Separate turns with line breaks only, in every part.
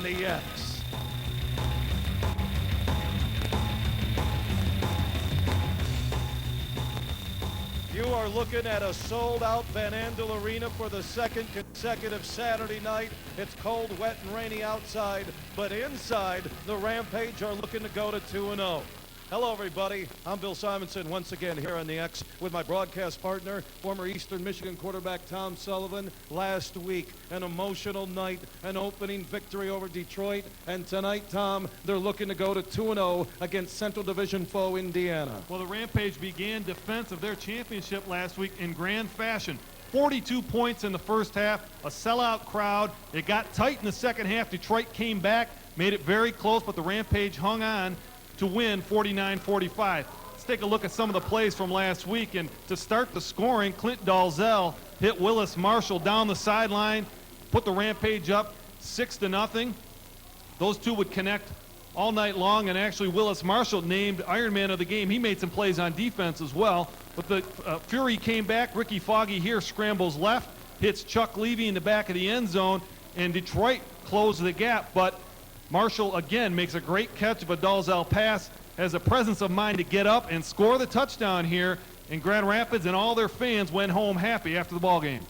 on the X. You are looking at a sold-out Van Andel Arena for the second consecutive Saturday night. It's cold, wet, and rainy outside, but inside, the Rampage are looking to go to 2-0. Hello, everybody. I'm Bill Simonson once again here on the X with my broadcast partner, former Eastern Michigan quarterback Tom Sullivan. Last week, an emotional night, an opening victory over Detroit. And tonight, Tom, they're looking to go to 2-0 against Central Division foe Indiana.
Well, the Rampage began defense of their championship last week in grand fashion. 42 points in the first half, a sellout crowd. It got tight in the second half. Detroit came back, made it very close, but the Rampage hung on to win 49-45. Let's take a look at some of the plays from last week. And to start the scoring, Clint Dolezel hit Willis Marshall down the sideline, put the Rampage up 6-0. Those two would connect all night long, and actually Willis Marshall named Ironman of the game. He made some plays on defense as well. But the Fury came back. Ricky Foggy here scrambles left, hits Chuck Levy in the back of the end zone, and Detroit closed the gap. But Marshall again makes a great catch of a Dolezel pass, has a presence of mind to get up and score the touchdown here, and Grand Rapids and all their fans went home happy after the ball game.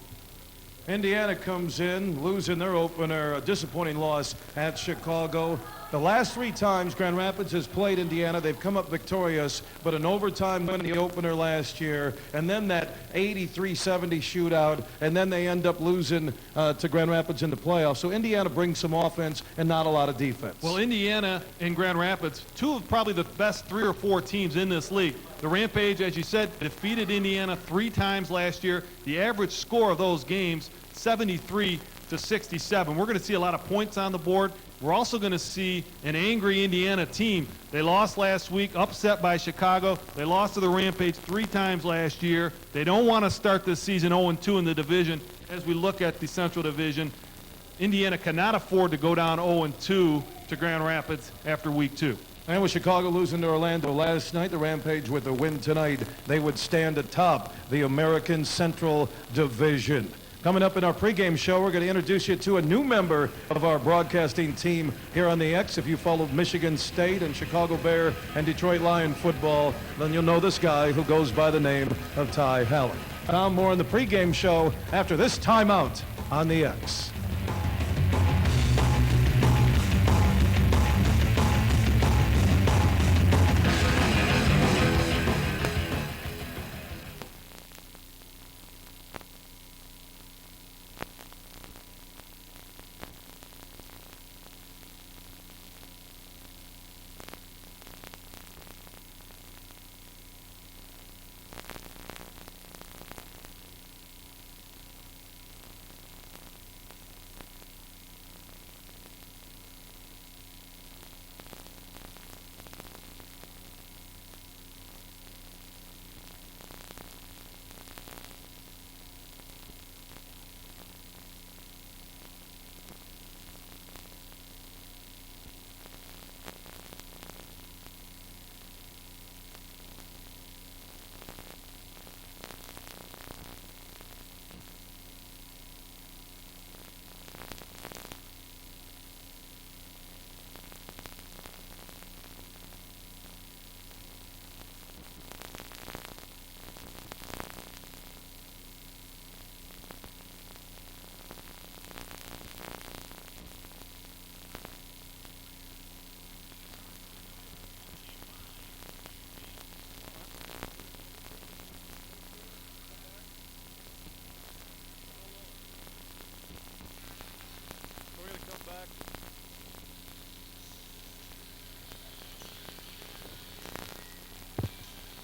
Indiana comes in, losing their opener, a disappointing loss at Chicago. The last three times Grand Rapids has played Indiana, they've come up victorious, but an overtime win in the opener last year, and then that 83-70 shootout, and then they end up losing to Grand Rapids in the playoffs. So Indiana brings some offense and not a lot of defense.
Well, Indiana and Grand Rapids, two of probably the best 3 or 4 teams in this league. The Rampage, as you said, defeated Indiana 3 times last year. The average score of those games, 73-67. We're going to see a lot of points on the board. We're also going to see an angry Indiana team. They lost last week, upset by Chicago. They lost to the Rampage 3 times last year. They don't want to start this season 0-2 in the division. As we look at the Central Division, Indiana cannot afford to go down 0-2 to Grand Rapids after week 2.
And with Chicago losing to Orlando last night, the Rampage with a win tonight, they would stand atop the American Central Division. Coming up in our pregame show, we're going to introduce you to a new member of our broadcasting team here on the X. If you followed Michigan State and Chicago Bear and Detroit Lion football, then you'll know this guy who goes by the name of Ty Hallen. Now more in the pregame show after this timeout on the X.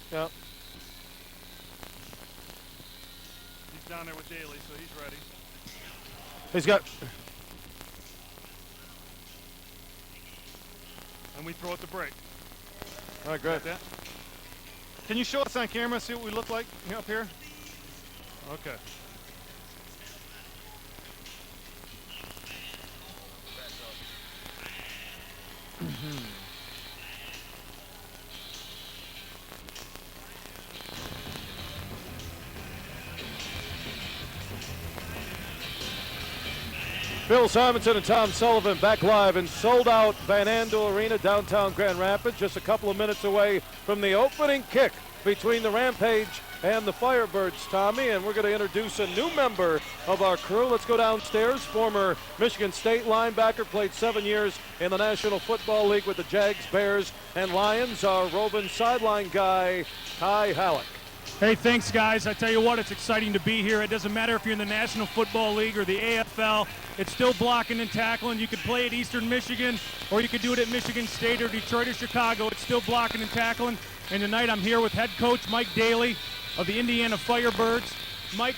Yep.
He's down there with Daly, so he's ready.
He's got...
And we throw at the break.
All right, great.
That. Can you show us on camera, see what we look like up here? Okay.
Bill Simonson and Tom Sullivan back live in sold-out Van Andel Arena, downtown Grand Rapids, just a couple of minutes away from the opening kick between the Rampage and the Firebirds, Tommy, and we're going to introduce a new member of our crew. Let's go downstairs. Former Michigan State linebacker, played 7 years in the National Football League with the Jags, Bears, and Lions. Our roving sideline guy, Ty Halleck.
Hey, thanks, guys. I tell you what, it's exciting to be here. It doesn't matter if you're in the National Football League or the AFL. It's still blocking and tackling. You could play at Eastern Michigan, or you could do it at Michigan State or Detroit or Chicago. It's still blocking and tackling. And tonight I'm here with head coach Mike Daly of the Indiana Firebirds. Mike,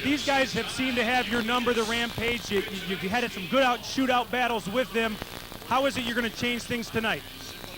these guys have seemed to have your number, the Rampage. You had some good shootout battles with them. How is it you're going to change things tonight?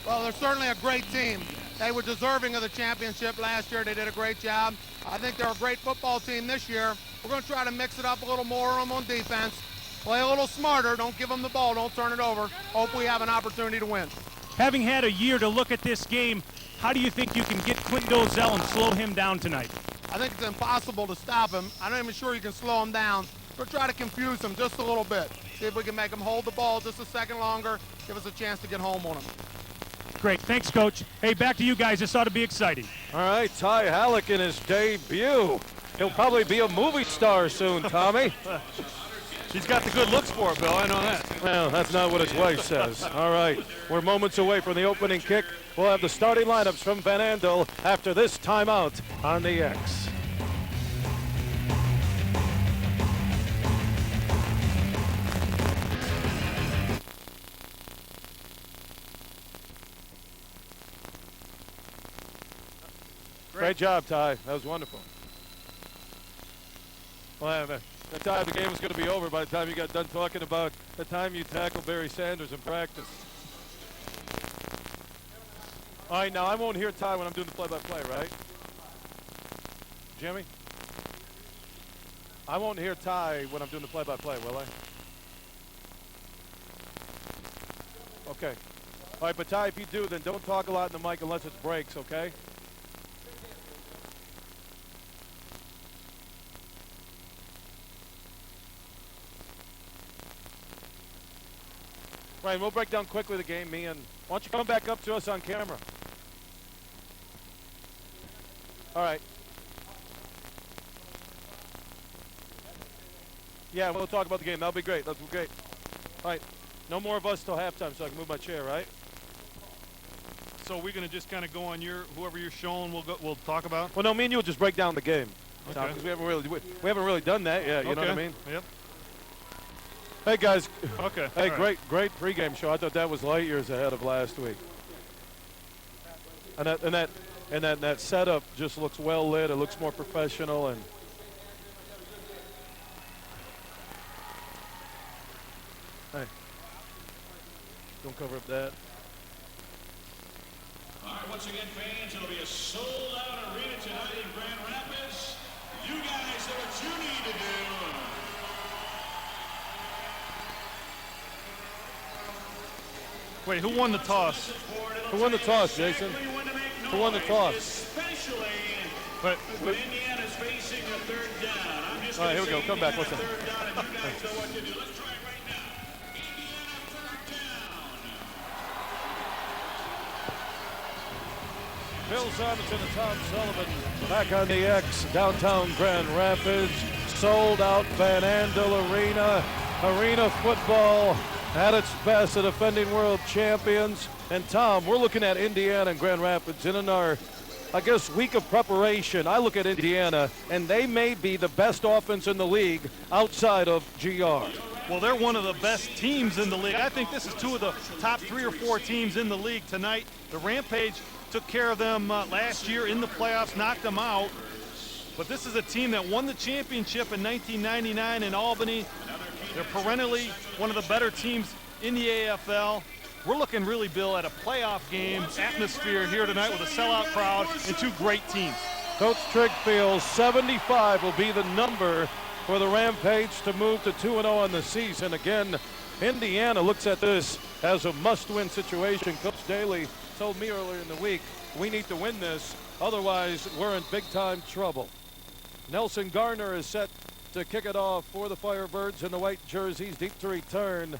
Well, they're certainly a great team. They were deserving of the championship last year. They did a great job. I think they're a great football team this year. We're going to try to mix it up a little more on defense. Play a little smarter. Don't give them the ball. Don't turn it over. Hope we have an opportunity to win.
Having had a year to look at this game, how do you think you can get Clint Dolezel and slow him down tonight?
I think it's impossible to stop him. I'm not even sure you can slow him down. We'll try to confuse him just a little bit. See if we can make him hold the ball just a second longer. Give us a chance to get home on him.
Great. Thanks, Coach. Hey, back to you guys. This ought to be exciting.
All right, Ty Halleck in his debut. He'll probably be a movie star soon, Tommy.
He's got the good looks for it, Bill. I know that.
Well, that's not what his wife says. All right, we're moments away from the opening kick. We'll have the starting lineups from Van Andel after this timeout on the X. Great job, Ty. That was wonderful. Well, the time the game was going to be over by the time you got done talking about the time you tackled Barry Sanders in practice. All right, now I won't hear Ty when I'm doing the play-by-play, right? Jimmy? I won't hear Ty when I'm doing the play-by-play, will I? Okay. All right, but Ty, if you do, then don't talk a lot in the mic unless it breaks, okay? Right, we'll break down quickly the game, me, and why don't you come back up to us on camera? All right. Yeah, we'll talk about the game. That'll be great. That'll be great. All right. No more of us till halftime, so I can move my chair, right?
So we're going to just kind of go on whoever you're showing. We'll talk about.
Well, no, me and you will just break down the game.
Okay.
Because we haven't really done that yet. You know what I mean?
Yep.
Hey guys.
Okay.
Hey,
all
great pregame show. I thought that was light years ahead of last week. And that setup just looks well lit. It looks more professional and. Hey. Don't cover up that.
All right, once again, fans, it'll be a sold-out arena tonight in Grand Rapids. You guys know what you need to do.
Wait, who won the toss?
Who won the toss, Jason? Who won the toss?
Especially
But
when Indiana's facing a third down. I'm just
all right, here we go.
say
Come back.
Indiana
Listen.
third down, and you guys know what to do. Let's try it right now. Indiana third down.
Bill Simonson and Tom Sullivan back on the X, downtown Grand Rapids. Sold out Van Andel Arena. Arena football at its best, the defending world champions. And Tom, we're looking at Indiana and Grand Rapids in our, I guess, week of preparation. I look at Indiana, and they may be the best offense in the league outside of GR.
well, they're one of the best teams in the league. I think this is two of the top 3 or 4 teams in the league tonight. The Rampage took care of them last year in the playoffs, knocked them out. But this is a team that won the championship in 1999 in Albany. They're perennially one of the better teams in the AFL. We're looking really, Bill, at a playoff game atmosphere here tonight with a sellout crowd and 2 great teams.
Coach Trigg feels 75 will be the number for the Rampage to move to 2-0 on the season. Again, Indiana looks at this as a must-win situation. Coach Daly told me earlier in the week, we need to win this, otherwise we're in big-time trouble. Nelson Garner is set to kick it off for the Firebirds in the white jerseys. Deep to return,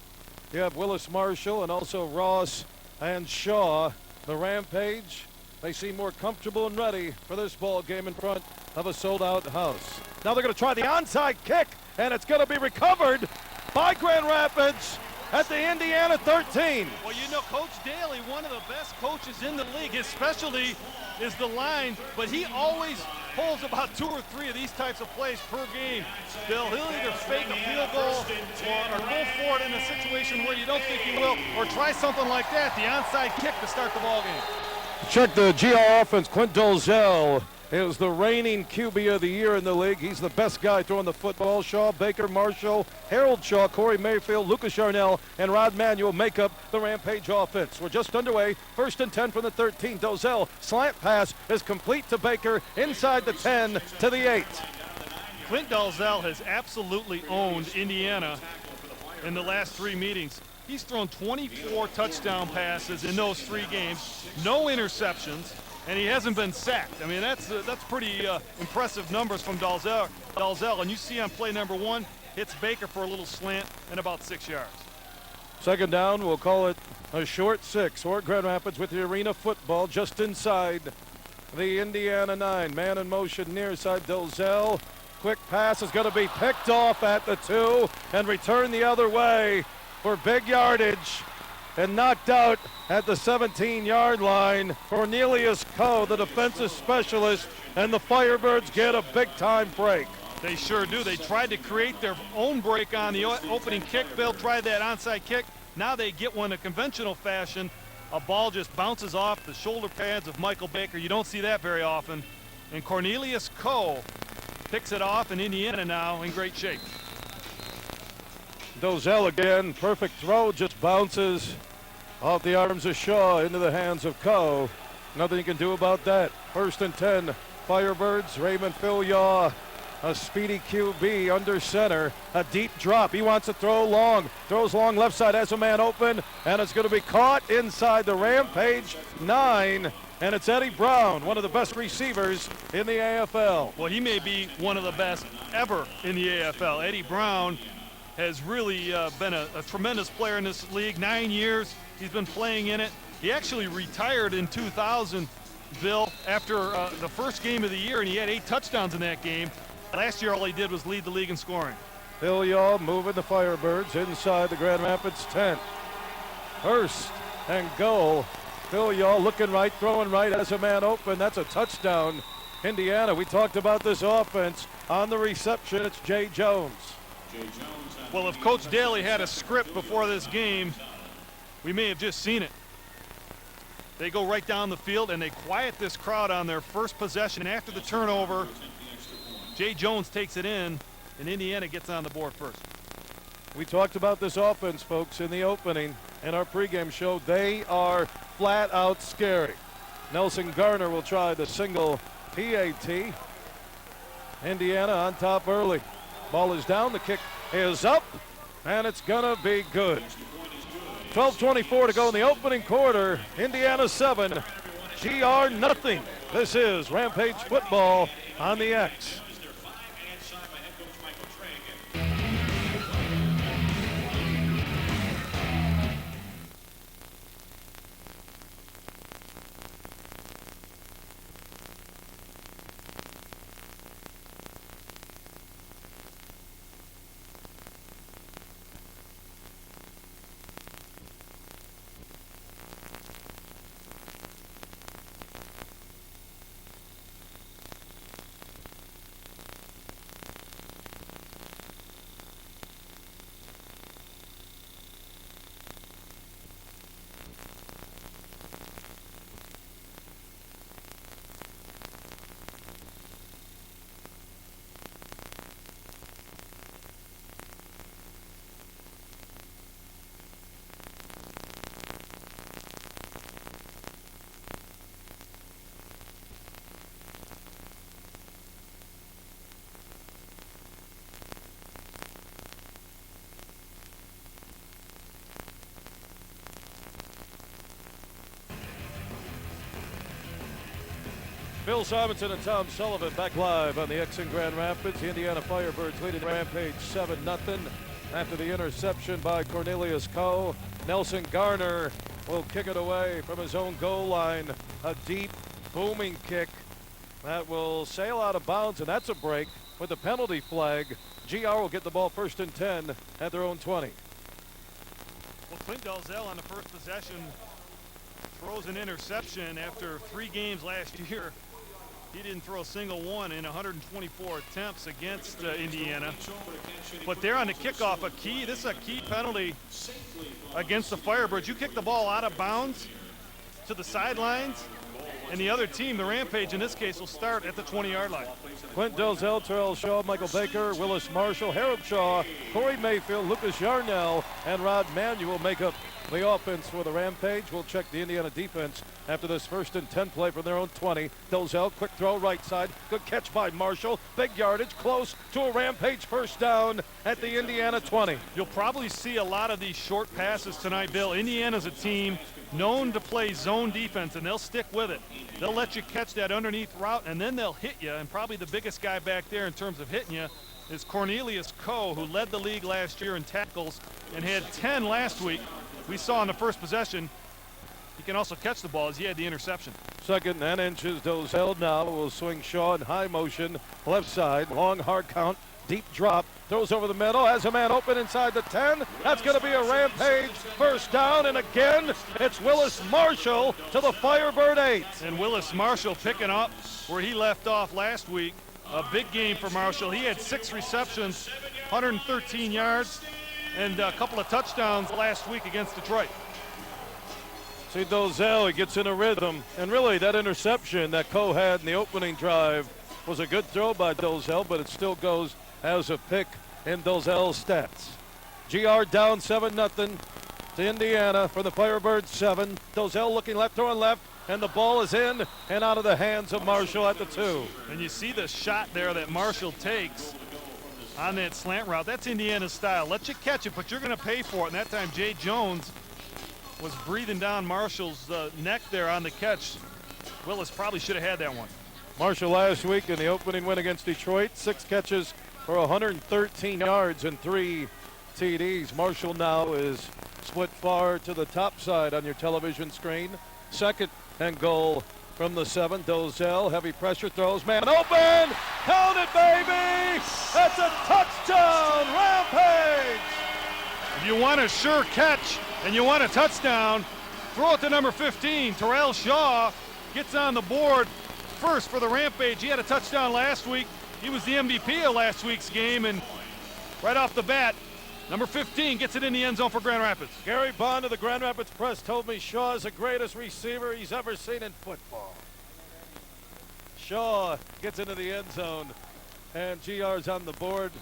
you have Willis Marshall and also Ross and Shaw. The Rampage, they seem more comfortable and ready for this ball game in front of a sold-out house. Now they're going to try the onside kick, and it's going to be recovered by Grand Rapids at the Indiana 13.
Well, you know, Coach Daly, one of the best coaches in the league. His specialty is the line, but he always pulls about 2 or 3 of these types of plays per game. Bill, he'll either fake a field goal or go for it in a situation where you don't think he will, or try something like that, the onside kick to start the ball game.
Check the GR offense. Clint Dolezel is the reigning QB of the year in the league. He's the best guy throwing the football. Shaw, Baker, Marshall, Harold Shaw, Corey Mayfield, Lucas Yarnell, and Rod Manuel make up the Rampage offense. We're just underway. 1st and 10 from the 13. Dolezel, slant pass is complete to Baker inside the 10 to the 8.
Clint Dolezel has absolutely owned Indiana in the last 3 meetings. He's thrown 24 touchdown passes in those 3 games, no interceptions, and he hasn't been sacked. I mean, that's pretty impressive numbers from Dolezel. And you see on play number 1, hits Baker for a little slant and about 6 yards.
2nd down, we'll call it a short 6. Or Grand Rapids with the arena football just inside the Indiana 9. Man in motion near side, Dolezel. Quick pass is going to be picked off at the 2 and returned the other way for big yardage and knocked out at the 17-yard line. Cornelius Coe, the defensive specialist, and the Firebirds get a big-time break.
They sure do. They tried to create their own break on the opening kick. Bill tried that onside kick. Now they get one in a conventional fashion. A ball just bounces off the shoulder pads of Michael Baker. You don't see that very often. And Cornelius Coe picks it off, and Indiana now in great shape.
Dolezel again, perfect throw, just bounces off the arms of Shaw into the hands of Coe. Nothing you can do about that. 1st and 10, Firebirds. Raymond Philyaw, a speedy QB under center, a deep drop. He wants to throw long, throws long left side, has a man open, and it's going to be caught inside the Rampage 9. And it's Eddie Brown, one of the best receivers in the AFL.
Well, he may be one of the best ever in the AFL. Eddie Brown has really been a tremendous player in this league. 9 years he's been playing in it. He actually retired in 2000, Bill, after the first game of the year, and he had 8 touchdowns in that game. Last year all he did was lead the league in scoring.
Philyaw moving the Firebirds inside the Grand Rapids 10. 1st and goal. Philyaw looking right, throwing right, has a man open. That's a touchdown. Indiana, we talked about this offense. On the reception, it's Jay Jones.
Well, if Coach Daly had a script before this game, we may have just seen it. They go right down the field and they quiet this crowd on their first possession. After the turnover, Jay Jones takes it in, and Indiana gets on the board first.
We talked about this offense, folks, in the opening in our pregame show. They are flat out scary. Nelson Garner will try the single PAT. Indiana on top early. Ball is down, the kick is up, and it's gonna be good. 12:24 to go in the opening quarter. Indiana 7, GR nothing. This is Rampage football on the X. Bill Simonson and Tom Sullivan back live on the X in Grand Rapids. The Indiana Firebirds leading Rampage 7-0 after the interception by Cornelius Coe. Nelson Garner will kick it away from his own goal line. A deep, booming kick that will sail out of bounds, and that's a break with the penalty flag. GR will get the ball 1st and 10 at their own 20.
Well, Clint Dolezel on the first possession throws an interception after 3 games last year. He didn't throw a single one in 124 attempts against Indiana. But there on the kickoff, this is a key penalty against the Firebirds. You kick the ball out of bounds to the sidelines, and the other team, the Rampage in this case, will start at the 20-yard line.
Clint Dolezel, Terrel Shaw, Michael Baker, Willis Marshall, Harold Shaw, Corey Mayfield, Lucas Yarnell, and Rod Manuel make up the offense for the Rampage. We'll check the Indiana defense after this 1st and 10 play from their own 20. Dolezel, quick throw right side. Good catch by Marshall. Big yardage, close to a Rampage first down at the Indiana 20.
You'll probably see a lot of these short passes tonight, Bill. Indiana's a team known to play zone defense, and they'll stick with it. They'll let you catch that underneath route, and then they'll hit you. And probably the biggest guy back there in terms of hitting you is Cornelius Coe, who led the league last year in tackles and had 10 last week. We saw in the first possession, he can also catch the ball as he had the interception.
2nd and inches. Dolezel now will swing Shaw in high motion, left side, long hard count, deep drop, throws over the middle, has a man open inside the 10. That's going to be a Rampage first down, and again, it's Willis Marshall to the Firebird 8.
And Willis Marshall picking up where he left off last week. A big game for Marshall. He had 6 receptions, 113 yards, and a couple of touchdowns last week against Detroit.
See Dolezel, he gets in a rhythm, and really that interception that Coe had in the opening drive was a good throw by Dolezel, but it still goes as a pick in Dolezel's stats. GR down 7-0 to Indiana for the Firebirds 7. Dolezel looking left, throwing left, and the ball is in and out of the hands of Marshall at the 2.
And you see the shot there that Marshall takes on that slant route. That's Indiana's style. Let you catch it, but you're going to pay for it. And that time, Jay Jones was breathing down Marshall's neck there on the catch. Willis probably should have had that one.
Marshall last week in the opening win against Detroit, 6 catches for 113 yards and 3 TDs. Marshall now is split far to the top side on your television screen. 2nd and goal from the 7. Dolezel, heavy pressure throws, man open, count it, baby! That's a touchdown, Rampage!
If you want a sure catch and you want a touchdown, throw it to number 15. Terrel Shaw gets on the board first for the Rampage. He had a touchdown last week. He was the MVP of last week's game, and right off the bat, number 15 gets it in the end zone for Grand Rapids.
Gary Bond of the Grand Rapids Press told me Shaw is the greatest receiver he's ever seen in football. Shaw gets into the end zone, and GR's on the board.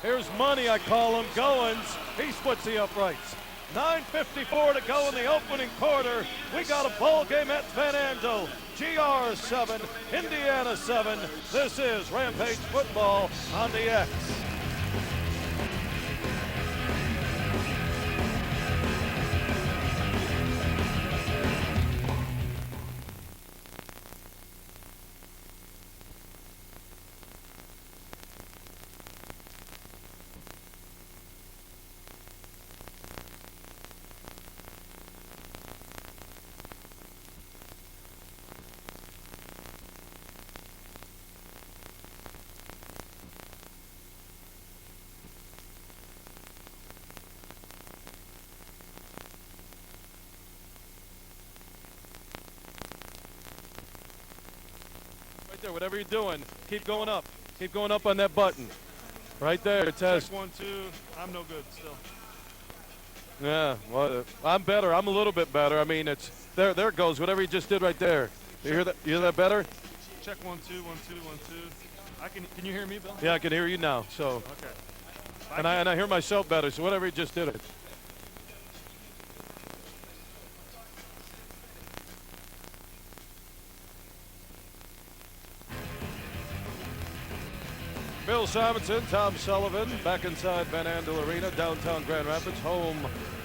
Here's money, I call him, Goins. He splits the uprights. 9:54 to go in the opening quarter. We got a ball game at Van Andel. GR 7, Indiana 7. This is Rampage football on the X. There, whatever you're doing, keep going up. Keep going up on that button. Right there, test.
Check 1, 2. I'm no good still.
Yeah, well, I'm better. I'm a little bit better. I mean, it's there. There it goes. Whatever you just did right there. You hear that? You hear that better?
Check 1, 2, 1, 2, 1, 2. Can you hear me, Bill?
Yeah, I can hear you now. So.
Okay.
And I hear myself better. So whatever you just did it. Bill Simonson, Tom Sullivan, back inside Van Andel Arena, downtown Grand Rapids, home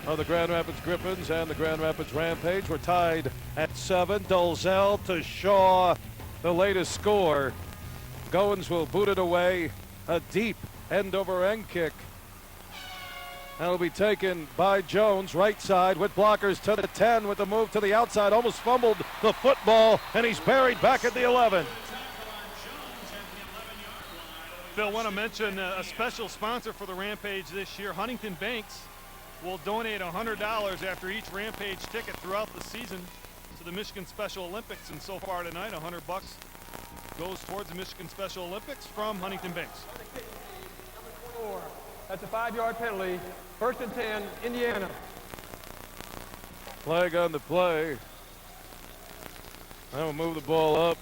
of the Grand Rapids Griffins and the Grand Rapids Rampage. We're tied at 7. Dolezel to Shaw. the latest score. Goins will boot it away. A deep end-over-end kick. That'll be taken by Jones, right side with blockers to the 10 with the move to the outside. Almost fumbled the football, and he's buried back at the 11.
Phil, want to mention a special sponsor for the Rampage this year. Huntington Banks will donate $100 after each Rampage ticket throughout the season to the Michigan Special Olympics. And so far tonight, $100 goes towards the Michigan Special Olympics from Huntington Banks.
That's a 5-yard penalty. 1st and 10, Indiana.
Flag on the play. That will move the ball up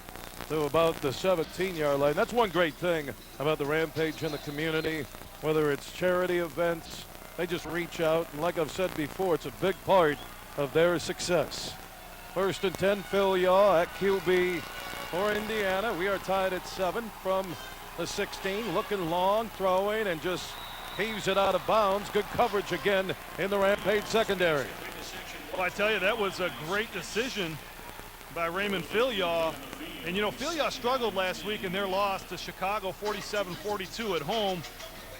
to about the 17-yard line. That's one great thing about the Rampage in the community, whether it's charity events, they just reach out, and like I've said before, it's a big part of their success. 1st and 10, Phil Yaw at QB for Indiana. We are tied at 7 from the 16, looking long, throwing, and just heaves it out of bounds. Good coverage again in the Rampage secondary.
Well, I tell you, that was a great decision by Raymond Philyaw. And, you know, Philyaw struggled last week in their loss to Chicago 47-42 at home.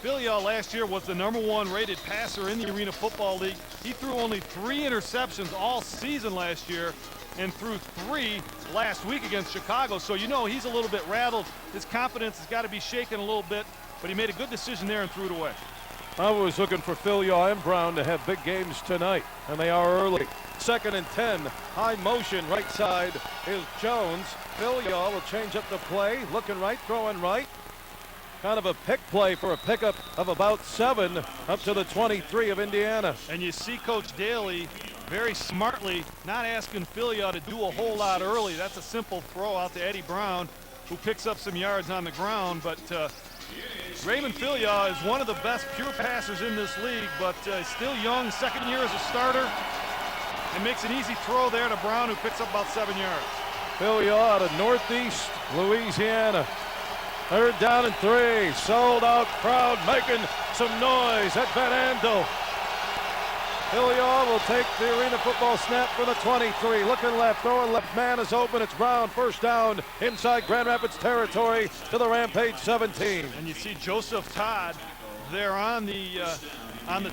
Philyaw last year was the #1 rated passer in the Arena Football League. He threw only 3 interceptions all season last year and threw 3 last week against Chicago. So, you know, he's a little bit rattled. His confidence has got to be shaken a little bit, but he made a good decision there and threw it away.
I was looking for Philyaw and Brown to have big games tonight, and they are early. 2nd and 10, high motion, right side is Jones. Philyaw will change up the play, looking right, throwing right. Kind of a pick play for a pickup of about 7 up to the 23 of Indiana.
And you see Coach Daly very smartly not asking Philyaw to do a whole lot early. That's a simple throw out to Eddie Brown, who picks up some yards on the ground. But Raymond Philyaw is one of the best pure passers in this league, but still young, 2nd year as a starter, and makes an easy throw there to Brown, who picks up about 7 yards.
Philyaw out of Northeast Louisiana. 3rd down and 3. Sold out crowd making some noise at Van Andel. Philyaw will take the Arena Football snap for the 23. Looking left, throwing left, man is open. It's Brown, 1st down inside Grand Rapids territory to the Rampage 17.
And you see Joseph Todd there on the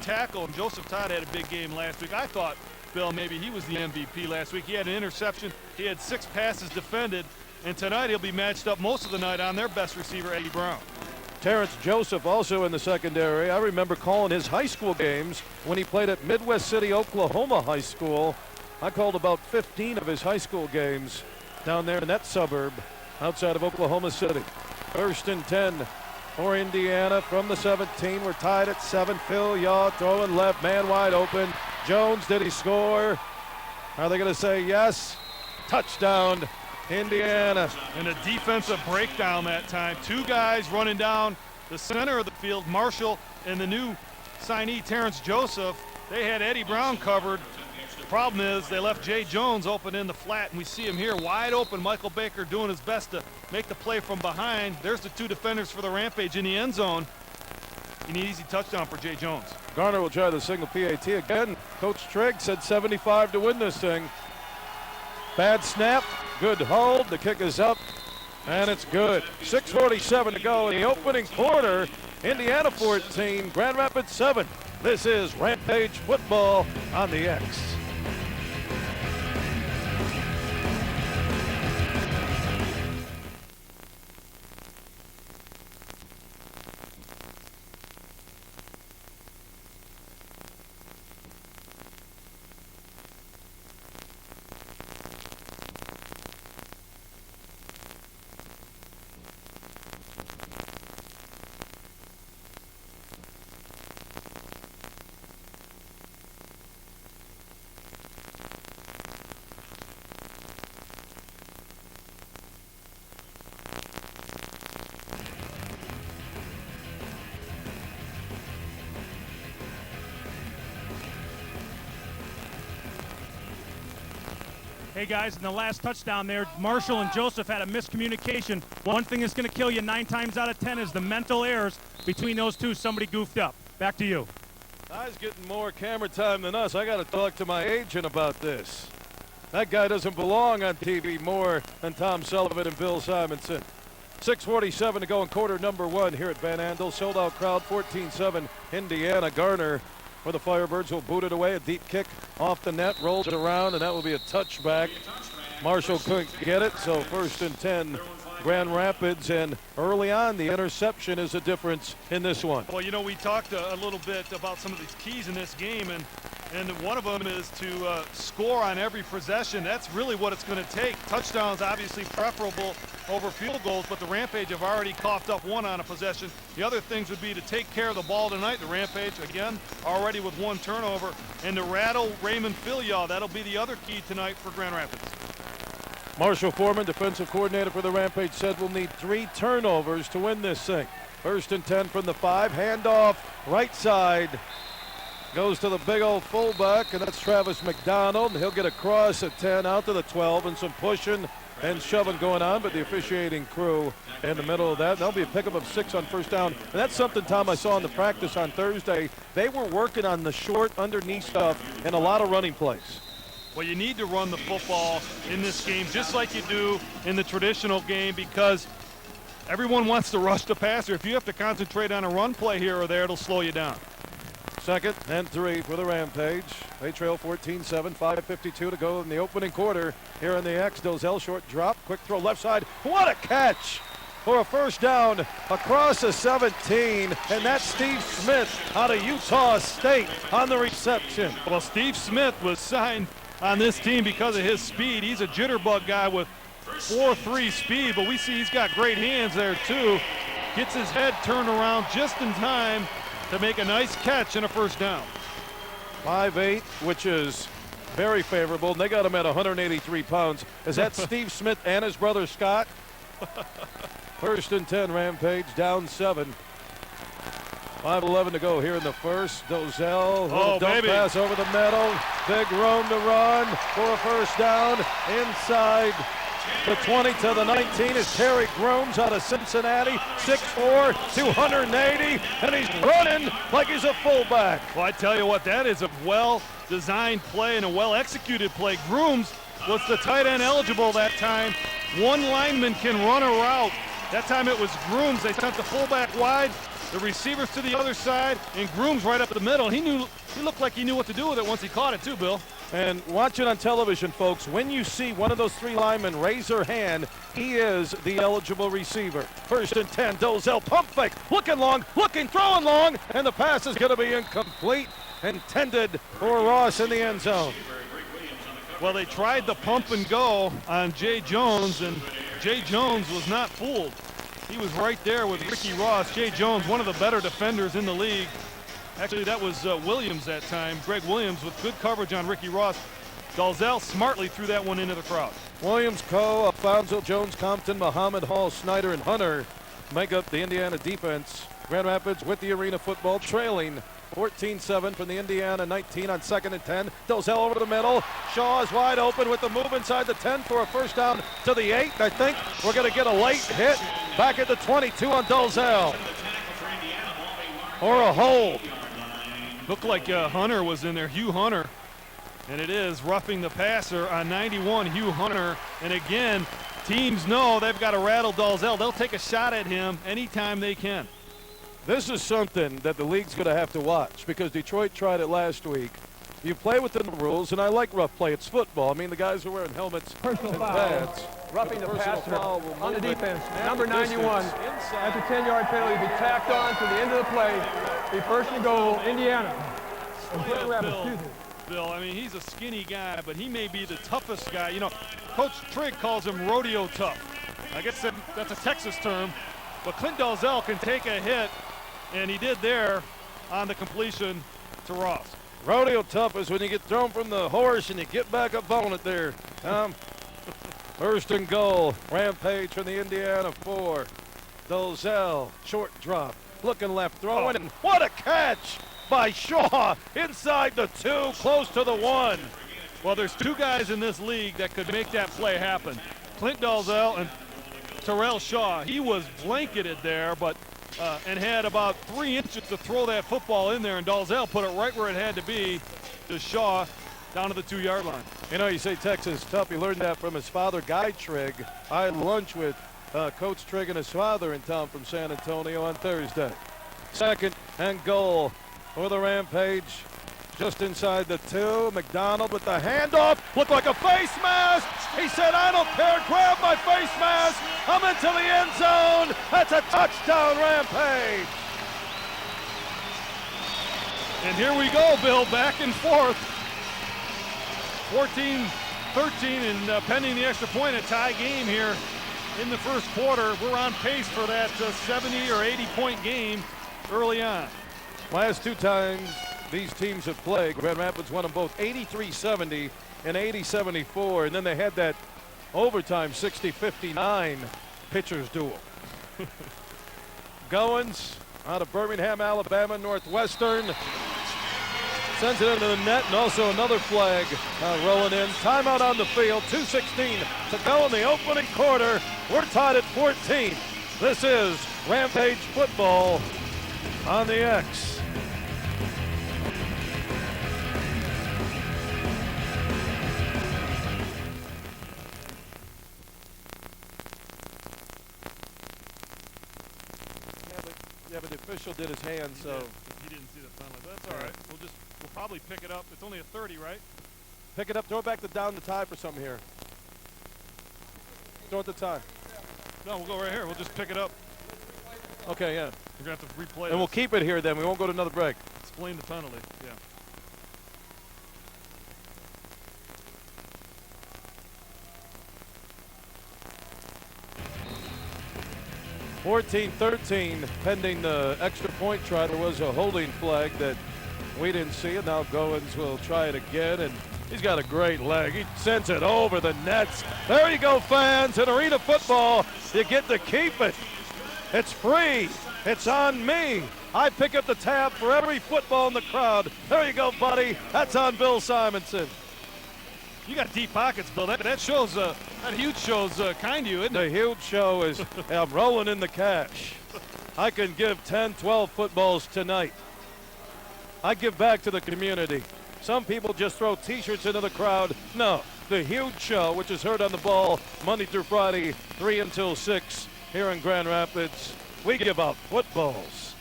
tackle. And Joseph Todd had a big game last week. I thought, Bill, maybe he was the MVP last week. He had an interception. He had 6 passes defended. And tonight he'll be matched up most of the night on their best receiver, Eddie Brown.
Terrence Joseph also in the secondary. I remember calling his high school games when he played at Midwest City, Oklahoma High School. I called about 15 of his high school games down there in that suburb outside of Oklahoma City. 1st and 10 for Indiana from the 17. We're tied at 7. Philyaw throwing left, man wide open. Jones, did he score? Are they going to say yes? Touchdown, Indiana.
And a defensive breakdown that time. 2 guys running down the center of the field, Marshall and the new signee, Terrence Joseph. They had Eddie Brown covered. The problem is they left Jay Jones open in the flat, and we see him here wide open. Michael Baker doing his best to make the play from behind. There's the 2 defenders for the Rampage in the end zone. An easy touchdown for Jay Jones.
Garner will try the single PAT again. Coach Trigg said 75 to win this thing. Bad snap, good hold, the kick is up, and it's good. 6:47 to go in the opening quarter. Indiana 14, Grand Rapids 7. This is Rampage Football on the X.
Hey guys, in the last touchdown there, Marshall and Joseph had a miscommunication. One thing that's going to kill you 9 times out of 10 is the mental errors between those two. Somebody goofed up. Back to you.
I was getting more camera time than us. I got to talk to my agent about this. That guy doesn't belong on TV more than Tom Sullivan and Bill Simonson. 6:47 to go in quarter number 1 here at Van Andel. Sold out crowd, 14-7 Indiana. Garner for the Firebirds will boot it away. A deep kick off the net, rolls it around, and that will be a touchback. Marshall couldn't get it, so 1st and 10 Grand Rapids, and early on the interception is a difference in this one.
Well, you know, we talked a little bit about some of these keys in this game, and one of them is to score on every possession. That's really what it's going to take. Touchdowns obviously preferable over field goals, but the Rampage have already coughed up one on a possession. The other things would be to take care of the ball tonight. The Rampage, again, already with 1 turnover, and to rattle Raymond Filial. That'll be the other key tonight for Grand Rapids.
Marshall Foreman, defensive coordinator for the Rampage, said we'll need 3 turnovers to win this thing. 1st and 10 from the 5. Handoff right side. Goes to the big old fullback, and that's Travis McDonald. He'll get across at 10 out to the 12, and some pushing and shoving going on, but the officiating crew in the middle of that. That'll be a pickup of 6 on 1st down. And that's something, Tom, I saw in the practice on Thursday. They were working on the short underneath stuff and a lot of running plays.
Well, you need to run the football in this game just like you do in the traditional game, because everyone wants to rush the passer. If you have to concentrate on a run play here or there, it'll slow you down.
2nd and 3 for the Rampage. They trail 14-7, 5:52 to go in the opening quarter here in the X. Dolezel, short drop, quick throw left side. What a catch for a 1st down across the 17, and that's Steve Smith out of Utah State on the reception.
Well, Steve Smith was signed on this team because of his speed. He's a jitterbug guy with 4.3 speed, but we see he's got great hands there too. Gets his head turned around just in time to make a nice catch and a 1st down.
5'8", which is very favorable. And they got him at 183 pounds. Is that Steve Smith and his brother Scott? 1st and 10, Rampage, down 7. 5:11 to go here in the 1st. Dolezel, dump pass over the middle. Big room to run for a 1st down. Inside the 20 to the 19 is Terry Grooms out of Cincinnati. 6'4", 280, and he's running like he's a fullback.
Well, I tell you what, that is a well-designed play and a well-executed play. Grooms was the tight end eligible that time. 1 lineman can run a route. That time it was Grooms. They sent the fullback wide, the receivers to the other side, and Grooms right up the middle. He looked like he knew what to do with it once he caught it too, Bill.
And watch it on television, folks. When you see one of those 3 linemen raise their hand, he is the eligible receiver. 1st and 10, Dolezel, pump fake, looking long, throwing long, and the pass is going to be incomplete. Intended for Ross in the end zone.
Well, they tried the pump and go on Jay Jones, and Jay Jones was not fooled. He was right there with Ricky Ross. Jay Jones, one of the better defenders in the league. Actually, that was Williams that time. Greg Williams with good coverage on Ricky Ross. Dolezel smartly threw that one into the crowd.
Williams, Coe, Alfonso, Jones, Compton, Muhammad, Hall, Snyder, and Hunter make up the Indiana defense. Grand Rapids with the Arena Football trailing 14-7 from the Indiana 19 on 2nd and 10. Dolezel over the middle. Shaw is wide open with the move inside the 10 for a 1st down to the 8. I think we're going to get a late hit back at the 22 on Dolezel. Or a hold.
Looked like Hunter was in there, Hugh Hunter. And it is roughing the passer on 91, Hugh Hunter. And again, teams know they've got to rattle Dolezel. They'll take a shot at him anytime they can.
This is something that the league's going to have to watch, because Detroit tried it last week. You play within the rules, and I like rough play. It's football. I mean, the guys are wearing helmets and pads.
Roughing the passer on the defense. Number 91. After 10-yard penalty, be tacked on to the end of the play. Be 1st and goal, Indiana.
Bill, I mean, he's a skinny guy, but he may be the toughest guy. You know, Coach Trigg calls him rodeo tough. I guess that's a Texas term. But Clint Dolezel can take a hit, and he did there on the completion to Ross.
Rodeo tough is when you get thrown from the horse and you get back up on it there. 1st and goal. Rampage from the Indiana 4. Dolezel, short drop. Looking left, throwing, and what a catch by Shaw inside the 2, close to the 1.
Well, there's 2 guys in this league that could make that play happen. Clint Dolezel and Terrel Shaw. He was blanketed there, but and had about 3 inches to throw that football in there, and Dolezel put it right where it had to be to Shaw. down to the 2-yard line.
You know, you say Texas is tough. He learned that from his father, Guy Trigg. I had lunch with Coach Trigg and his father in town from San Antonio on Thursday. 2nd and goal for the Rampage. Just inside the 2. McDonald with the handoff. Looked like a face mask. He said, I don't care. Grab my face mask. I'm into the end zone. That's a touchdown, Rampage.
And here we go, Bill, back and forth. 14-13, and pending the extra point, a tie game here in the first quarter. We're on pace for that 70 or 80-point game early on.
Last 2 times these teams have played, Grand Rapids won them both 83-70 and 80-74, and then they had that overtime 60-59 pitchers duel. Goins out of Birmingham, Alabama, Northwestern. Sends it into the net, and also another flag rolling in. Timeout on the field, 2:16 to go in the opening quarter. We're tied at 14. This is Rampage football on the X. Yeah, but the official did his hand, so.
He didn't see the penalty, but that's all right. We'll probably pick it up. It's only a 30, right?
Pick it up, throw it back to down the tie for something here. Throw it the tie.
No, we'll go right here. We'll just pick it up.
Okay, yeah.
We're going to have to replay it.
And we'll keep it here then. We won't go to another break.
Explain the penalty, yeah.
(14-13) pending the extra point try. There was a holding flag that we didn't see it. Now Goins will try it again, and he's got a great leg. He sends it over the nets. There you go, fans. In arena football, you get to keep it. It's free. It's on me. I pick up the tab for every football in the crowd. There you go, buddy. That's on Bill Simonson.
You got deep pockets, Bill. That shows, that huge shows kind of you, isn't it?
The huge show is I'm rolling in the cash. I can give 10, 12 footballs tonight. I give back to the community. Some people just throw T-shirts into the crowd. No, the huge show, which is heard on the ball Monday through Friday, 3 until 6 here in Grand Rapids. We give out footballs.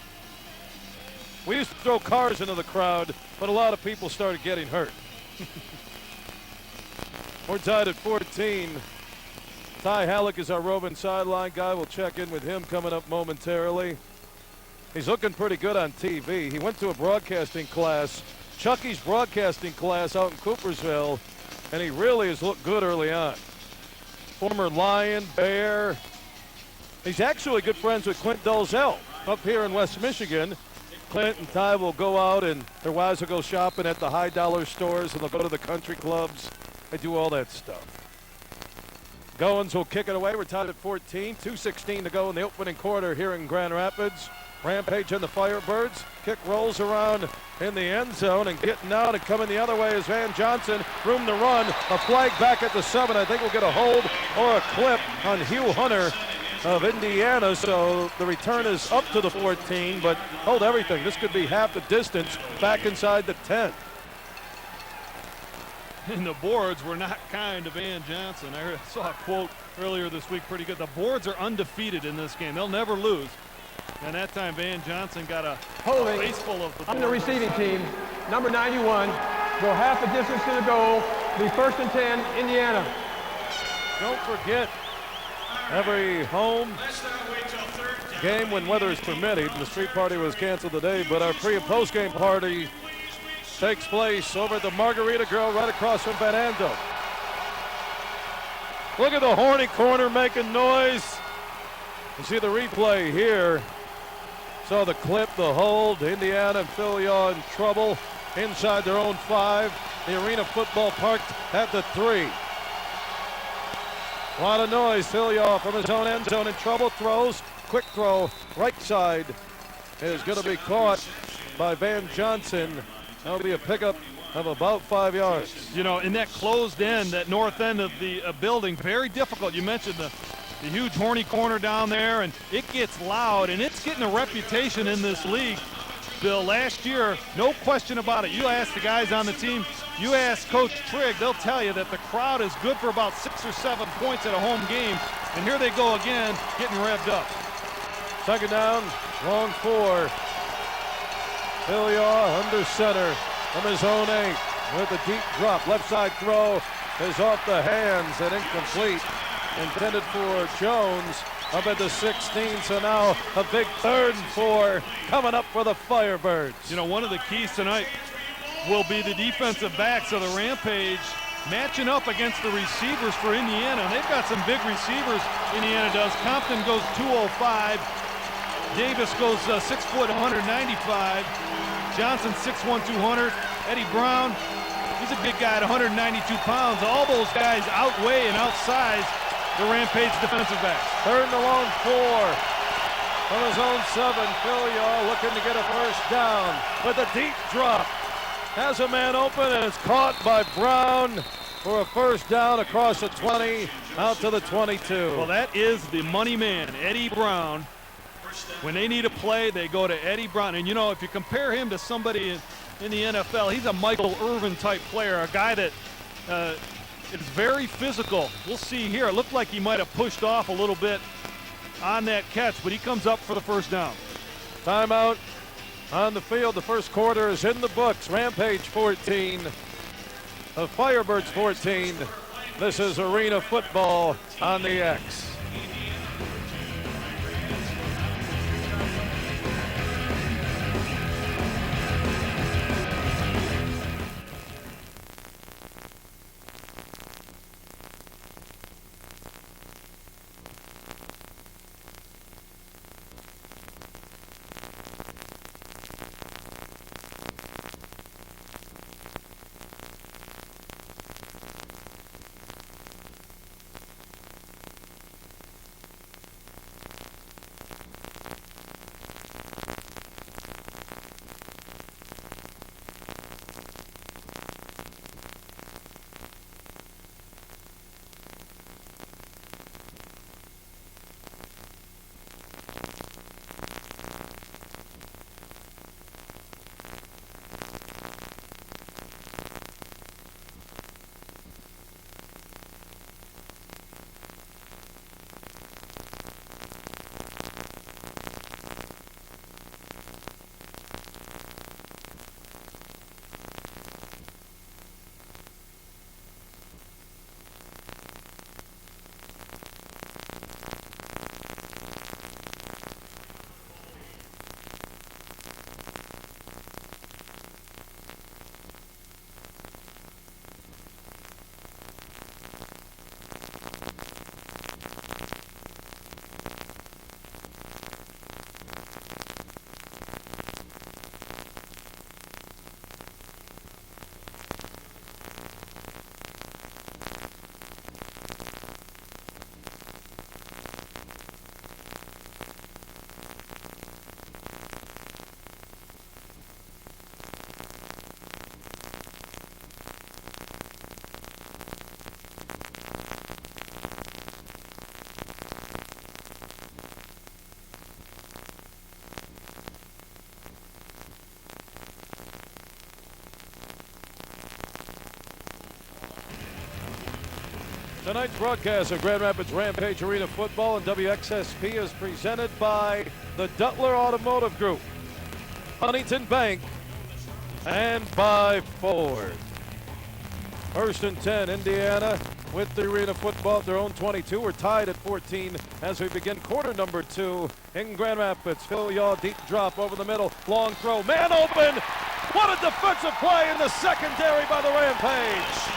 We used to throw cars into the crowd, but a lot of people started getting hurt. We're tied at 14. Ty Halleck is our roving sideline guy. We'll check in with him coming up momentarily. He's looking pretty good on TV. He went to a broadcasting class, Chucky's broadcasting class out in Coopersville, and he really has looked good early on. Former Lion, Bear. He's actually good friends with Clint Dolezel up here in West Michigan. Clint and Ty will go out, and their wives will go shopping at the high-dollar stores, and they'll go to the country clubs. They do all that stuff. Goins will kick it away. We're tied at 14. 2:16 to go in the opening quarter here in Grand Rapids. Rampage and the Firebirds. Kick rolls around in the end zone, and getting out and coming the other way is Van Johnson. Room to run. A flag back at the 7. I think we'll get a hold or a clip on Hugh Hunter of Indiana. So the return is up to the 14, but hold everything. This could be half the distance back inside the 10.
And the boards were not kind to Van Johnson. I saw a quote earlier this week, pretty good. The boards are undefeated in this game. They'll never lose. And that time Van Johnson got a face full of the boards.
On the receiving team, number 91, go half a distance to the goal, be 1st and 10, Indiana.
Don't forget, every home game when weather is permitted, the street party was canceled today, but our pre and post game party takes place over at the Margarita Grill right across from Van Andel. Look at the horny corner making noise. You see the replay here. Saw the clip, the hold. Indiana and Philyaw in trouble inside their own 5. The arena football parked at the 3. A lot of noise. Philyaw from his own end zone in trouble. Throws. Quick throw. Right side is going to be caught by Van Johnson. That'll be a pickup of about 5 yards.
You know, in that closed end, that north end of the building, very difficult. You mentioned the huge horny corner down there, and it gets loud, and it's getting a reputation in this league Bill. Last year, no question about it. You ask the guys on the team, you ask Coach Trigg, they'll tell you that the crowd is good for about 6 or 7 points at a home game. And here they go again, getting revved up.
Second down, long 4. Phil Yaw under center from his own 8 with a deep drop. Left side throw is off the hands and incomplete. Intended for Jones up at the 16, so now a big 3rd and 4 coming up for the Firebirds.
You know, one of the keys tonight will be the defensive backs of the Rampage matching up against the receivers for Indiana. They've got some big receivers, Indiana does. Compton goes 205. Davis goes 6 foot 195. Johnson 6'1", 200. Eddie Brown, he's a big guy at 192 pounds. All those guys outweigh and outsize the Rampage defensive backs.
3rd and a long 4 from his own 7. Phil Yaw looking to get a first down with a deep drop. Has a man open and it's caught by Brown for a first down across the 20 out to the 22.
Well, that is the money man, Eddie Brown. When they need a play, they go to Eddie Brown. And, you know, if you compare him to somebody in the NFL, he's a Michael Irvin type player, a guy that is very physical. We'll see here. It looked like he might have pushed off a little bit on that catch, but he comes up for the first down.
Timeout on the field. The first quarter is in the books. Rampage 14, the Firebirds 14. This is Arena Football on the X. Tonight's broadcast of Grand Rapids Rampage Arena Football and WXSP is presented by the Duttler Automotive Group, Huntington Bank, and by Ford. 1st and 10, Indiana with the Arena Football at their own 22. We're tied at 14 as we begin quarter number 2 in Grand Rapids. Phil Yaw, deep drop over the middle, long throw, man open. What a defensive play in the secondary by the Rampage.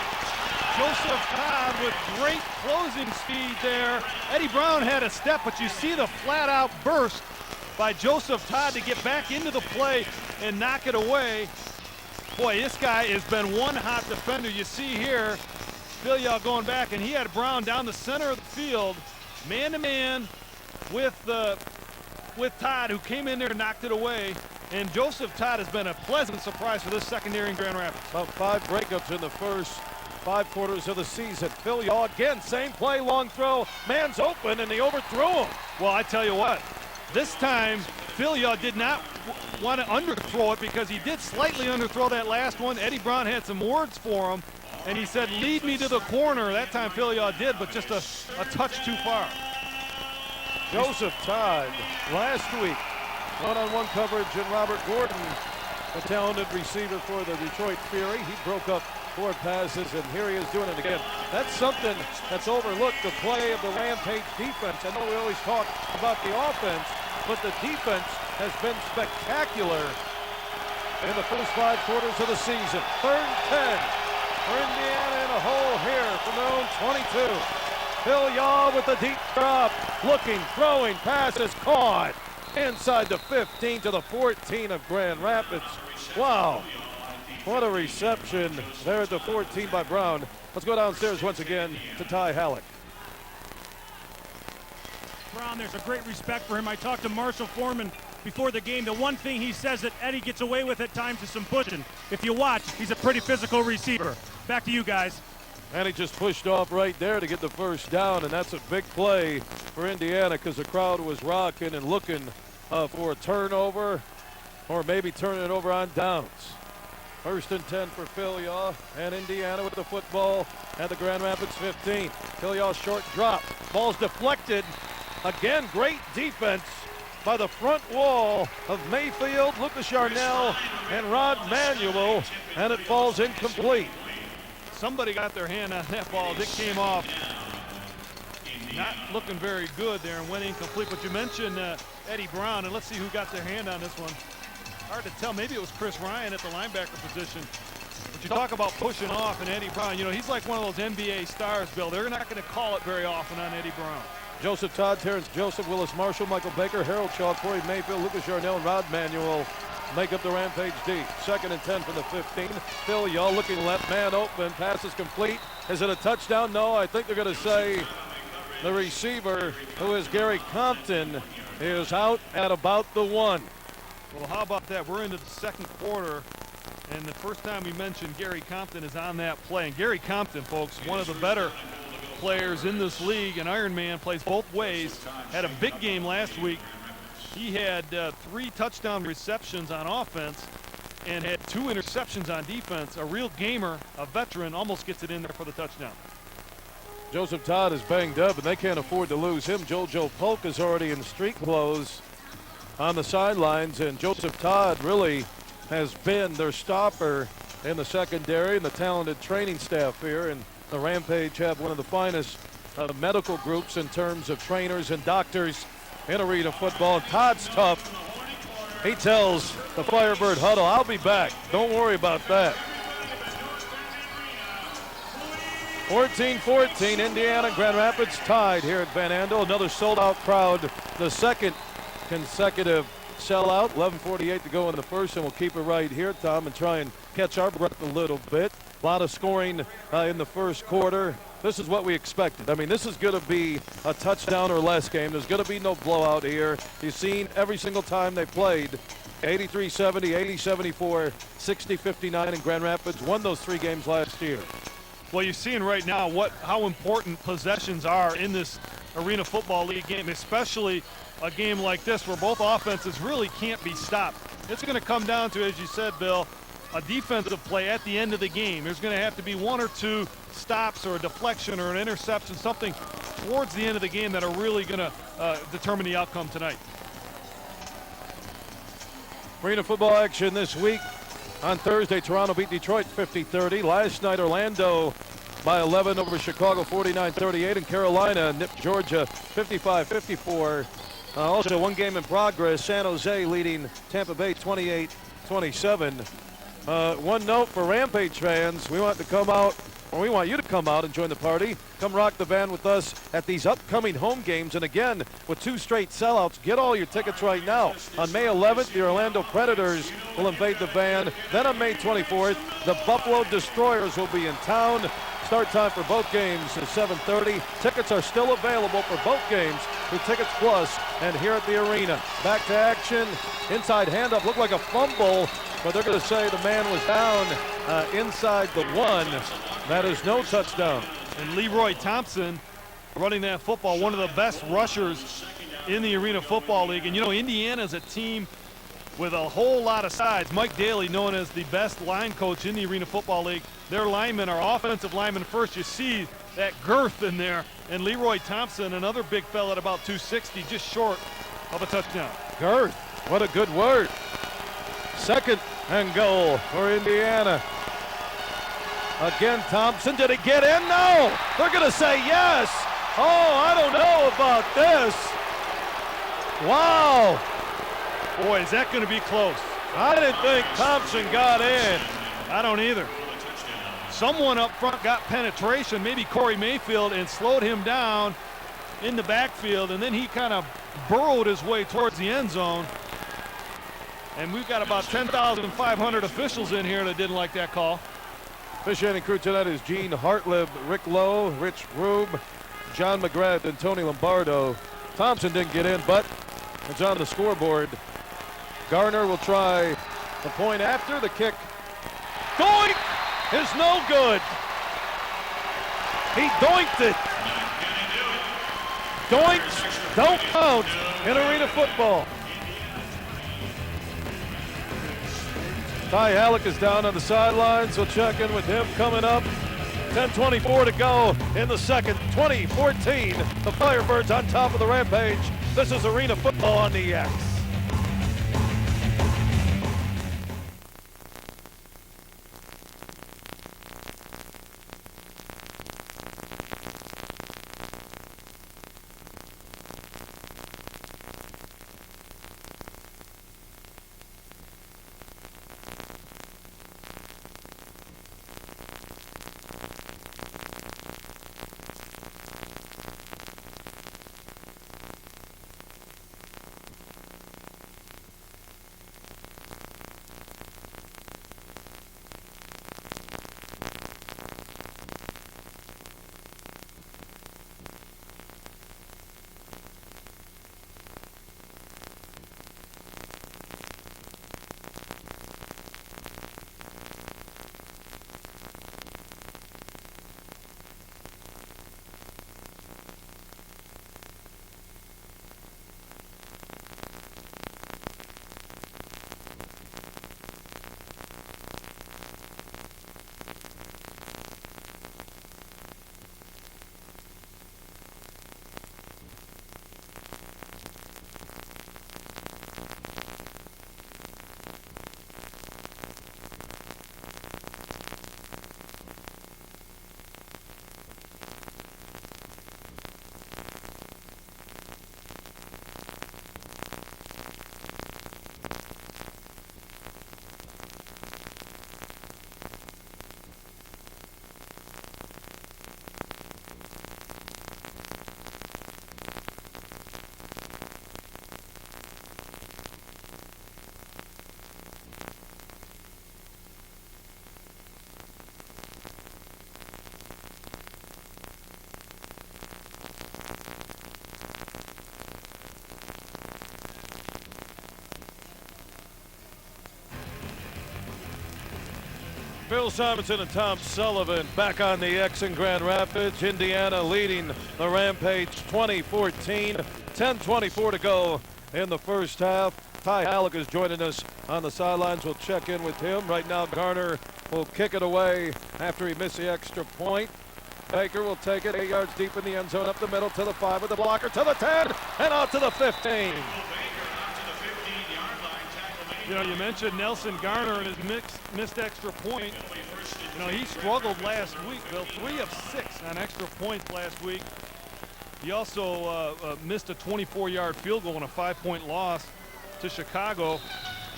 Joseph Todd with great closing speed there. Eddie Brown had a step, but you see the flat-out burst by Joseph Todd to get back into the play and knock it away. Boy, this guy has been one hot defender. You see here, Phil Yaw going back, and he had Brown down the center of the field, man-to-man with Todd, who came in there and knocked it away. And Joseph Todd has been a pleasant surprise for this secondary in Grand Rapids.
About 5 breakups in the first 5 quarters of the season. Phil Yaw again, same play, long throw. Man's open, and he overthrew him.
Well, I tell you what, this time Phil Yaw did not want to underthrow it because he did slightly underthrow that last one. Eddie Brown had some words for him, and he said, lead me to the corner. That time Philyaw did, but just a touch too far.
Joseph Todd, last week, one-on-one coverage in Robert Gordon, the talented receiver for the Detroit Fury. He broke up 4 passes, and here he is doing it again. That's something that's overlooked, the play of the Rampage defense. I know we always talk about the offense, but the defense has been spectacular in the first 5 quarters of the season. 3rd and 10 for Indiana in a hole here from their own 22. Philyaw with the deep drop, looking, throwing, passes caught inside the 15 to the 14 of Grand Rapids. Wow, what a reception there at the 14 by Brown. Let's go downstairs once again to Ty Halleck.
Brown, there's a great respect for him. I talked to Marshall Foreman before the game. The one thing he says that Eddie gets away with at times is some pushing. If you watch, he's a pretty physical receiver. Back to you guys.
And he just pushed off right there to get the first down, and that's a big play for Indiana because the crowd was rocking and looking for a turnover or maybe turning it over on downs. 1st and 10 for Philyaw, and Indiana with the football at the Grand Rapids 15. Philyaw short drop. Ball's deflected. Again, great defense by the front wall of Mayfield, Lucas Yarnell, and Rod Manuel, and it falls incomplete.
Somebody got their hand on that ball. It came off. Not looking very good there and went incomplete. But you mentioned Eddie Brown, and let's see who got their hand on this one. Hard to tell. Maybe it was Chris Ryan at the linebacker position. But you talk about pushing off and Eddie Brown. You know, he's like one of those NBA stars, Bill. They're not going to call it very often on Eddie Brown.
Joseph Todd, Terrence Joseph, Willis Marshall, Michael Baker, Harold Shaw, Corey Mayfield, Lucas Yarnell, and Rod Manuel make up the Rampage D. 2nd and 10 from the 15. Philyaw looking left, man open, pass is complete. Is it a touchdown? No, I think they're going to say the receiver, who is Gary Compton, is out at about the 1.
Well, how about that? We're into the 2nd quarter, and the first time we mentioned Gary Compton is on that play. And Gary Compton, folks, one of the better players in this league, and Ironman, plays both ways. Had a big game last week. He had 3 touchdown receptions on offense and had 2 interceptions on defense. A real gamer, a veteran, almost gets it in there for the touchdown.
Joseph Todd is banged up, and they can't afford to lose him. Joe Polk is already in street clothes on the sidelines, and Joseph Todd really has been their stopper in the secondary and the talented training staff here. And the Rampage have one of the finest medical groups in terms of trainers and doctors in arena football. And Todd's tough. He tells the Firebird huddle, I'll be back. Don't worry about that. 14-14, Indiana Grand Rapids tied here at Van Andel. Another sold-out crowd, the 2nd consecutive sellout. 11:48 to go in the first, and we'll keep it right here, Tom, and try and catch our breath a little bit. A lot of scoring in the first quarter. This is what we expected. I mean, this is going to be a touchdown or less game. There's going to be no blowout here. You've seen every single time they played. 83-70, 80-74, 60-59, and Grand Rapids won those 3 games last year.
Well, you're seeing right now how important possessions are in this Arena Football League game, especially a game like this where both offenses really can't be stopped. It's going to come down to, as you said, Bill, a defensive play at the end of the game. There's going to have to be 1 or 2 stops or a deflection or an interception, something towards the end of the game that are really going to determine the outcome tonight.
Arena football action this week. On Thursday, Toronto beat Detroit 50-30. Last night, Orlando by 11 over Chicago 49-38, and Carolina nipped Georgia 55-54. Also, one game in progress, San Jose leading Tampa Bay 28-27. One note for Rampage fans, we want to come out, or we want you to come out and join the party. Come rock the van with us at these upcoming home games. And again, with 2 straight sellouts, get all your tickets right now. On May 11th, the Orlando Predators will invade the van. Then on May 24th, the Buffalo Destroyers will be in town. Start time for both games is 7:30. Tickets are still available for both games through Tickets Plus and here at the arena. Back to action. Inside handoff looked like a fumble, but they're going to say the man was down inside the 1. That is no touchdown.
And Leroy Thompson running that football, one of the best rushers in the Arena Football League. And, you know, Indiana's a team with a whole lot of size. Mike Daly, known as the best line coach in the Arena Football League. Their linemen are offensive linemen first. You see that girth in there. And Leroy Thompson, another big fella at about 260, just short of a touchdown.
Girth, what a good word. 2nd and goal for Indiana. Again, Thompson, did he get in? No! They're gonna say yes! Oh, I don't know about this. Wow!
Boy, is that gonna be close.
I didn't think Thompson got in.
I don't either. Someone up front got penetration, maybe Corey Mayfield, and slowed him down in the backfield, and then he kind of burrowed his way towards the end zone. And we've got about 10,500 officials in here that didn't like that call.
Officiating crew tonight is Gene Hartlib, Rick Lowe, Rich Rube, John McGrath, and Tony Lombardo. Thompson didn't get in, but it's on the scoreboard. Garner will try the point after the kick. Doink is no good. He doinked it. Doinks don't count in Arena football. Ty Halleck is down on the sidelines. We'll check in with him coming up. 10:24 to go in the second. 2014. The Firebirds on top of the Rampage. This is Arena Football on the X. Phil Simonson and Tom Sullivan back on the X in Grand Rapids. Indiana leading the Rampage 2014. 10:24 to go in the first half. Ty Halleck is joining us on the sidelines. We'll check in with him. Right now, Garner will kick it away after he missed the extra point. Baker will take it 8 yards deep in the end zone, up the middle to the 5 with the blocker to the 10 and out to the 15.
You know, you mentioned Nelson Garner and his missed extra point. You know, he struggled last week, Bill. 3 of 6 on extra points last week. He also missed a 24-yard field goal in a 5-point loss to Chicago.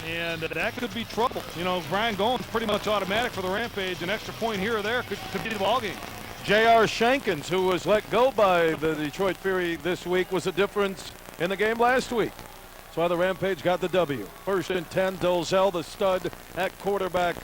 And that could be trouble. You know, Brian Goins pretty much automatic for the Rampage. An extra point here or there could be the ballgame.
J.R. Shankins, who was let go by the Detroit Fury this week, was a difference in the game last week. That's why the Rampage got the W. 1st and 10, Dolezel, the stud at quarterback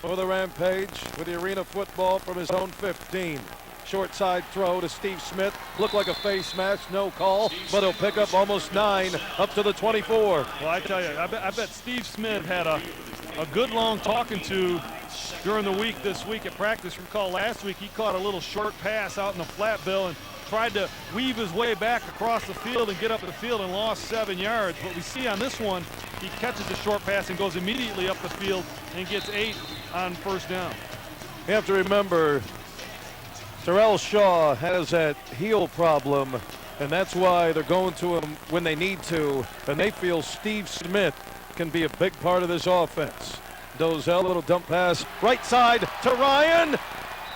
for the Rampage with the Arena Football from his own 15. Short side throw to Steve Smith. Looked like a face mask, no call, but he'll pick up almost 9 up to the 24.
Well, I tell you, I bet Steve Smith had a good long talking to during the week this week at practice. Recall last week he caught a little short pass out in the flat, Bill, and tried to weave his way back across the field and get up the field and lost 7 yards. But we see on this one, he catches a short pass and goes immediately up the field and gets 8 on first down.
You have to remember, Terrel Shaw has that heel problem, and that's why they're going to him when they need to, and they feel Steve Smith can be a big part of this offense. Dolezel, little dump pass, right side to Ryan.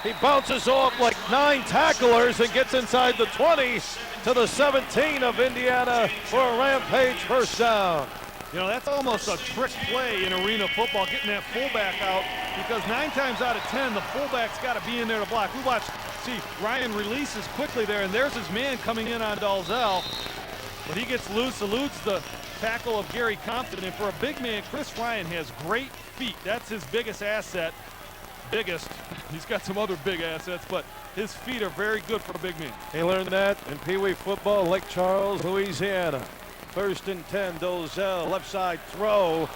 He bounces off like 9 tacklers and gets inside the 20 to the 17 of Indiana for a Rampage first down.
You know, that's almost a trick play in arena football, getting that fullback out, because 9 times out of 10, the fullback's got to be in there to block. We watch, see, Ryan releases quickly there, and there's his man coming in on Dolezel, but he gets loose, eludes the tackle of Gary Compton, and for a big man, Chris Ryan has great feet. That's his biggest asset. Biggest. He's got some other big assets, but his feet are very good for a big man.
He learned that in Pee Wee football, Lake Charles, Louisiana. 1st and 10, Dolezel, left side throw.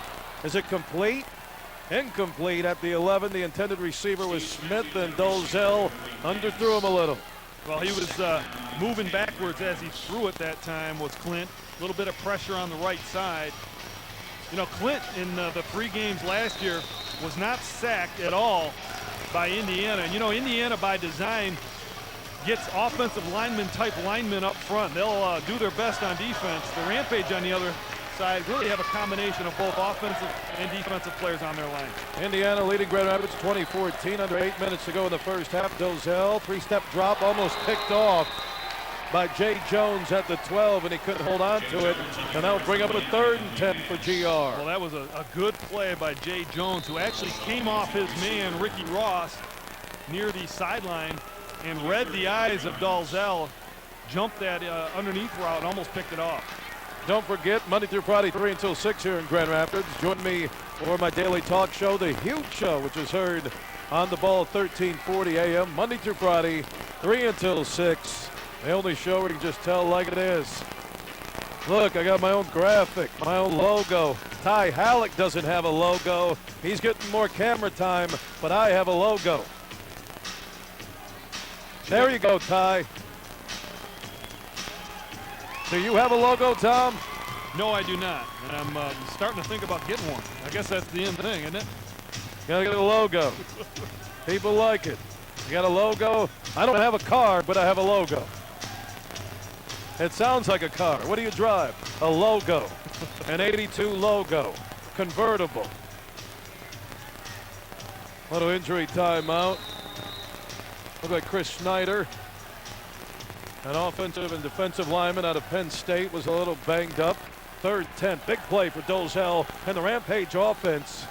Is it complete? Incomplete at the 11. The intended receiver was Smith, and Dolezel underthrew him a little.
Well, he was moving backwards as he threw it that time, was Clint. A little bit of pressure on the right side. You know, Clint in the 3 games last year was not sacked at all by Indiana. And you know, Indiana by design gets offensive type linemen up front. They'll do their best on defense. The Rampage on the other side really have a combination of both offensive and defensive players on their line.
Indiana leading Grand Rapids 20-14, under 8 minutes to go in the first half. Dolezel, 3-step drop, almost picked off by Jay Jones at the 12, and he couldn't hold on to it, and that'll bring up a 3rd and 10 for GR.
Well, that was a good play by Jay Jones, who actually came off his man, Ricky Ross, near the sideline and read the eyes of Dolezel, jumped that underneath route and almost picked it off.
Don't forget, Monday through Friday, 3 until 6 here in Grand Rapids. Join me for my daily talk show, The Huge Show, which is heard on the ball 1340 a.m. Monday through Friday, 3 until 6. The only show where you can just tell like it is. Look, I got my own graphic, my own logo. Ty Halleck doesn't have a logo. He's getting more camera time, but I have a logo. There you go, Ty. Do you have a logo, Tom?
No, I do not, and I'm starting to think about getting one. I guess that's the end thing, isn't it?
Gotta get a logo. People like it. You got a logo? I don't have a car, but I have a logo. It sounds like a car. What do you drive? A logo. An 82 logo. Convertible. Little injury timeout. Look like Chris Snyder, an offensive and defensive lineman out of Penn State, was a little banged up. 3rd 10. Big play for Dolezel and the Rampage offense.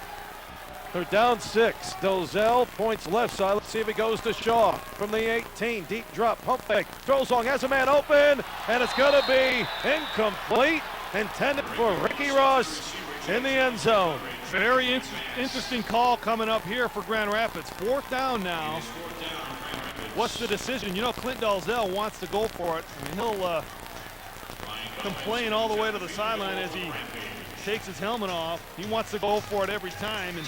They're down 6. Dolezel points left side. Let's see if he goes to Shaw from the 18. Deep drop, pump fake, throws long, has a man open, and it's going to be incomplete. Intended for Ricky Ross in the end zone.
Very interesting call coming up here for Grand Rapids. 4th down now. What's the decision? You know, Clint Dolezel wants to go for it. I mean, he'll complain all the way to the sideline as he takes his helmet off. He wants to go for it every time. And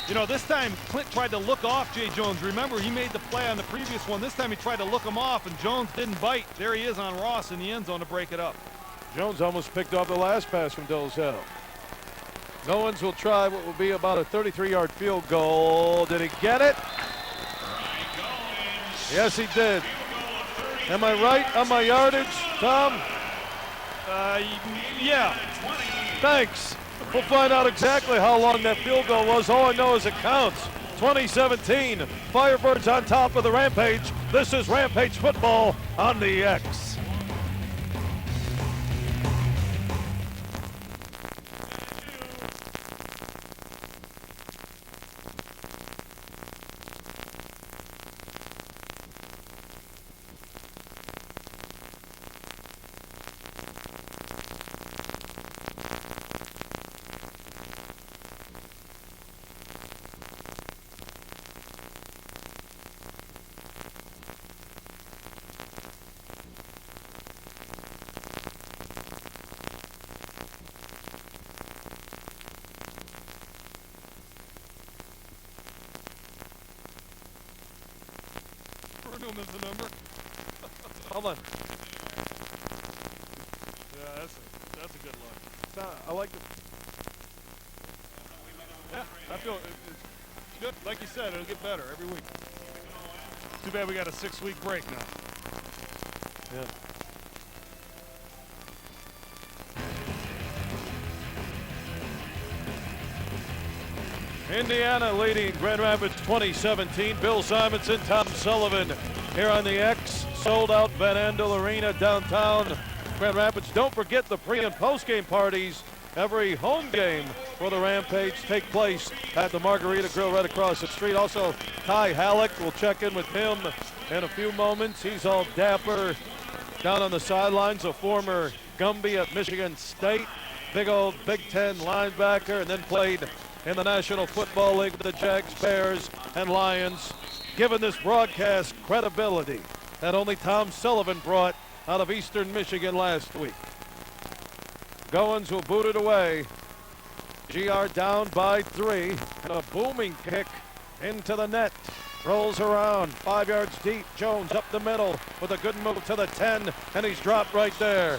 you know, this time Clint tried to look off Jay Jones. Remember, he made the play on the previous one. This time he tried to look him off, and Jones didn't bite. There he is on Ross in the end zone to break it up.
Jones almost picked off the last pass from Dolezel. Goins will try what will be about a 33-yard field goal. Did he get it? Yes, he did. Am I right on my yardage, Tom?
Yeah.
Thanks. We'll find out exactly how long that field goal was. All I know is it counts. 2017, Firebirds on top of the Rampage. This is Rampage football on the X.
Burnham is the number.
Hold on.
Yeah, that's a good look.
I like it.
Yeah, I feel it's good. Like you said, it'll get better every week. Too bad we got a 6-week break now.
Yeah. Indiana leading Grand Rapids 2017. Bill Simonson, Tom Sullivan here on the X. Sold out Van Andel Arena downtown Grand Rapids. Don't forget the pre and post game parties. Every home game for the Rampage take place at the Margarita Grill right across the street. Also, Ty Halleck, we'll check in with him in a few moments. He's all dapper down on the sidelines, a former Gumby at Michigan State. Big old Big Ten linebacker, and then played in the National Football League with the Jags, Bears, and Lions. Given this broadcast credibility that only Tom Sullivan brought out of Eastern Michigan last week. Goins will boot it away. GR down by 3, and a booming kick into the net. Rolls around, 5 yards deep. Jones up the middle with a good move to the 10, and he's dropped right there.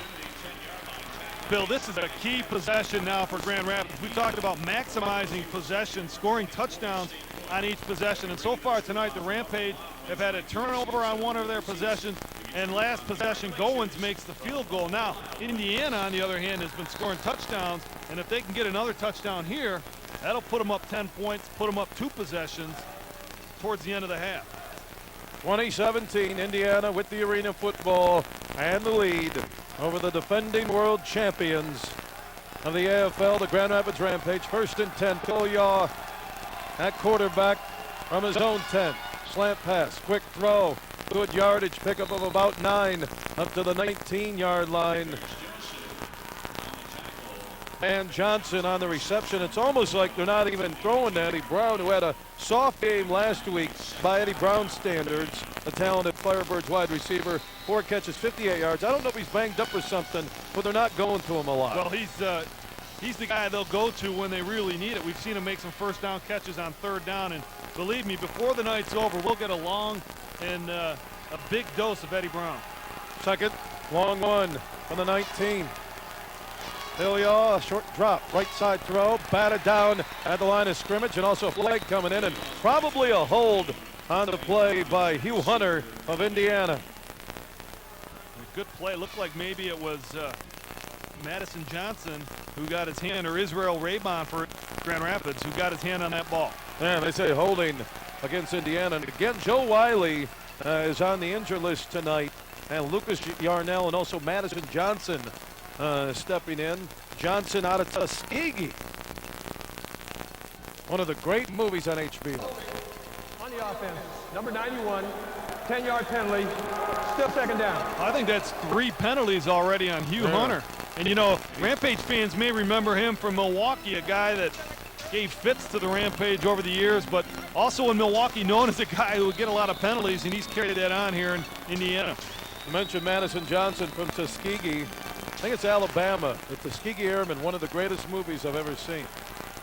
Bill, this is a key possession now for Grand Rapids. We talked about maximizing possession, scoring touchdowns on each possession, and so far tonight the Rampage have had a turnover on one of their possessions, and last possession Goins makes the field goal. Now Indiana on the other hand has been scoring touchdowns, and if they can get another touchdown here, that'll put them up 10 points, put them up 2 possessions towards the end of the half.
2017, Indiana with the arena football and the lead over the defending world champions of the AFL, the Grand Rapids Rampage. 1st and 10, Phil Yaw at quarterback from his own 10. Slant pass, quick throw, good yardage, pickup of about 9 up to the 19-yard line. And Johnson on the reception. It's almost like they're not even throwing to Eddie Brown, who had a soft game last week by Eddie Brown standards. A talented Firebirds wide receiver, 4 catches, 58 yards. I don't know if he's banged up or something, but they're not going to him a lot.
Well, he's the guy they'll go to when they really need it. We've seen him make some first down catches on 3rd down, and believe me, before the night's over, we'll get a long and a big dose of Eddie Brown.
Second, long one from the 19. Phil Yaw, short drop, right side throw, batted down at the line of scrimmage, and also a flag coming in, and probably a hold on the play by Hugh Hunter of Indiana.
A good play. Looked like maybe it was Madison Johnson who got his hand, or Israel Raybon for Grand Rapids, who got his hand on that ball.
And they say holding against Indiana. And again, Joe Wiley is on the injured list tonight, and Lucas Yarnell and also Madison Johnson stepping in. Johnson out of Tuskegee. One of the great movies on HBO.
On the offense, number 91, 10-yard penalty, still 2nd down.
I think that's 3 penalties already on Hugh Hunter. And you know, Rampage fans may remember him from Milwaukee, a guy that gave fits to the Rampage over the years, but also in Milwaukee known as a guy who would get a lot of penalties, and he's carried that on here in Indiana.
You mentioned Madison Johnson from Tuskegee. I think it's Alabama. The Tuskegee Airmen, one of the greatest movies I've ever seen.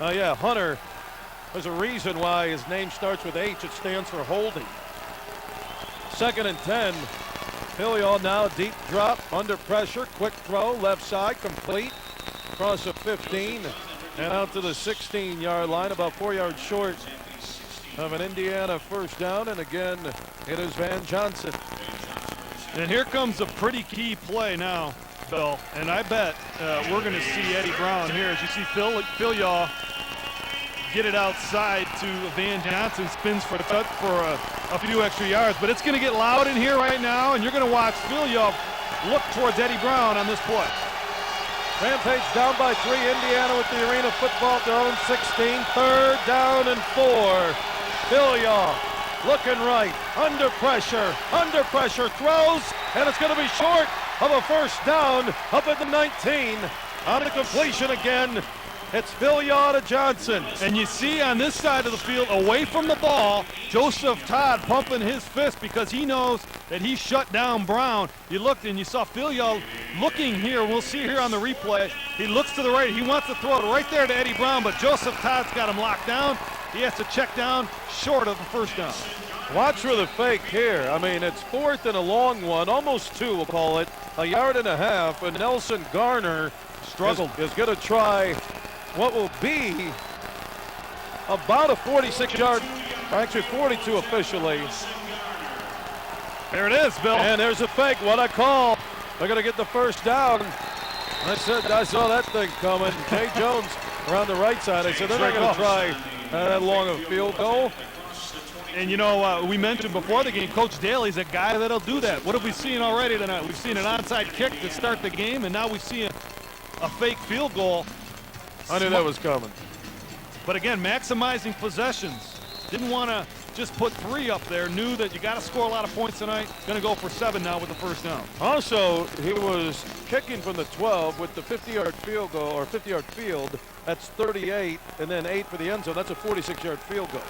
Yeah, Hunter, there's a reason why his name starts with H. It stands for holding. 2nd and 10. Phil Yaw now deep drop, under pressure, quick throw, left side, complete. Across the 15 and out to the 16-yard line, about 4 yards short of an Indiana first down. And again, it is Van Johnson.
And here comes a pretty key play now, Bill. And I bet we're going to see Eddie Brown here. As you see Phil Yaw get it outside to Van Johnson, spins for a few extra yards. But it's going to get loud in here right now, and you're going to watch Phil Yaw look towards Eddie Brown on this play.
Rampage down by 3. Indiana with the arena football at their own 16. 3rd down and 4. Phil Yaw looking right, under pressure, throws, and it's going to be short of a first down up at the 19. On the completion again, it's Phil Yaw to Johnson.
And you see on this side of the field, away from the ball, Joseph Todd pumping his fist because he knows that he shut down Brown. You looked and you saw Phil Yaw looking here. We'll see here on the replay. He looks to the right. He wants to throw it right there to Eddie Brown, but Joseph Todd's got him locked down. He has to check down short of the first down.
Watch for the fake here. I mean, it's 4th and a long one, almost 2, we'll call it, 1.5 yards, and Nelson Garner
Struggled.
is going to try what will be about a 46-yard, or actually 42 officially.
There it is, Bill.
And there's a fake. What a call. They're going to get the first down. I saw that thing coming. Jay Jones around the right side. I said they're not going to try that long of a field goal.
And you know, we mentioned before the game, Coach Daly's a guy that'll do that. What have we seen already tonight? We've seen an onside kick to start the game, and now we see a fake field goal.
I knew that was coming.
But again, maximizing possessions. Didn't want to just put 3 up there. Knew that you got to score a lot of points tonight. Going to go for 7 now with the first down.
Also, he was kicking from the 12 with the 50-yard field goal, or 50-yard field. That's 38, and then 8 for the end zone. That's a 46-yard field goal.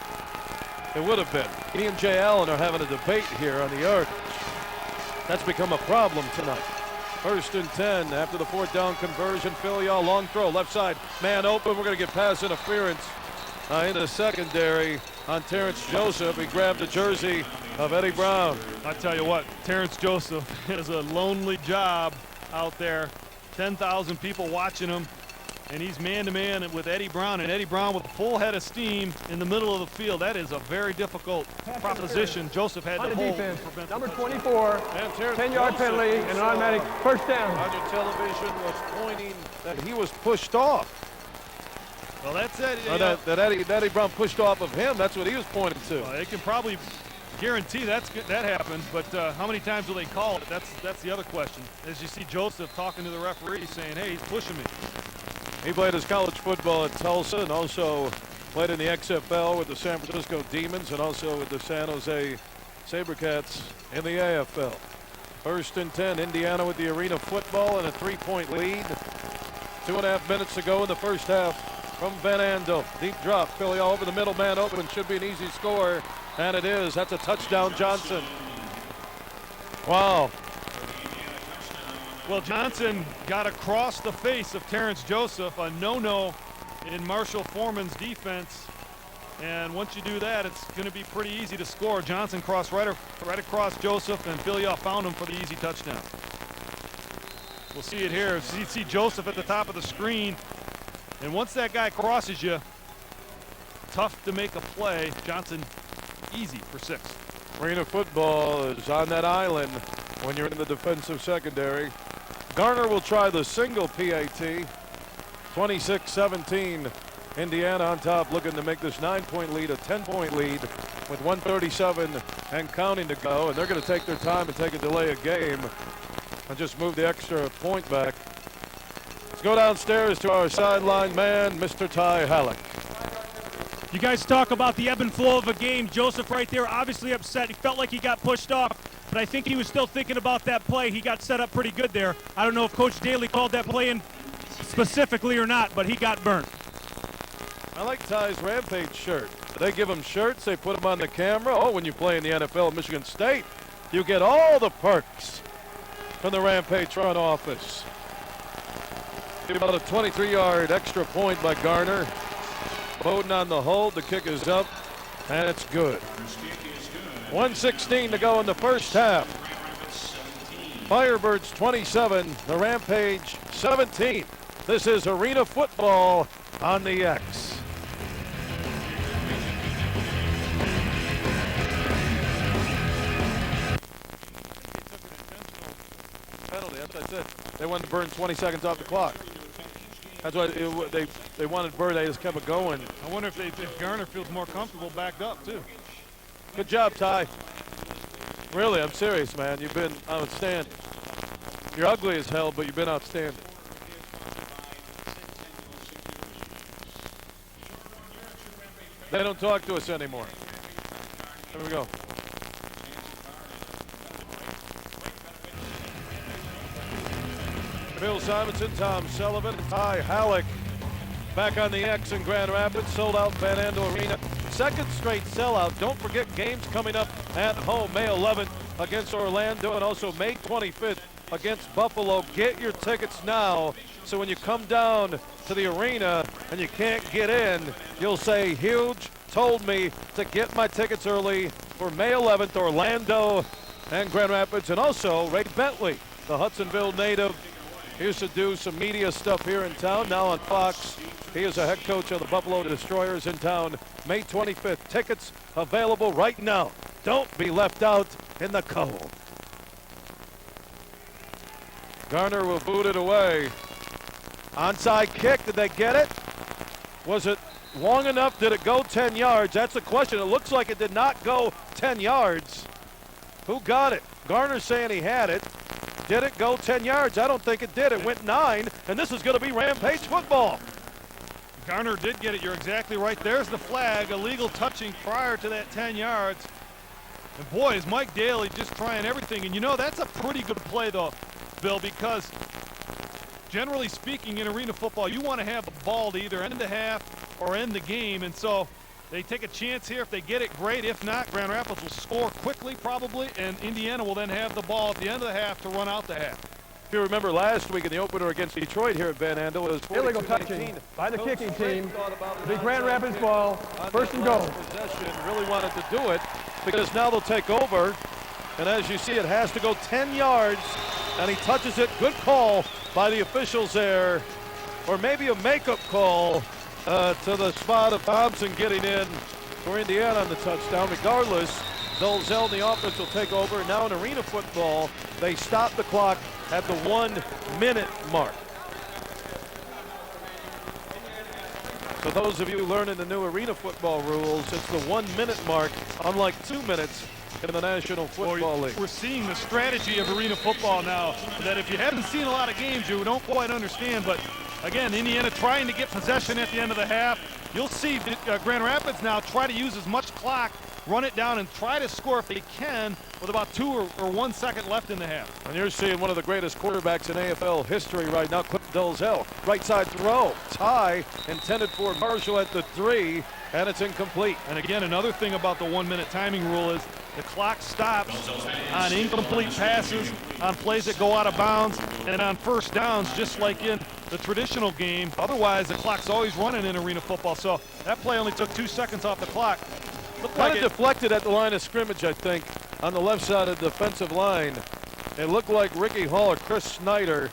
It would have been. He and Jay Allen are having a debate here on the yardage. That's become a problem tonight. 1st and 10 after the 4th down conversion. Filial, long throw, left side, man open. We're going to get pass interference into the secondary on Terrence Joseph. He grabbed the jersey of Eddie Brown.
I tell you what, Terrence Joseph has a lonely job out there. 10,000 people watching him. And he's man-to-man with Eddie Brown, and Eddie Brown with a full head of steam in the middle of the field. That is a very difficult proposition. Joseph had to hold.
Defense. Number 24, 10-yard penalty and an automatic first down.
On your television was pointing that he was pushed off.
Well, that's it.
That Eddie Brown pushed off of him. That's what he was pointing to.
They can probably guarantee that happened, but how many times will they call it? That's the other question. As you see Joseph talking to the referee saying, hey, he's pushing me.
He played his college football at Tulsa and also played in the XFL with the San Francisco Demons and also with the San Jose SaberCats in the AFL. 1st and 10, Indiana with the arena football and a 3-point lead. 2.5 minutes to go in the first half from Van Andel. Deep drop, Philly all over the middle, man open. Should be an easy score, and it is. That's a touchdown, Johnson. Wow.
Well, Johnson got across the face of Terrence Joseph, a no-no in Marshall Foreman's defense. And once you do that, it's going to be pretty easy to score. Johnson crossed right across Joseph, and Filial found him for the easy touchdown. We'll see it here. You see Joseph at the top of the screen. And once that guy crosses you, tough to make a play. Johnson, easy for 6.
Arena football is on that island when you're in the defensive secondary. Garner will try the single PAT. 26-17. Indiana on top, looking to make this 9-point lead a 10-point lead with 1:37 and counting to go. And they're going to take their time and take a delay of game and just move the extra point back. Let's go downstairs to our sideline man, Mr. Ty Halleck.
You guys talk about the ebb and flow of a game. Joseph right there, obviously upset. He felt like he got pushed off, but I think he was still thinking about that play. He got set up pretty good there. I don't know if Coach Daly called that play in specifically or not, but he got burnt.
I like Ty's Rampage shirt. They give him shirts, they put them on the camera. Oh, when you play in the NFL at Michigan State, you get all the perks from the Rampage front office. About a 23-yard extra point by Garner. Bowden on the hold, the kick is up, and it's good. 1:16 to go in the first half. Firebirds 27, the Rampage 17. This is Arena Football on the X. Penalty, that's what I said. They wanted to burn 20 seconds off the clock. That's why they wanted Bird. They just kept it going.
I wonder if Garner feels more comfortable backed up, too.
Good job, Ty. Really, I'm serious, man. You've been outstanding. You're ugly as hell, but you've been outstanding. They don't talk to us anymore. There we go. Bill Simonson, Tom Sullivan, Ty Halleck back on the X in Grand Rapids. Sold out Van Andel Arena. Second straight sellout. Don't forget games coming up at home. May 11th against Orlando and also May 25th against Buffalo. Get your tickets now so when you come down to the arena and you can't get in, you'll say huge told me to get my tickets early for May 11th, Orlando and Grand Rapids, and also Ray Bentley, the Hudsonville native. He used to do some media stuff here in town, now on Fox. He is a head coach of the Buffalo Destroyers in town. May 25th. Tickets available right now. Don't be left out in the cold. Garner will boot it away. Onside kick. Did they get it? Was it long enough? Did it go 10 yards? That's the question. It looks like it did not go 10 yards. Who got it? Garner's saying he had it. Did it go 10 yards? I don't think it did. It went 9, and this is going to be Rampage football.
Garner did get it. You're exactly right. There's the flag. Illegal touching prior to that 10 yards. And boy, is Mike Daly just trying everything. And you know, that's a pretty good play, though, Bill, because generally speaking in arena football, you want to have the ball to either end the half or end the game. And so they take a chance here. If they get it, great. If not, Grand Rapids will score quickly probably, and Indiana will then have the ball at the end of the half to run out the half.
If you remember last week in the opener against Detroit here at Van Andel, it was
Illegal touching by the kicking team. The Grand Rapids ball, first and goal.
Possession, really wanted to do it because now they'll take over. And as you see, it has to go 10 yards, and he touches it. Good call by the officials there, or maybe a makeup call to the spot of Thompson getting in for Indiana on the touchdown. Regardless, Dolezel and the offense will take over. And now in arena football, they stop the clock at the 1 minute mark. So those of you learning the new arena football rules, it's the 1 minute mark, unlike 2 minutes in the National Football League.
We're seeing the strategy of arena football now that if you haven't seen a lot of games, you don't quite understand. But again, Indiana trying to get possession at the end of the half. You'll see Grand Rapids now try to use as much clock, run it down, and try to score if they can with about 2 or 1 second left in the half.
And you're seeing one of the greatest quarterbacks in AFL history right now, Clint Dolezel. Right side throw, tie, intended for Marshall at the 3, and it's incomplete.
And again, another thing about the 1 minute timing rule is the clock stops on incomplete passes, on plays that go out of bounds, and on first downs, just like in the traditional game. Otherwise, the clock's always running in arena football. So that play only took 2 seconds off the clock. Looked
Kind
like
of deflected at the line of scrimmage, I think, on the left side of the defensive line. It looked like Ricky Hall or Chris Snyder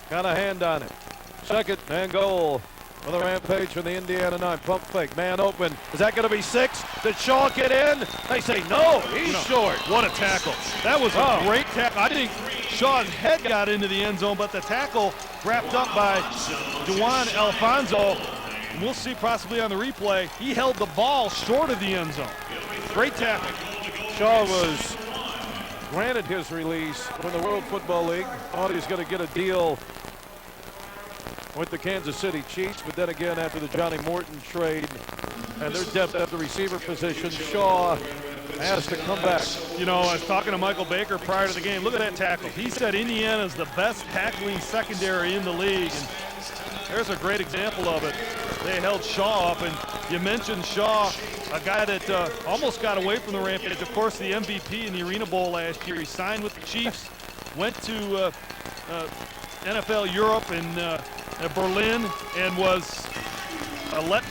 got a hand on it. Second and goal for the Rampage from the Indiana 9. Pump fake, man open. Is that going to be 6? Did Shaw get in? They say no, he's short.
What a tackle. That was a great tackle. I think Shaw's head got into the end zone, but the tackle wrapped up by Juwan Alfonso. And we'll see possibly on the replay, he held the ball short of the end zone. Great tackle.
Shaw was granted his release from the World Football League. Thought he was going to get a deal with the Kansas City Chiefs, but then again, after the Johnny Morton trade and their depth at the receiver position, Shaw has to come back.
You know, I was talking to Michael Baker prior to the game. Look at that tackle. He said Indiana's the best tackling secondary in the league. And there's a great example of it. They held Shaw up, and you mentioned Shaw, a guy that almost got away from the Rampage. Of course, the MVP in the Arena Bowl last year. He signed with the Chiefs, went to NFL Europe in Berlin, and was let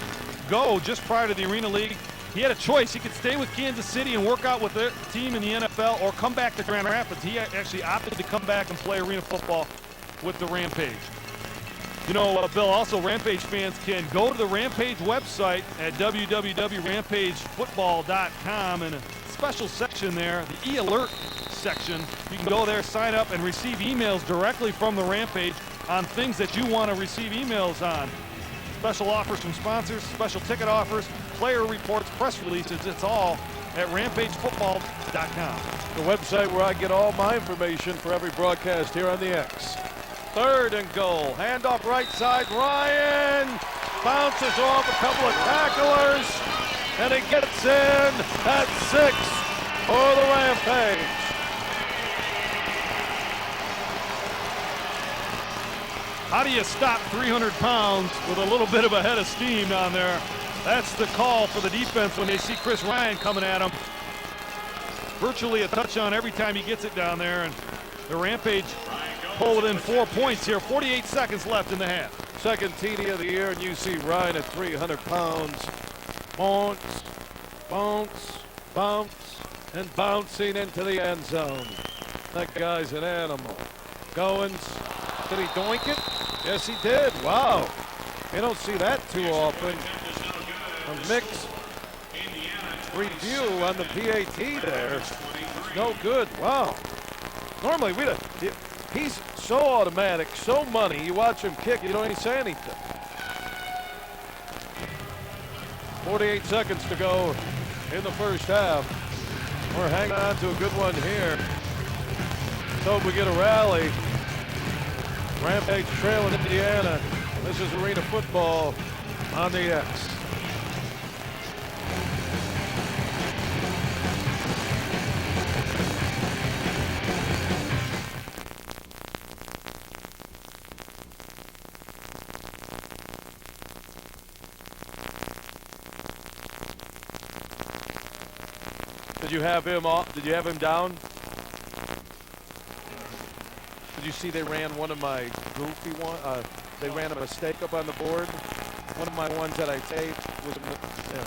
go just prior to the Arena League. He had a choice. He could stay with Kansas City and work out with the team in the NFL, or come back to Grand Rapids. He actually opted to come back and play arena football with the Rampage. You know, Bill, also Rampage fans can go to the Rampage website at www.rampagefootball.com, and a special section there, the e-alert section. You can go there, sign up, and receive emails directly from the Rampage on things that you want to receive emails on. Special offers from sponsors, special ticket offers, player reports, press releases. It's all at rampagefootball.com.
The website where I get all my information for every broadcast here on the X. Third and goal. Handoff right side. Ryan bounces off a couple of tacklers, and he gets in at 6 for the Rampage.
How do you stop 300 pounds with a little bit of a head of steam down there? That's the call for the defense when they see Chris Ryan coming at him. Virtually a touchdown every time he gets it down there, and the Rampage pull within 4 points here. 48 seconds left in the half.
Second TD of the year, and you see Ryan at 300 pounds. Bounce, bounce, bounce, and bouncing into the end zone. That guy's an animal. Goins, did he doink it? Yes, he did. Wow. You don't see that too often. A mixed review on the PAT there. No good. Wow. Normally, he's so automatic, so money. You watch him kick, you don't even say anything. 48 seconds to go in the first half. We're hanging on to a good one here. Let's hope we get a rally. Rampage trailing Indiana. This is Arena Football on the X. Did you have him off? Did you have him down? Did you see they ran one of my goofy ones? They ran a mistake up on the board. One of my ones that I taped was yeah.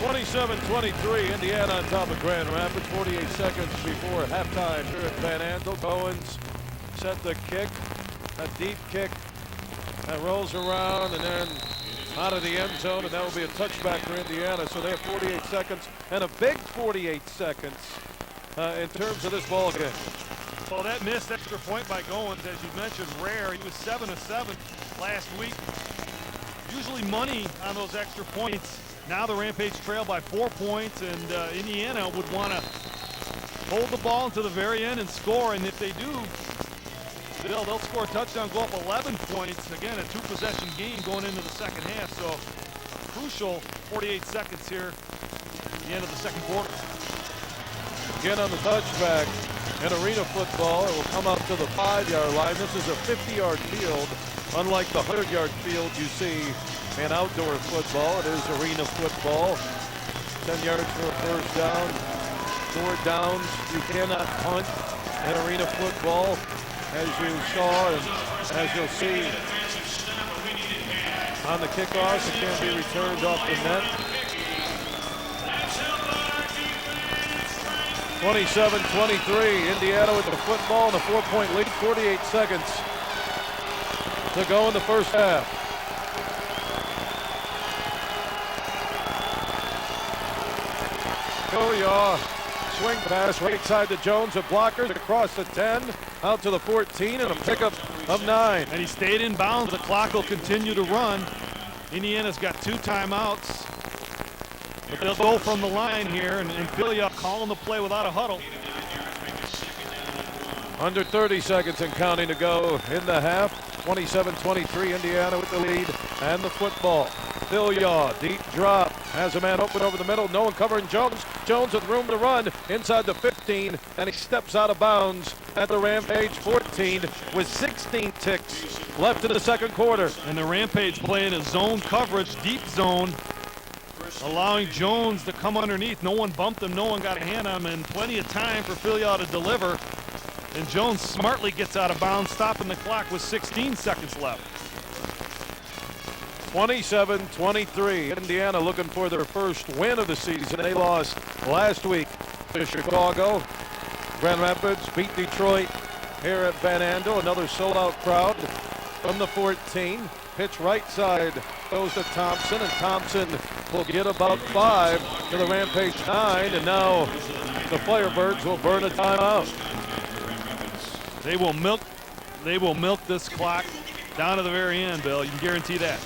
27-23, Indiana on top of Grand Rapids. 48 seconds before halftime here at Van Andel. Goins set the kick, a deep kick that rolls around and then out of the end zone, and that will be a touchback for Indiana. So they have 48 seconds and a big 48 seconds in terms of this ball game.
Well, that missed extra point by Goins, as you mentioned, rare. He was 7 of 7 last week. Usually money on those extra points. Now the Rampage trail by 4 points, and Indiana would want to hold the ball until the very end and score. And if they do, they'll score a touchdown, go up 11 points. Again, a 2-possession game going into the second half. So a crucial 48 seconds here at the end of the second quarter.
Again on the touchback in Arena Football, it will come up to the 5-yard line. This is a 50-yard field, unlike the 100-yard field you see in outdoor football. It is Arena Football. 10 yards for a first down. 4 downs. You cannot punt in Arena Football, as you saw and as you'll see on the kickoffs. It can be returned off the net. 27-23, Indiana with the football and a 4-point lead. 48 seconds to go in the first half. Swing pass right side to Jones of blockers across the 10, out to the 14, and a pickup of 9.
And he stayed in bounds. The clock will continue to run. Indiana's got 2 timeouts. But they'll go from the line here, and Philly calling the play without a huddle.
Under 30 seconds and counting to go in the half. 27-23, Indiana with the lead and the football. Philyaw, deep drop, has a man open over the middle. No one covering Jones. Jones with room to run inside the 15, and he steps out of bounds at the Rampage 14 with 16 ticks left in the second quarter.
And the Rampage playing a zone coverage, deep zone, allowing Jones to come underneath. No one bumped him, no one got a hand on him, and plenty of time for Philyaw to deliver. And Jones smartly gets out of bounds, stopping the clock with 16 seconds left.
27-23, Indiana looking for their first win of the season. They lost last week to Chicago. Grand Rapids beat Detroit here at Van Andel. Another sold-out crowd from the 14. Pitch right side goes to Thompson, and Thompson will get about 5 to the Rampage 9, and now the Firebirds will burn a timeout.
They will milk this clock down to the very end, Bill. You can guarantee that.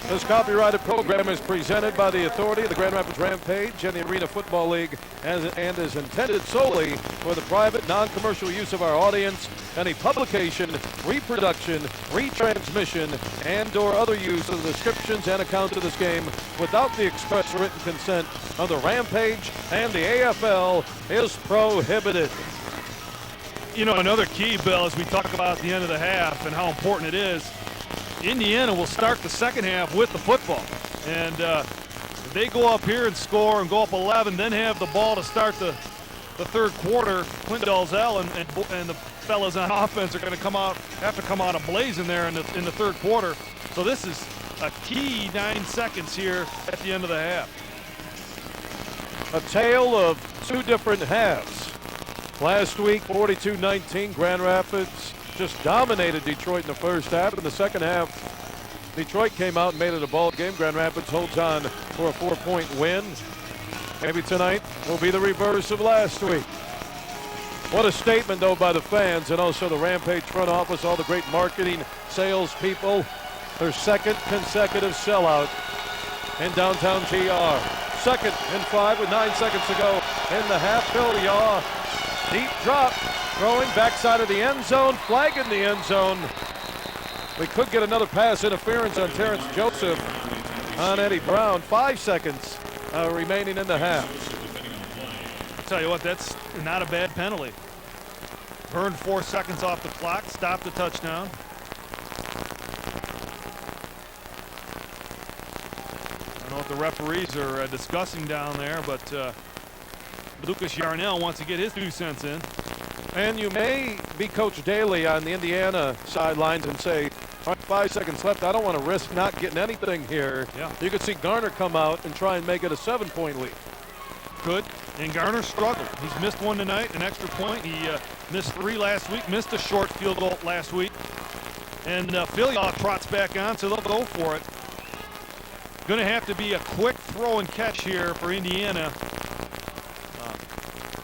This copyrighted program is presented by the authority of the Grand Rapids Rampage and the Arena Football League and is intended solely for the private, non-commercial use of our audience. Any publication, reproduction, retransmission, and/or other use of the descriptions and accounts of this game without the express written consent of the Rampage and the AFL is prohibited.
You know, another key, Bill, as we talk about the end of the half and how important it is, Indiana will start the second half with the football. And if they go up here and score and go up 11, then have the ball to start the the third quarter, Clint Dolezel and the fellas on offense are going to have to come out ablazing there in the third quarter. So this is a key 9 seconds here at the end of the half.
A tale of two different halves. Last week, 42-19, Grand Rapids just dominated Detroit in the first half. In the second half, Detroit came out and made it a ball game. Grand Rapids holds on for a 4-point win. Maybe tonight will be the reverse of last week. What a statement, though, by the fans and also the Rampage front office, all the great marketing salespeople. Their second consecutive sellout in downtown TR. 2nd and 5 with 9 seconds to go in the half. Bill Yaw, deep drop, throwing backside of the end zone, flag in the end zone. We could get another pass interference on Terrence Joseph on Eddie Brown. 5 seconds remaining in the half.
I'll tell you what, that's not a bad penalty. Burned 4 seconds off the clock, stopped the touchdown. I don't know what the referees are discussing down there, but Lucas Yarnell wants to get his 2 cents in.
And you may be Coach Daly on the Indiana sidelines and say, all right, 5 seconds left. I don't want to risk not getting anything here.
Yeah.
You could see Garner come out and try and make it a 7-point lead.
Could. And Garner struggled. He's missed one tonight, an extra point. He missed 3 last week, missed a short field goal last week. And Philly trots back on, so they'll go for it. Going to have to be a quick throw and catch here for Indiana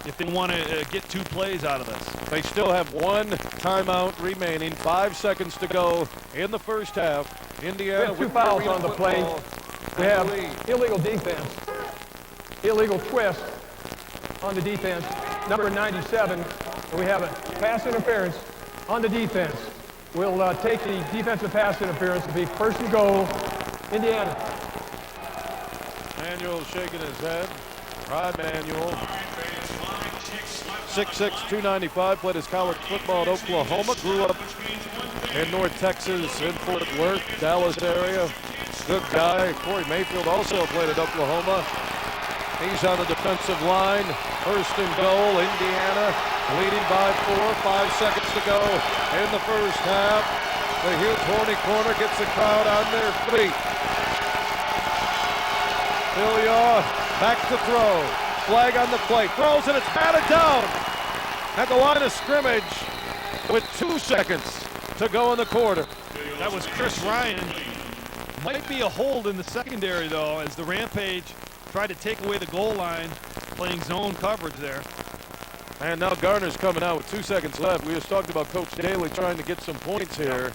if they want to get 2 plays out of this.
They still have 1 timeout remaining. 5 seconds to go in the first half. Indiana
We have 2 fouls on the play. We have illegal defense, illegal twist on the defense, number 97. And we have a pass interference on the defense. We'll take the defensive pass interference to be 1st and goal, Indiana.
Manuel shaking his head. Rod Manuel. 6'6", 295, played his college football at Oklahoma. Grew up in North Texas, in Fort Worth, Dallas area. Good guy. Corey Mayfield also played at Oklahoma. He's on the defensive line. 1st and goal, Indiana leading by 4. 5 seconds to go in the first half. The huge horny corner gets the crowd on their feet. Phil Yaw back to throw. Flag on the play. Throws and it's batted down at the line of scrimmage with 2 seconds to go in the quarter.
That was Chris Ryan. Might be a hold in the secondary, though, as the Rampage tried to take away the goal line, playing zone coverage there.
And now Garner's coming out with 2 seconds left. We just talked about Coach Daly trying to get some points here.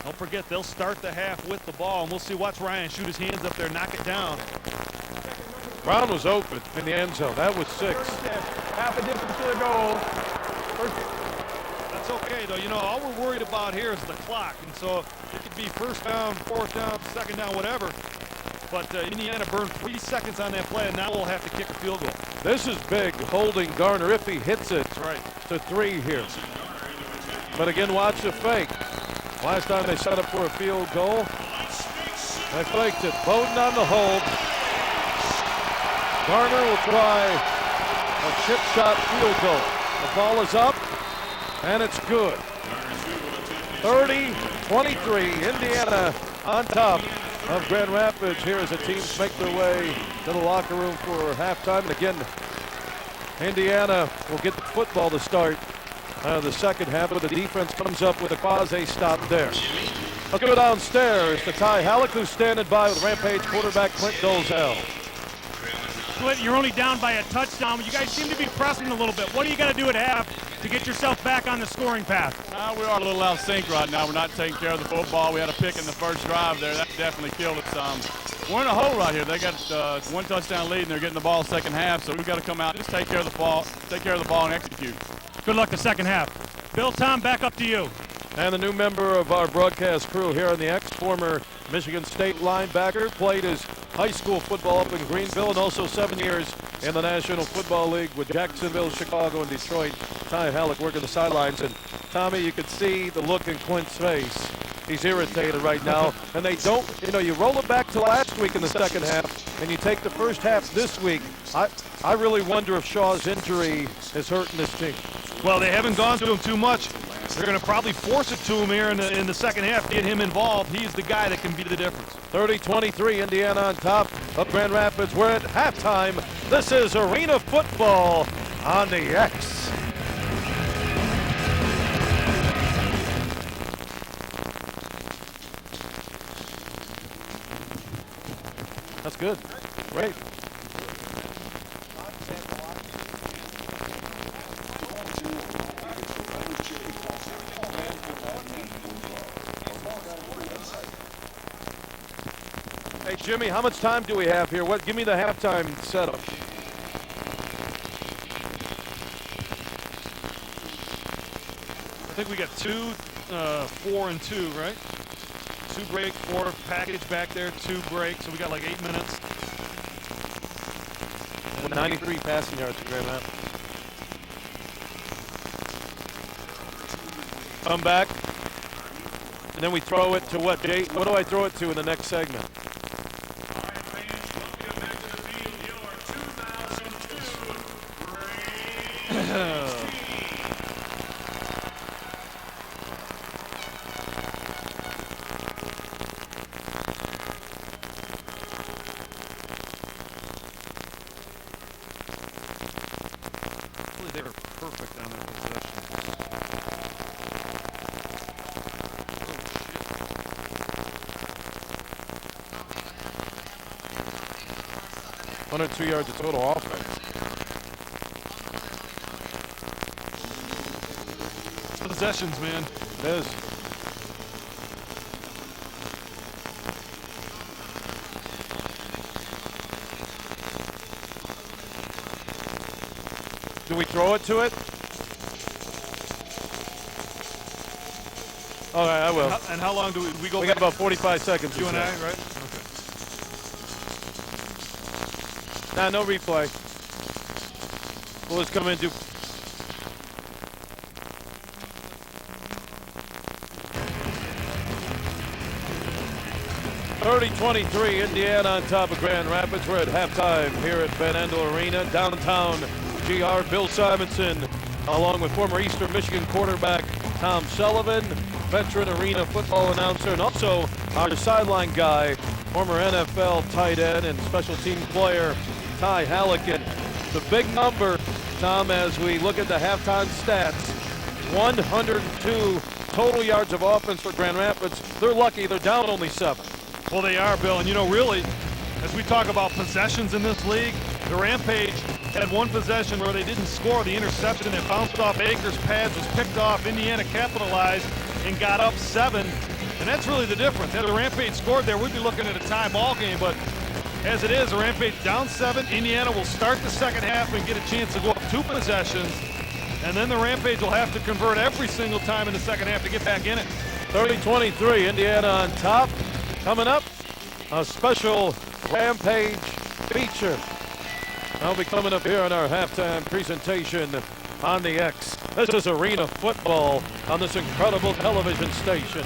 Don't forget, they'll start the half with the ball, and we'll see. Watch Ryan shoot his hands up there, knock it down.
Brown was open in the end zone. That was 6.
Half a distance to the goal.
That's okay, though. You know, all we're worried about here is the clock. And so it could be 1st down, 4th down, 2nd down, whatever. But Indiana burned 3 seconds on that play, and now we'll have to kick a field goal.
This is big, holding Garner if he hits it.
That's right.
To 3 here. But again, watch the fake. Last time they set up for a field goal, they faked it. Bowden on the hold. Garner will try a chip shot field goal. The ball is up, and it's good. 30-23, Indiana on top of Grand Rapids here as the teams make their way to the locker room for halftime. And again, Indiana will get the football to start the second half, but the defense comes up with a quasi stop there. Let's go downstairs to Ty Halleck, who's standing by with Rampage quarterback Clint Dolezel.
Clint, you're only down by a touchdown, but you guys seem to be pressing a little bit. What do you got to do at half to get yourself back on the scoring path?
We are a little out of sync right now. We're not taking care of the football. We had a pick in the first drive there. That definitely killed us. We're in a hole right here. They got 1 touchdown lead, and they're getting the ball second half, so we've got to come out and just take care of the ball and execute.
Good luck the second half. Bill, Tom, back up to you.
And the new member of our broadcast crew here on the X, former Michigan State linebacker, played his high school football up in Greenville and also 7 years in the National Football League with Jacksonville, Chicago, and Detroit. Ty Halleck working the sidelines. And Tommy, you could see the look in Clint's face. He's irritated right now. And they don't, you know, you roll it back to last week in the second half. and you take the first half this week, I really wonder if Shaw's injury is hurting this team.
Well, they haven't gone to him too much. They're going to probably force it to him here in the second half to get him involved. He's the guy that can be the difference.
30-23, Indiana on top of Grand Rapids. We're at halftime. This is Arena Football on the X. That's good. Great. Hey, Jimmy, how much time do we have here? Give me the halftime setup.
I think we got 2, 4, and 2, right? 2 break, 4 package back there, 2 break, so we got like 8 minutes.
And 93 passing yards to Grand Rapids. Come back. And then we throw it to what, Jay? What do I throw it to in the next segment?
They were perfect on their possession.
102 yards of total offense.
Possessions, man.
It is. Do we throw it to it? All right, I will.
And how long do we go?
We got about 45 seconds.
You and I, right?
Okay. Nah, no replay. We'll just come in and do. (30-23), Indiana on top of Grand Rapids. We're at halftime here at Van Andel Arena, downtown GR. Bill Simonson, along with former Eastern Michigan quarterback Tom Sullivan, veteran arena football announcer, and also our sideline guy, former NFL tight end and special team player Ty Halligan. The big number, Tom, as we look at the halftime stats, 102 total yards of offense for Grand Rapids. They're lucky they're down only 7.
Well, they are, Bill. And, you know, really, as we talk about possessions in this league, the Rampage had one possession where they didn't score. The interception that bounced off Akers' pads was picked off. Indiana capitalized and got up 7. And that's really the difference. Had the Rampage scored there, we'd be looking at a tie ball game. But as it is, the Rampage down 7. Indiana will start the second half and get a chance to go up 2 possessions. And then the Rampage will have to convert every single time in the second half to get back in it.
30-23, Indiana on top. Coming up, a special Rampage feature. That'll be coming up here on our halftime presentation on the X. This is Arena Football on this incredible television station.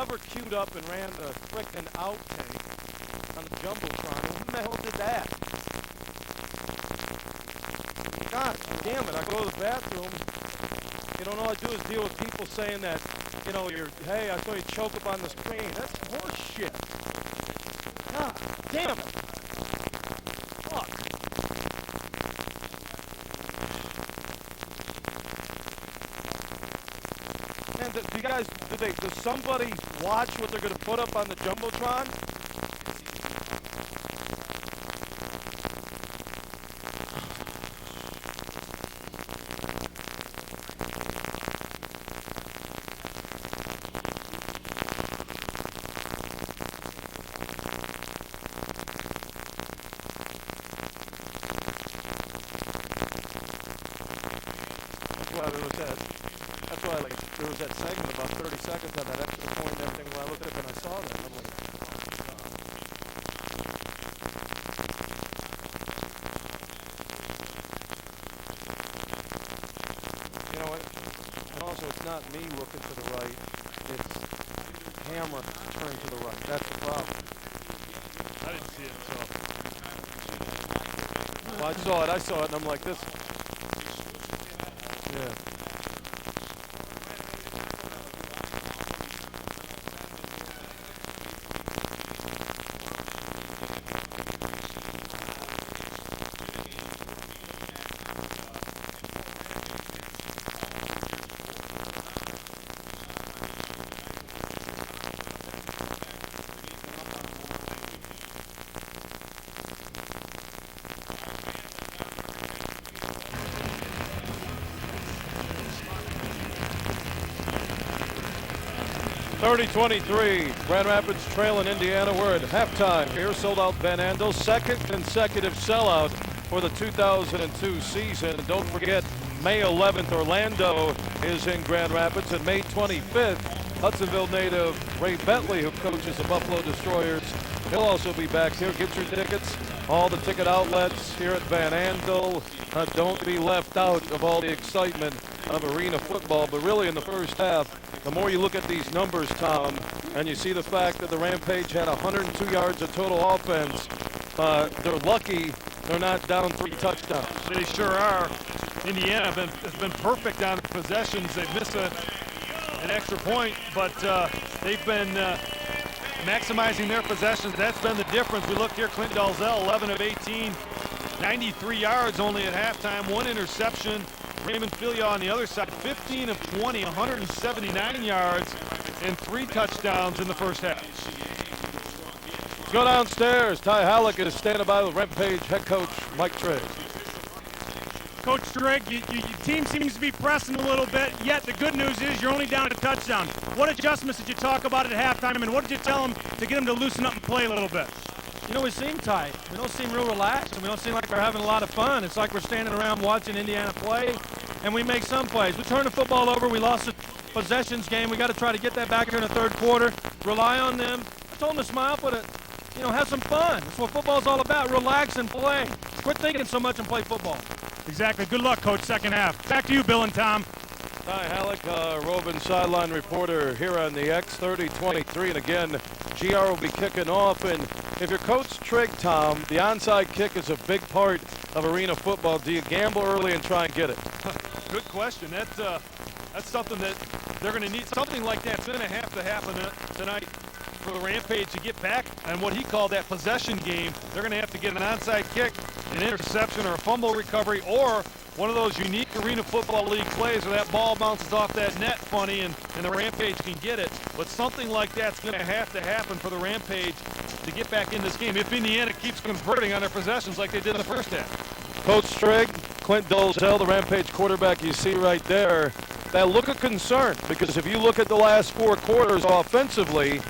whoever queued up and ran the frickin' outtake on the Jumbotron, who the hell did that? God damn it, I go to the bathroom. You know, all I do is deal with people saying that, you know, hey, I saw you choke up on the screen. That's horse shit. God damn it. Fuck. Man, do you guys, does somebody watch what they're going to put up on the Jumbotron? That's why there was that segment about 30 seconds on that extra point and everything where I looked at it and I saw that. I'm like, you know what? And also, it's not me looking to the right. It's camera turned to the right. That's the problem.
I didn't see it, so.
Well, I saw it, and I'm like, this. Yeah. (30-23), Grand Rapids trailing Indiana. We're at halftime here. Sold out Van Andel, second consecutive sellout for the 2002 season. And don't forget, May 11th, Orlando is in Grand Rapids, and May 25th, Hudsonville native Ray Bentley, who coaches the Buffalo Destroyers, he'll also be back here. Get your tickets, all the ticket outlets here at Van Andel. Don't be left out of all the excitement of arena football. But really, in the first half, the more you look at these numbers, Tom, and you see the fact that the Rampage had 102 yards of total offense, they're lucky they're not down 3 touchdowns.
They sure are. Indiana has been perfect on possessions. They've missed an extra point, but they've been maximizing their possessions. That's been the difference. We look here, Clint Dolezel, 11 of 18, 93 yards only at halftime, 1 interception. Raymond Filia on the other side, 15 of 20, 179 yards, and 3 touchdowns in the first half.
Let's go downstairs. Ty Halleck is standing by with Rampage head coach Mike Trigg.
Coach Trigg, your team seems to be pressing a little bit, yet the good news is you're only down a touchdown. What adjustments did you talk about at halftime, and what did you tell them to get them to loosen up and play a little bit?
You know, we seem tight. We don't seem real relaxed, and we don't seem like we're having a lot of fun. It's like we're standing around watching Indiana play, and we make some plays. We turn the football over. We lost the possessions game. We got to try to get that back here in the third quarter, rely on them. I told them to smile, but, have some fun. That's what football's all about, relax and play. Quit thinking so much and play football.
Exactly. Good luck, Coach, second half. Back to you, Bill and Tom.
Ty Halleck, roving sideline reporter here on the X, 30-23, and again, GR will be kicking off. And if you're Coach Trigg, Tom, the onside kick is a big part of arena football. Do you gamble early and try and get it?
Good question. That's something that they're going to need. Something like that's going to have to happen tonight for the Rampage to get back on what he called that possession game. They're going to have to get an onside kick, an interception, or a fumble recovery, or one of those unique Arena Football League plays where that ball bounces off that net funny and the Rampage can get it. But something like that's going to have to happen for the Rampage to get back in this game if Indiana keeps converting on their possessions like they did in the first half.
Coach Trigg, Clint Dolezel, the Rampage quarterback you see right there, that look of concern, because if you look at the last 4 quarters offensively,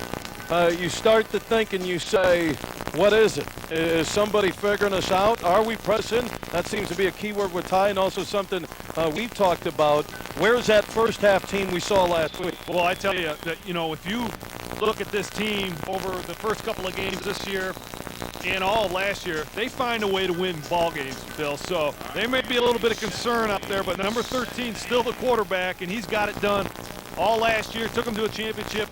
you start to think and you say, what is it? Is somebody figuring us out? Are we pressing? That seems to be a key word with Ty, and also something we've talked about. Where's that first half team we saw last week?
Well, I tell you that, if you look at this team over the first couple of games this year and all last year, they find a way to win ball games, Phil. So there may be a little bit of concern up there, but number 13 still the quarterback, and he's got it done all last year. Took them to a championship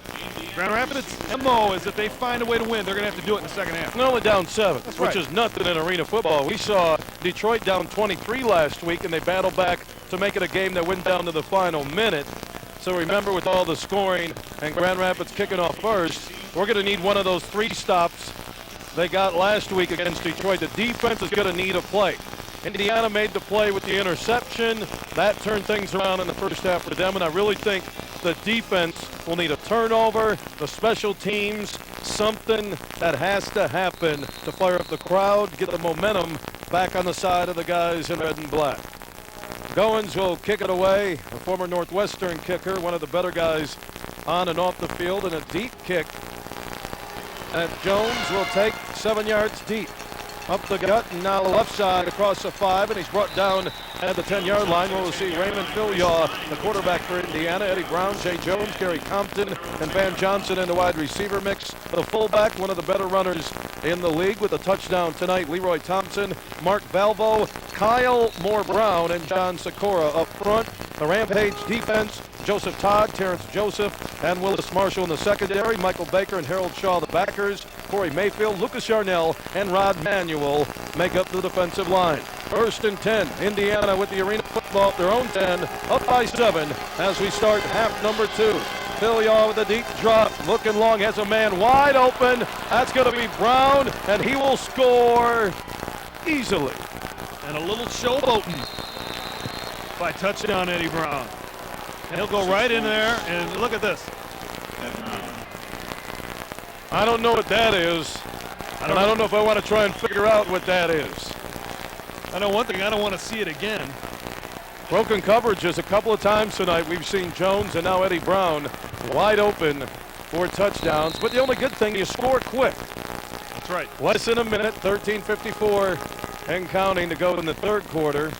Grand Rapids' MO is that they find a way to win, they're going to have to do it in the second half.
They're only down 7,
That's
which
right.
is nothing in arena football. We saw Detroit down 23 last week, and they battled back to make it a game that went down to the final minute. So remember, with all the scoring and Grand Rapids kicking off first, we're going to need one of those 3 stops they got last week against Detroit. The defense is going to need a play. Indiana made the play with the interception. That turned things around in the first half for them, and I really think the defense will need a turnover, the special teams, something that has to happen to fire up the crowd, get the momentum back on the side of the guys in red and black. Goins will kick it away, a former Northwestern kicker, one of the better guys on and off the field, and a deep kick. And Jones will take 7 yards deep. Up the gut, and now left side across the 5, and he's brought down at the 10-yard line. We'll see Raymond Philyaw, the quarterback for Indiana, Eddie Brown, Jay Jones, Gary Compton, and Van Johnson in the wide receiver mix. The fullback, one of the better runners in the league with a touchdown tonight, Leroy Thompson, Mark Valvo, Kyle Moore-Brown, and John Sikora up front. The Rampage defense, Joseph Todd, Terrence Joseph, and Willis Marshall in the secondary. Michael Baker and Harold Shaw, the backers. Corey Mayfield, Lucas Yarnell, and Rod Manuel make up the defensive line. 1st and 10, Indiana with the arena football, their own 10, up by 7 as we start half number 2. Philyaw with a deep drop, looking long, has a man wide open. That's going to be Brown, and he will score easily.
And a little showboating by touchdown Eddie Brown. And he'll go right in there, and look at this.
I don't know what that is, and I don't know if I want to try and figure out what that is.
I know one thing, I don't want to see it again.
Broken coverages a couple of times tonight. We've seen Jones and now Eddie Brown wide open for touchdowns. But the only good thing, you score quick.
That's right.
Less than a minute, 13:54 and counting to go in the 3rd quarter.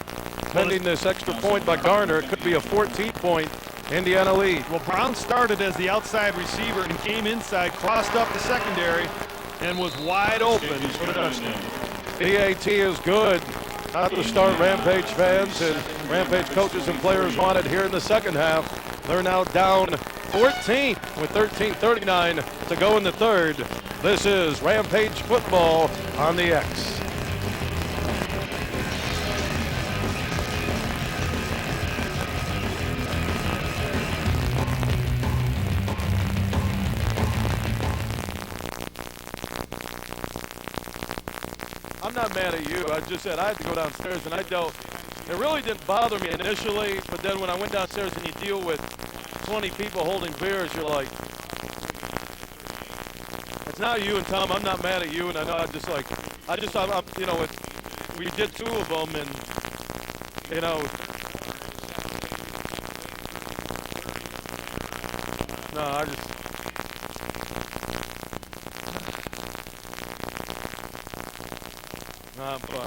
Pending this extra point by Garner, it could be a 14-point Indiana lead.
Well, Brown started as the outside receiver and came inside, crossed up the secondary, and was wide open for the touchdown.
PAT is good. Not to start, Rampage fans and Rampage coaches and players want it here in the second half. They're now down 14 with 13:39 to go in the 3rd. This is Rampage football on the X. I'm not mad at you. I just said I had to go downstairs, and I don't. It really didn't bother me initially, but then when I went downstairs and you deal with 20 people holding beers, you're like, it's not you and Tom. I'm not mad at you, and I know I'm, you know, we did 2 of them, and you know, no, I just. I'm fine.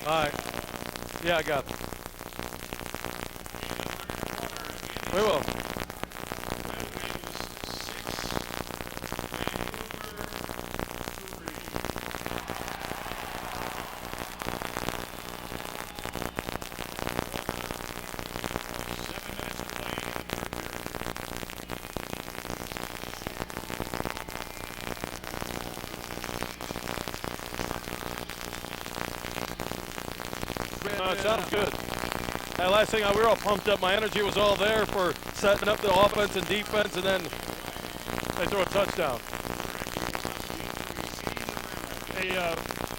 All right. Yeah, I got it. We will. Sounds good. That last thing, we were all pumped up. My energy was all there for setting up the offense and defense, and then they throw a touchdown.
Hey,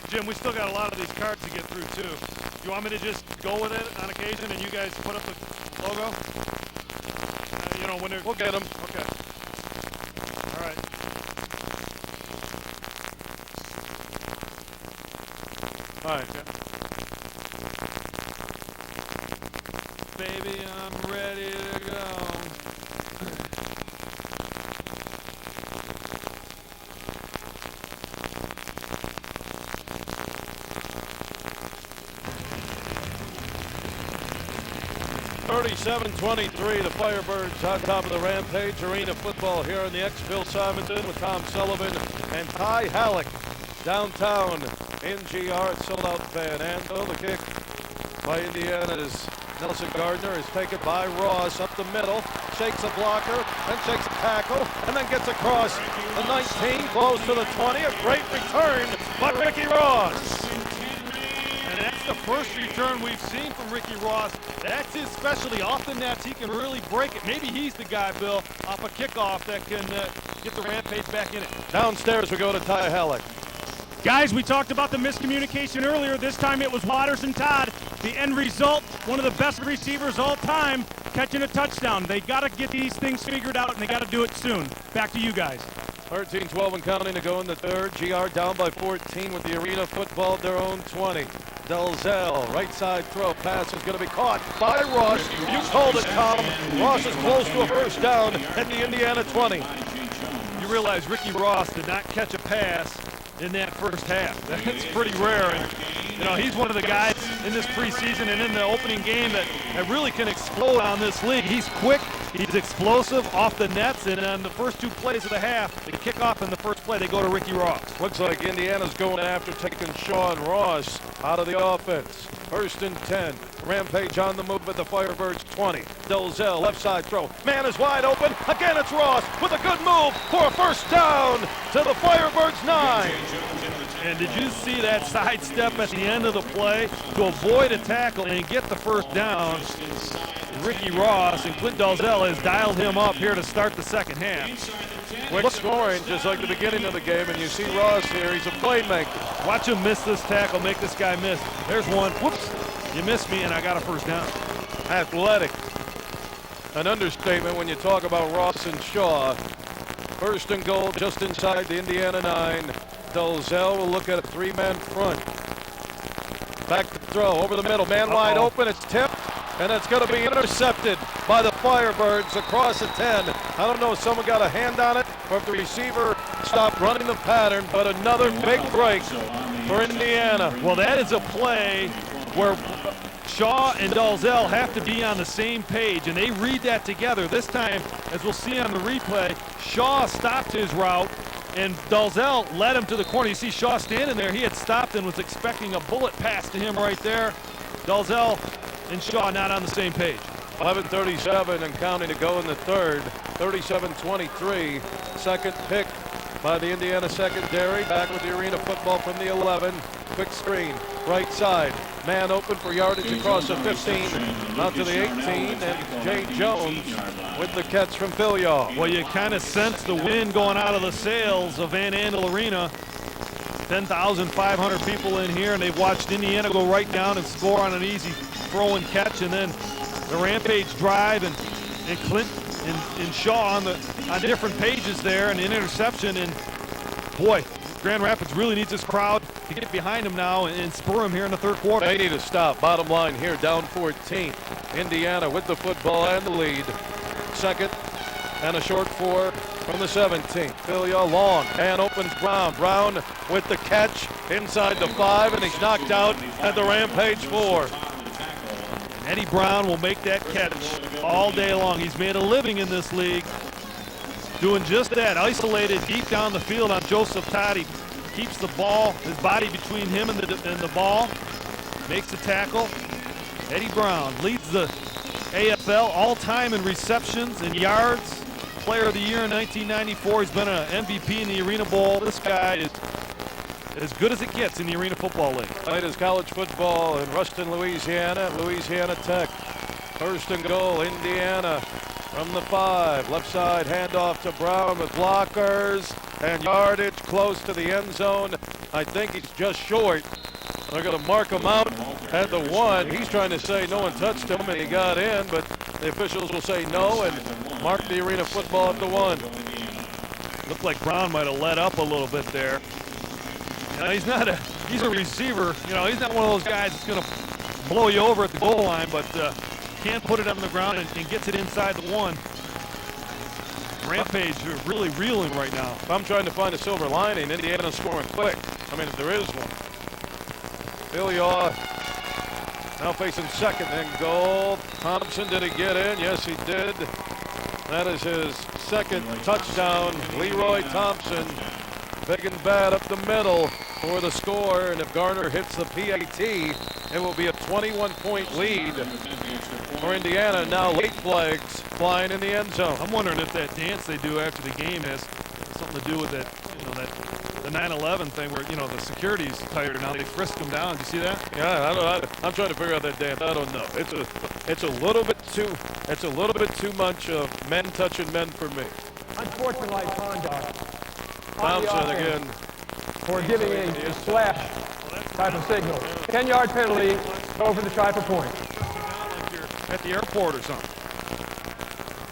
Jim, we still got a lot of these cards to get through, too. Do you want me to just go with it on occasion and you guys put up the logo? You know, when they're...
We'll get them.
Okay. All right.
All right.
Okay. Baby, I'm ready to go.
.23, the Firebirds on top of the Rampage Arena football here in the X. Bill Simonson with Tom Sullivan and Ty Halleck downtown in GR. It's sold out Van Andel. The kick by Indiana is Nelson Gardner is taken by Ross up the middle, shakes a blocker, then shakes a tackle, and then gets across the 19, close to the 20. A great return by Ricky Ross.
And that's the first return we've seen from Ricky Ross. That's his specialty. Off the nets, he can really break it. Maybe he's the guy, Bill, off a kickoff that can get the Rampage back in it.
Downstairs we go to Ty Halleck.
Guys, we talked about the miscommunication earlier. This time it was Watterson Todd. The end result, one of the best receivers all time, catching a touchdown. They got to get these things figured out, and they got to do it soon. Back to you guys.
13-12 and counting to go in the third. GR down by 14 with the Arena football at their own 20. Dolezel, right side throw, pass is going to be caught by Ross. You called it, Tom. Ross is close to a first down at the Indiana 20.
You realize Ricky Ross did not catch a pass in that first half. That's pretty rare. And, you know, he's one of the guys in this preseason and in the opening game that really can explode on this league. He's quick, he's explosive off the nets, and on the first two plays of the half, the kickoff in the first play, they go to Ricky Ross.
Looks like Indiana's going after taking Sean Ross out of the offense. First and 10. Rampage on the move at the Firebirds 20. Dolezel, left side throw. Man is wide open. Again, it's Ross with a good move for a first down to the Firebirds 9.
And did you see that sidestep at the end of the play to avoid a tackle and get the first down? Ricky Ross and Clint Dolezel has dialed him up here to start the second half.
Quick scoring, just like the beginning of the game, and you see Ross here. He's a playmaker.
Watch him miss this tackle, make this guy miss. There's one. Whoops. You missed me, and I got a first down.
Athletic. An understatement when you talk about Ross and Shaw. First and goal just inside the Indiana 9. Dolezel will look at a three-man front. Back to throw over the middle. Man wide open. It's tipped, and it's going to be intercepted by the Firebirds across the 10. I don't know if someone got a hand on it or if the receiver stopped running the pattern, but another big break for Indiana.
Well, that is a play where Shaw and Dolezel have to be on the same page, and they read that together. This time, as we'll see on the replay, Shaw stopped his route, and Dolezel led him to the corner. You see Shaw standing there. He had stopped and was expecting a bullet pass to him right there. Dolezel and Shaw not on the same page.
11:37 and counting to go in the third. 37-23. Second pick by the Indiana secondary. Back with the Arena football from the 11. Quick screen, right side. Man open for yardage across the 15, out to the 18, and Jay Jones with the catch from Phil Yaw.
Well, you kind of sense the wind going out of the sails of Van Andel Arena. 10,500 people in here, and they've watched Indiana go right down and score on an easy throw and catch, and then the Rampage drive, and Clint and Shaw on different pages there, and an interception. And boy, Grand Rapids really needs this crowd to get behind them now and spur them here in the third quarter.
They need to stop. Bottom line here, down 14. Indiana with the football and the lead. Second and a short 4 from the 17. Phil Yaw long and opens Brown. Brown with the catch inside the 5, and he's knocked out at the Rampage 4.
Eddie Brown will make that catch all day long. He's made a living in this league doing just that, isolated deep down the field on Joseph Todd. He keeps the ball, his body between him and the ball, makes the tackle. Eddie Brown leads the AFL all-time in receptions and yards. Player of the year in 1994. He's been an MVP in the Arena Bowl. This guy is as good as it gets in the Arena Football League.
Played his college football in Ruston, Louisiana, Louisiana Tech. First and goal, Indiana from the 5. Left side handoff to Brown with blockers and yardage close to the end zone. I think he's just short. They're going to mark him out at the 1. He's trying to say no one touched him and he got in, but the officials will say no and mark the Arena football at the 1.
Looked like Brown might have let up a little bit there. Now, he's a receiver. You know, he's not one of those guys that's going to blow you over at the goal line, but can put it on the ground and gets it inside the 1. Rampage are really reeling right now.
I'm trying to find a silver lining. Indiana's scoring quick. I mean, if there is one. Phil Yaw now facing second and goal. Thompson, did he get in? Yes, he did. That is his second touchdown. Leroy Thompson, big and bad up the middle. for the score, and if Garner hits the PAT, it will be a 21-point lead for Indiana. Now late flags flying in the end zone.
I'm wondering if that dance they do after the game has something to do with that, the 9/11 thing where, the security's tired now. They frisk them down. Did you see that?
Yeah, I'm trying to figure out that dance. I don't know. It's a little bit too much of men touching men for me.
Unsportsmanlike conduct.
Thompson again.
For giving a slash type of signal. 10-yard penalty, go for the try for point.
Like you're at the airport or something.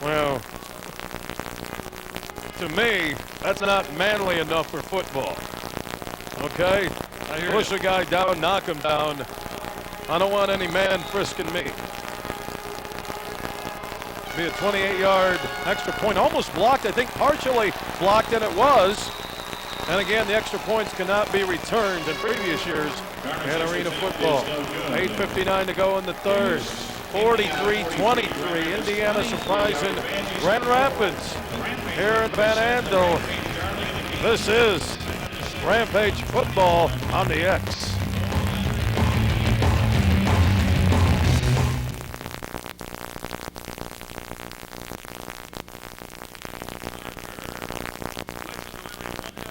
Well, to me, that's not manly enough for football. Okay? Push a guy down, knock him down. I don't want any man frisking me. Be a 28-yard extra point. Almost blocked, I think partially blocked, and it was. And again, the extra points cannot be returned in previous years in arena football. 8:59 to go in the third. 43-23, Indiana surprising Grand Rapids here at Van Andel. This is Rampage football on the X.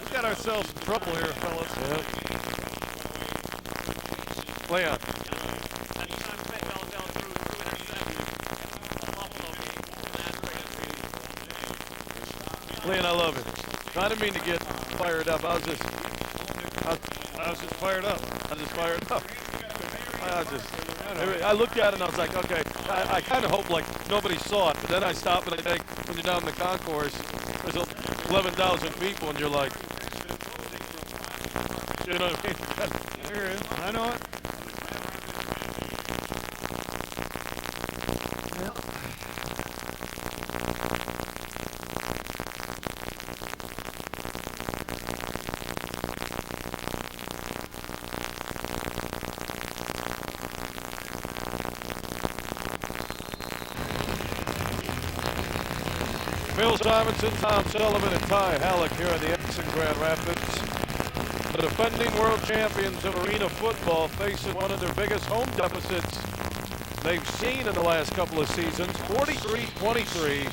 We got ourselves in trouble here, fellas.
Yep. Leon. Leon, I love it. I didn't mean to get fired up. I was just fired up. I looked at it and I was like, okay, I kind of hope like nobody saw it, but then I stopped and I think when you're down in the concourse, there's 11,000 people and you're like, you know what I mean?
There it is. I know it.
Bill Simonson, Tom Sullivan, and Ty Halleck here on the X in Grand Rapids. The defending world champions of arena football facing one of their biggest home deficits they've seen in the last couple of seasons. 43-23,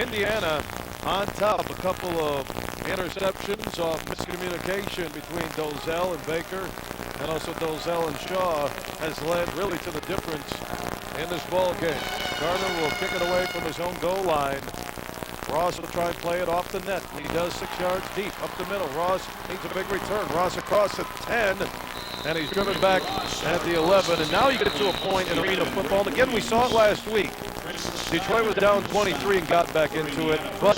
Indiana on top. A couple of interceptions off miscommunication between Dolezel and Baker, and also Dolezel and Shaw has led really to the difference in this ball game. Garner will kick it away from his own goal line. Ross will try and play it off the net. He does 6 yards deep, up the middle. Ross needs a big return. Ross across at 10, and he's driven back at the 11. And now you get to a point in arena football. And again, we saw it last week. Detroit was down 23 and got back into it, but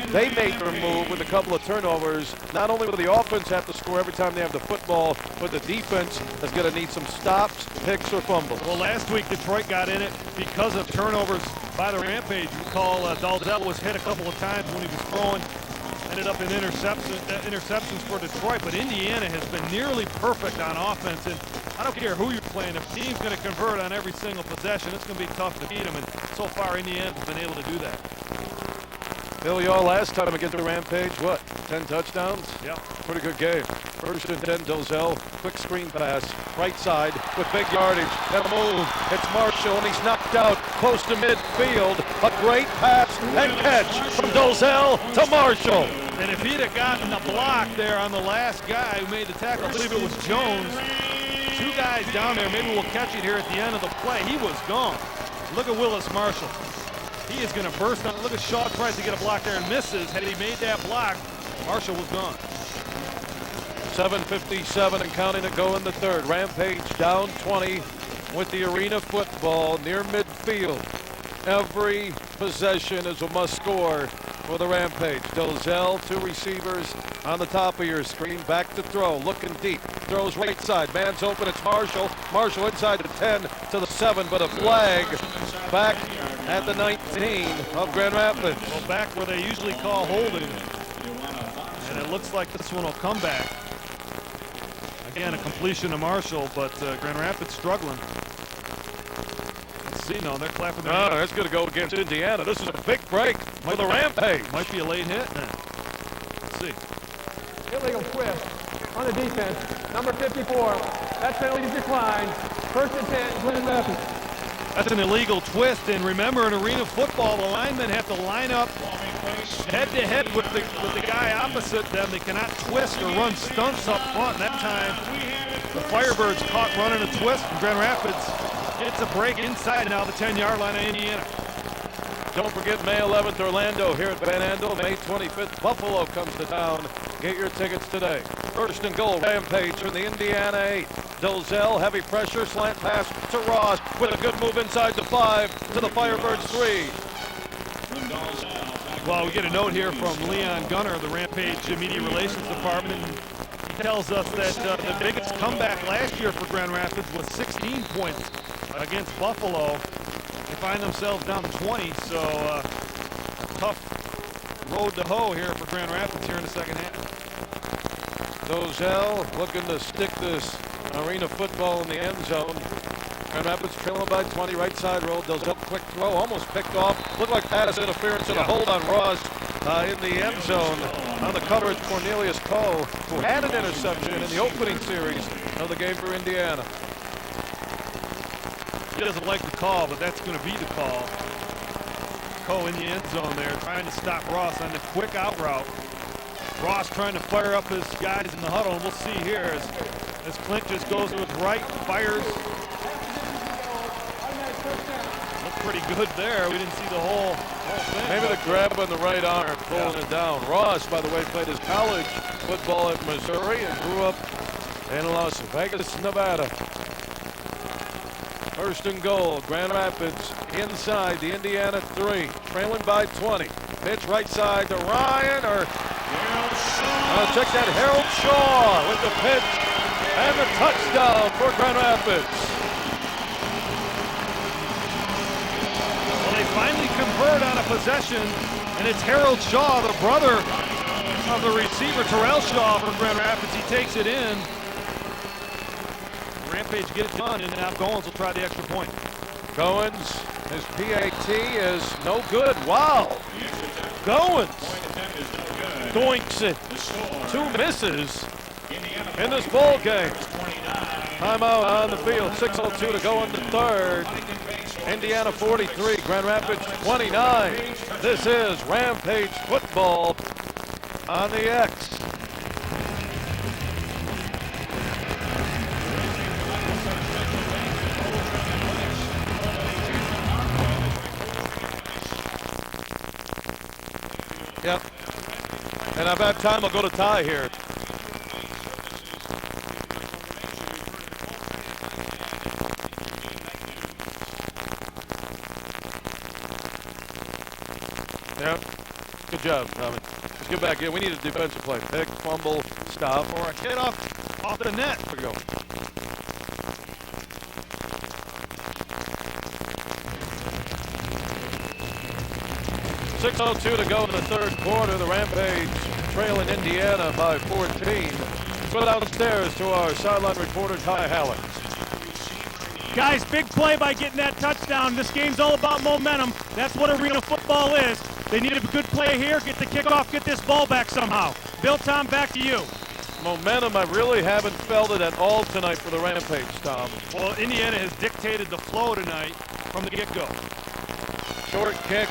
they made their move with a couple of turnovers. Not only will the offense have to score every time they have the football, but the defense is going to need some stops, picks, or fumbles.
Well, last week Detroit got in it because of turnovers by the Rampage. Recall Dolezel was hit a couple of times when he was throwing. Ended up in interceptions for Detroit, but Indiana has been nearly perfect on offense. And I don't care who you're playing. If a team's going to convert on every single possession, it's going to be tough to beat them. And so far, Indiana's been able to do that.
Bill, y'all last time against the Rampage, what, 10 touchdowns?
Yeah.
Pretty good game. First and 10, Dolezel, quick screen pass, right side with big yardage, and a move. It's Marshall, and he's knocked out close to midfield. A great pass and catch from Dolezel to Marshall.
And if he'd have gotten the block there on the last guy who made the tackle, I believe it was Jones, 2 guys down there, maybe we'll catch it here at the end of the play. He was gone. Look at Willis Marshall. He is going to burst on. Look at Shaw tries to get a block there and misses. Had he made that block, Marshall was gone.
7:57 and counting to go in the third. Rampage down 20 with the arena football near midfield. Every possession is a must score for the Rampage. Dolezel, 2 receivers on the top of your screen. Back to throw, looking deep. Throws right side. Man's open. It's Marshall. Marshall inside the 10 to the 7, but a flag back at the 19 of Grand Rapids.
Well, back where they usually call holding. And it looks like this one will come back. Again, a completion to Marshall, but Grand Rapids struggling. Let's see, no, they're clapping their hands.
That's going to go against Indiana. This is a big break for the Rampage.
Might be a late hit now. Let's see.
Illegal twist on the defense. Number 54. That penalty declined. First and 10, Grand Rapids.
That's an illegal twist, and remember, in arena football, the linemen have to line up head-to-head with the guy opposite them. They cannot twist or run stunts up front. That time, the Firebirds caught running a twist, and Grand Rapids gets a break inside now the 10-yard line of Indiana.
Don't forget May 11th, Orlando here at Van Andel. May 25th, Buffalo comes to town. Get your tickets today. First and goal, Rampage from the Indiana 8. Dolezel, heavy pressure, slant pass to Ross with a good move inside the 5 to the Firebirds 3.
Well, we get a note here from Leon Gunner of the Rampage Media Relations Department, and he tells us that the biggest comeback last year for Grand Rapids was 16 points against Buffalo. They find themselves down 20, so tough road to hoe here for Grand Rapids here in the second half.
Dolezel looking to stick this arena football in the end zone. Grand Rapids trailing by 20, right side roll. Dolezel quick throw, almost picked off. Looked like pass interference and a hold on Ross in the end zone. On the cover, Cornelius Coe, who had an interception in the opening series of the game for Indiana.
He doesn't like the call, but that's going to be the call. Coe in the end zone there, trying to stop Ross on the quick out route. Ross trying to fire up his guys in the huddle, and we'll see here as Clint just goes to his right, fires. Looked pretty good there. We didn't see the whole thing.
Maybe the grab on the right arm, pulling it down. Ross, by the way, played his college football at Missouri and grew up in Las Vegas, Nevada. First and goal, Grand Rapids inside the Indiana 3, trailing by 20. Pitch right side to Ryan, or check that, Harold Shaw with the pitch and the touchdown for Grand Rapids.
Well, they finally convert on a possession, and it's Harold Shaw, the brother of the receiver, Terrel Shaw, for Grand Rapids. He takes it in. Rampage get it done, and now Goins will try the extra point.
Goins, his PAT is no good. Wow. Goins doinks it. 2 misses in this ball game. Timeout on the field. 6:02 to go in the third. Indiana 43, Grand Rapids 29. This is Rampage football on the X. Yep. And if I have time, I'll go to Ty here. Yep. Good job, Tommy. Let's get back in. We need a defensive play. Pick, fumble, stop, or a hit off the net. There we go. .6:02 to go in the third quarter. The Rampage trailing Indiana by 14. Go downstairs to our sideline reporter, Ty Hallett.
Guys, big play by getting that touchdown. This game's all about momentum. That's what arena football is. They need a good play here, get the kickoff, get this ball back somehow. Bill, Tom, back to you.
Momentum, I really haven't felt it at all tonight for the Rampage, Tom.
Well, Indiana has dictated the flow tonight from the get-go.
Short kick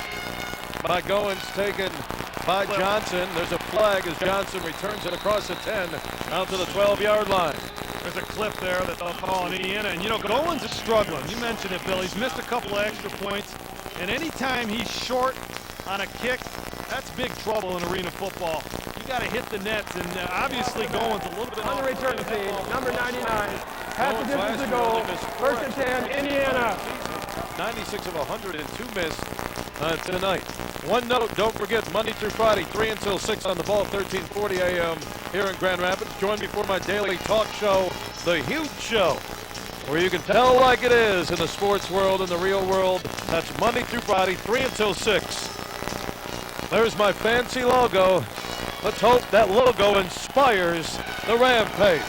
by Goins, taken by Johnson. There's a flag as Johnson returns it across the 10 out to the 12-yard line.
There's a clip there that they'll call on Indiana. And, you know, Goins is struggling. You mentioned it, Bill. He's missed a couple of extra points. And anytime he's short on a kick, that's big trouble in arena football. You got to hit the nets. And obviously Goins a little bit
on the return team, number 99. Half the distance to go. First and 10, Indiana.
96 of 102 missed tonight. One note, don't forget, Monday through Friday, 3 until 6 on the ball, 13:40 a.m. here in Grand Rapids. Join me for my daily talk show, The Huge Show, where you can tell like it is in the sports world and the real world. That's Monday through Friday, 3 until 6. There's my fancy logo. Let's hope that logo inspires the Rampage.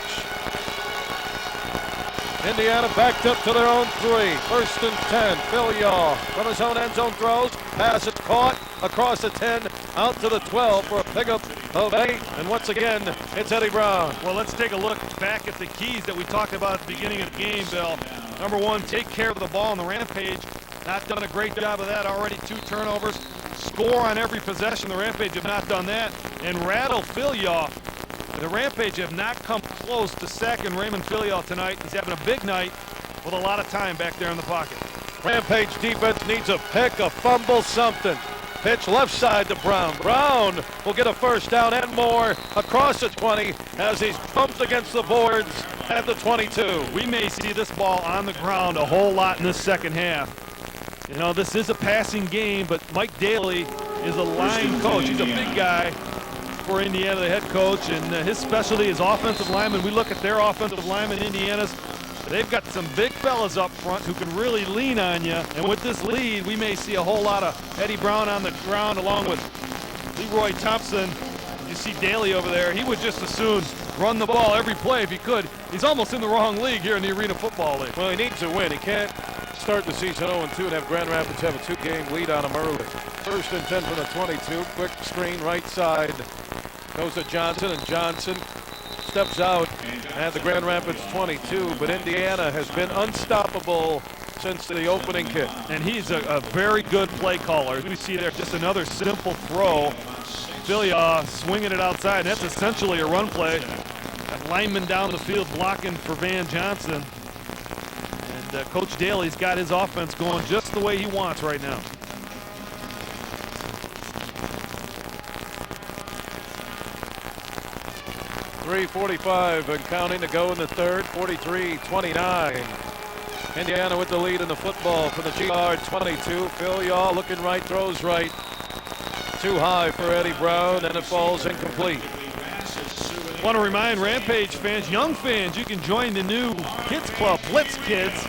Indiana backed up to their own 3. First and 10. Phil Yaw from his own end zone throws. Pass it caught across the 10 out to the 12 for a pickup of 8. And once again, it's Eddie Brown.
Well, let's take a look back at the keys that we talked about at the beginning of the game, Bill. Number one, take care of the ball on the Rampage. Not done a great job of that already. 2 turnovers. Score on every possession. The Rampage have not done that. And rattle Filial. The Rampage have not come close to sacking Raymond Filial tonight. He's having a big night with a lot of time back there in the pocket.
Rampage defense needs a pick, a fumble, something. Pitch left side to Brown. Brown will get a first down and more across the 20 as he's bumped against the boards at the 22.
We may see this ball on the ground a whole lot in this second half. You know, this is a passing game, but Mike Daly is a line coach. He's a big guy for Indiana, the head coach, and his specialty is offensive linemen. We look at their offensive linemen, Indiana's. They've got some big fellas up front who can really lean on you. And with this lead, we may see a whole lot of Eddie Brown on the ground along with Leroy Thompson. You see Daly over there. He would just as soon run the ball every play if he could. He's almost in the wrong league here in the Arena Football League.
Well, he needs to win. He can't start the season 0-2 and have Grand Rapids have a 2-game lead on him early. First and 10 from the 22. Quick screen right side. Goes to Johnson, and Johnson steps out at the Grand Rapids 22, but Indiana has been unstoppable since the opening kick.
And he's a very good play caller. We see there just another simple throw. Filial swinging it outside, and that's essentially a run play. That lineman down the field blocking for Van Johnson. And Coach Daly's got his offense going just the way he wants right now.
.345 and counting to go in the third, 43-29. Indiana with the lead in the football for the GR 22. Filial looking right, throws right. Too high for Eddie Brown, and it falls incomplete.
Want to remind Rampage fans, young fans, you can join the new kids club, Blitz Kids.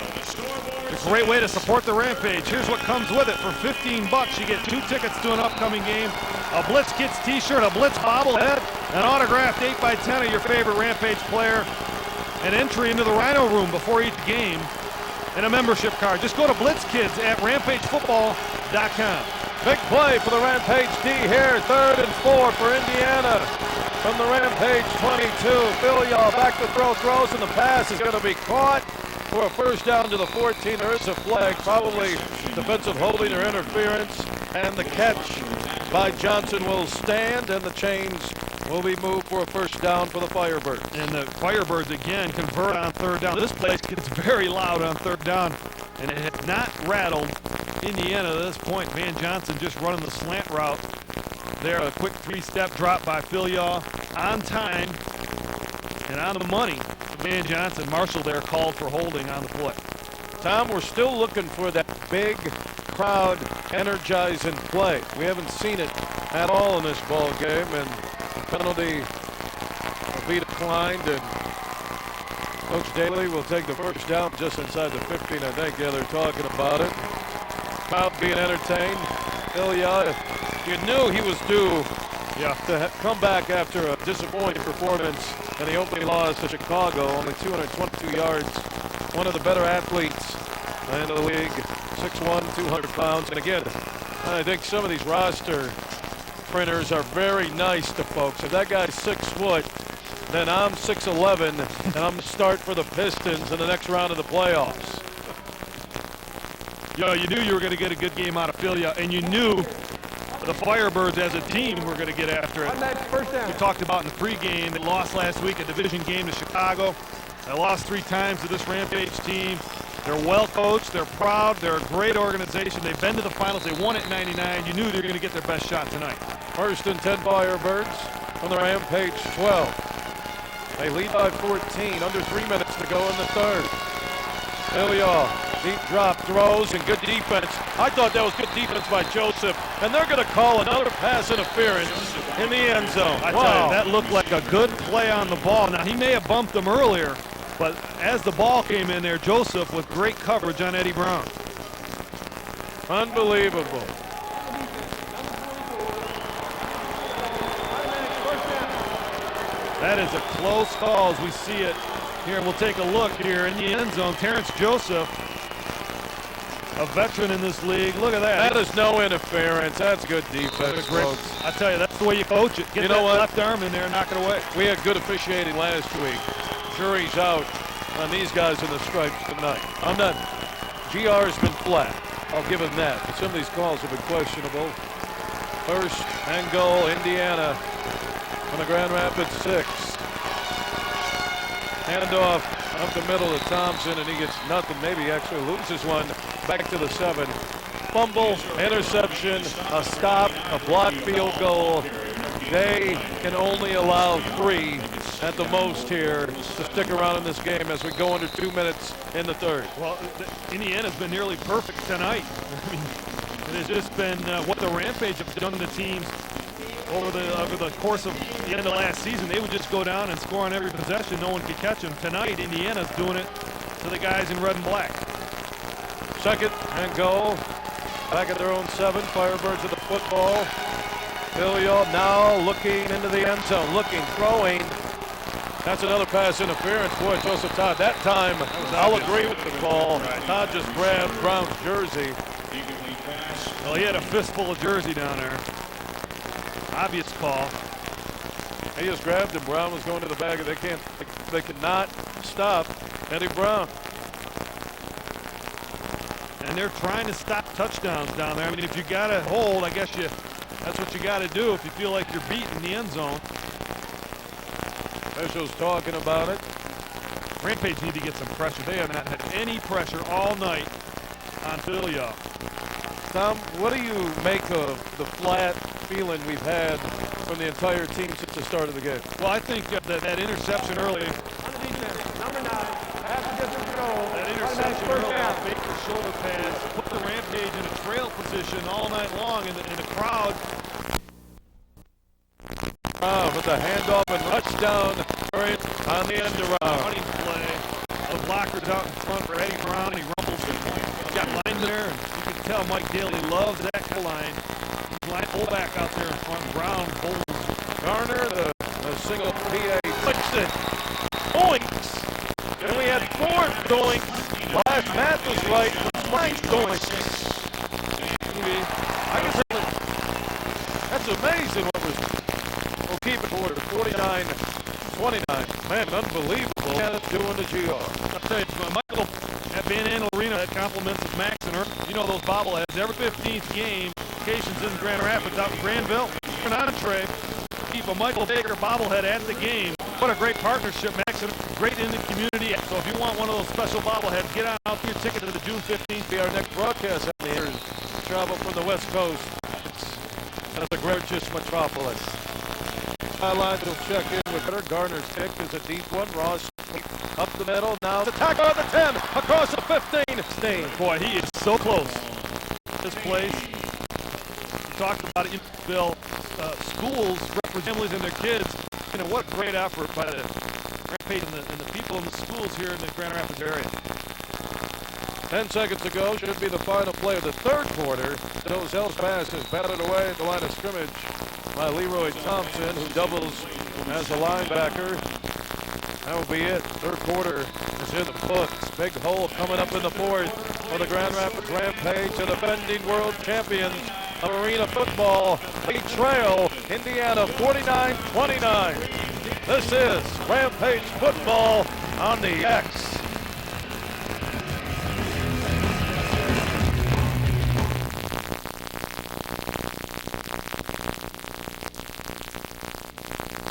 It's a great way to support the Rampage. Here's what comes with it. For $15, you get 2 tickets to an upcoming game, a Blitz Kids t-shirt, a Blitz bobblehead, an autographed 8x10 of your favorite Rampage player, an entry into the Rhino Room before each game, and a membership card. Just go to Blitz Kids at rampagefootball.com.
Big play for the Rampage D here. 3rd and 4 for Indiana. From the Rampage 22, Filial back to throws, and the pass is going to be caught for a first down to the 14. There is a flag, probably defensive holding or interference, and the catch by Johnson will stand, and the chains will be moved for a first down for the Firebirds.
And the Firebirds again convert on 3rd down. This place gets very loud on 3rd down, and it has not rattled Indiana to this point. Van Johnson just running the slant route there. A quick 3-step drop by Filial on time and on the money. Van Johnson, Marshall there called for holding on the play.
Tom, we're still looking for that big crowd energizing play. We haven't seen it at all in this ball game, and the penalty will be declined, and Coach Daly will take the first down just inside the 15, I think. Yeah, they're talking about it. Crowd being entertained. Filial, you knew he was due to come back after a disappointing performance in the opening loss to Chicago. Only 222 yards. One of the better athletes in the league. 6'1", 200 pounds. And again, I think some of these roster printers are very nice to folks. If that guy's 6 foot, then I'm 6'11", and I'm going to start for the Pistons in the next round of the playoffs.
You know, you knew you were going to get a good game out of Filial, and you knew the Firebirds as a team were going to get after it. We talked about in the pregame, they lost last week a division game to Chicago. They lost 3 times to this Rampage team. They're well coached, they're proud, they're a great organization. They've been to the finals, they won it in '99. You knew they were going to get their best shot tonight.
1st and 10 Firebirds from the Rampage 12. They lead by 14, under 3 minutes to go in the 3rd. Filial, deep drop, throws, and good defense. I thought that was good defense by Joseph, and they're going to call another pass interference in the end zone.
I tell you, that looked like a good play on the ball. Now, he may have bumped him earlier, but as the ball came in there, Joseph with great coverage on Eddie Brown.
Unbelievable.
That is a close call as we see it here. We'll take a look here in the end zone. Terrence Joseph,
a veteran in this league. Look at that.
That is no interference. That's good defense, folks.
I tell you, that's the way you coach it. Get that left arm in there and knock it away.
We had good officiating last week. Jury's out on these guys in the stripes tonight. I'm not. GR has been flat. I'll give him that. But some of these calls have been questionable. First and goal, Indiana on the Grand Rapids 6. Handoff up the middle to Thompson, and he gets nothing. Maybe he actually loses one. Back to the 7. Fumble, interception, a stop, a blocked field goal. They can only allow 3 at the most here to stick around in this game as we go under 2 minutes in the third.
Well, Indiana's been nearly perfect tonight. I mean, it has just been what the Rampage have done to teams over the course of the end of last season. They would just go down and score on every possession. No one could catch them. Tonight, Indiana's doing it to the guys in red and black.
Second and goal. Back at their own 7. Firebirds with the football. Hilliard now looking into the end zone. Looking, throwing. That's another pass interference. Boy, Joseph Todd. That time, I'll agree with the call. Todd just grabbed Brown's jersey.
Well, he had a fistful of jersey down there. Obvious call.
He just grabbed him. Brown was going to the bag. They cannot stop Eddie Brown.
And they're trying to stop touchdowns down there. I mean, if you got to hold, I guess that's what you got to do if you feel like you're beat in the end zone.
Officials talking about it.
Rampage need to get some pressure. They have not had any pressure all night on Philia.
Tom, what do you make of the flat feeling we've had from the entire team since the start of the game?
Well, I think that interception early.
Number 9, pass against the goal.
That interception early off Baker's shoulder pass put the Rampage in a trail position all night long in the crowd.
With the handoff and touchdown on the end around.
Running play. The blockers out in front for Eddie Brown. He rumbles and got line there. And you can tell Mike Daly loves that line. Line fullback out there in front. Brown holds.
Garner, the single PA puts it. Doinks. And we had 4 doinks. Last Matt was right. 9 doinks. I guess that's amazing what was. We'll keep it order. 49-29. Man, unbelievable. Doing the GR.
I'll tell you, Michael at Van Andel Arena, that compliments his Max and Earth. You know those bobbleheads. Every 15th game, occasions in Grand Rapids, out in Granville, an entree. Keep a Michael Baker bobblehead at the game. What a great partnership, Max, and great in the community. So if you want one of those special bobbleheads, get on out your ticket to the June 15th.
Be our next broadcast on the air. Travel from the West Coast. That's a gorgeous metropolis. Sidelines will check in with her. Garner's kick is a deep one. Ross up the middle. Now the tackle on the 10. Across the 15. Stain.
Boy, he is so close. This place. We talked about it, Bill. Schools represent families and their kids. You know, what a great effort by the Rampage and the people in the schools here in the Grand Rapids area.
10 seconds to go. Should be the final play of the third quarter. Dolezel's pass is batted away at the line of scrimmage by Leroy Thompson, who doubles as a linebacker. That will be it. Third quarter is in the books. Big hole coming up in the fourth for the Grand Rapids Rampage, the defending world champions of arena football. They trail Indiana 49-29. This is Rampage football on the X.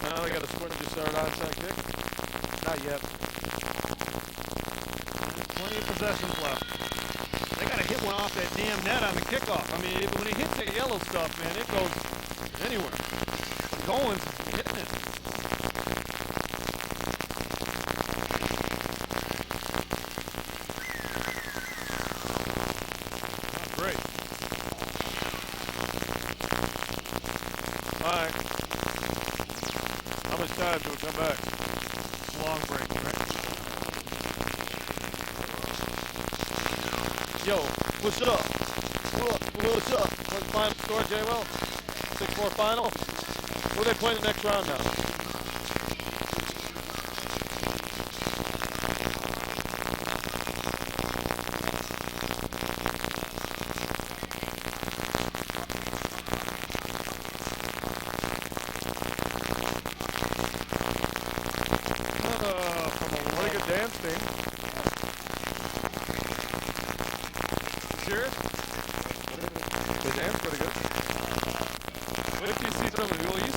Now they got a sprint to start onside kick. Not yet.
Plenty of possessions left. They got to hit one off that damn net on the kickoff. I mean, when he hits that yellow stuff, man, it goes anywhere. Goins hitting it. Not great.
All right. How much time till we come back?
Long break, right?
Yo, what's up? What's up? What's the final score, J-Will? 6-4 final? Who are they playing the next round now?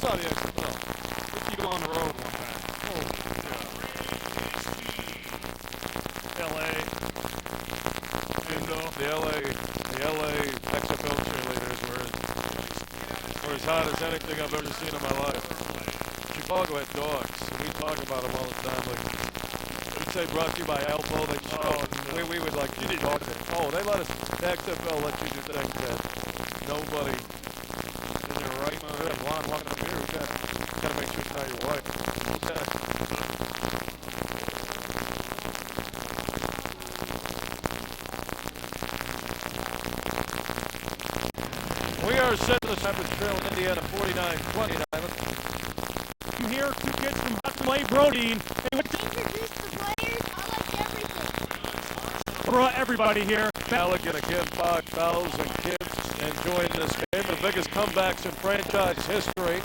saw the XFL. Let's keep on the road one time. LA. Andel.
The LA XFL cheerleaders were as hot as anything I've ever seen in my life. Chicago had dogs. We talk about them all the time. Like, we'd say brought to you by Alpo. We would like to talk to them. Oh, they let us, the XFL let you do things that nobody in their right mind. We have blonde walking up here. We gotta make sure it's not your wife. We are set to the Rampage Trail in Indiana, 49-29.
I'm here, two kids from Hudson Lake Brodeen.
Introduce the players. I like everything.
Brought everybody here.
Allegan again, 5,000 kids enjoying this game. The biggest comebacks in franchise history.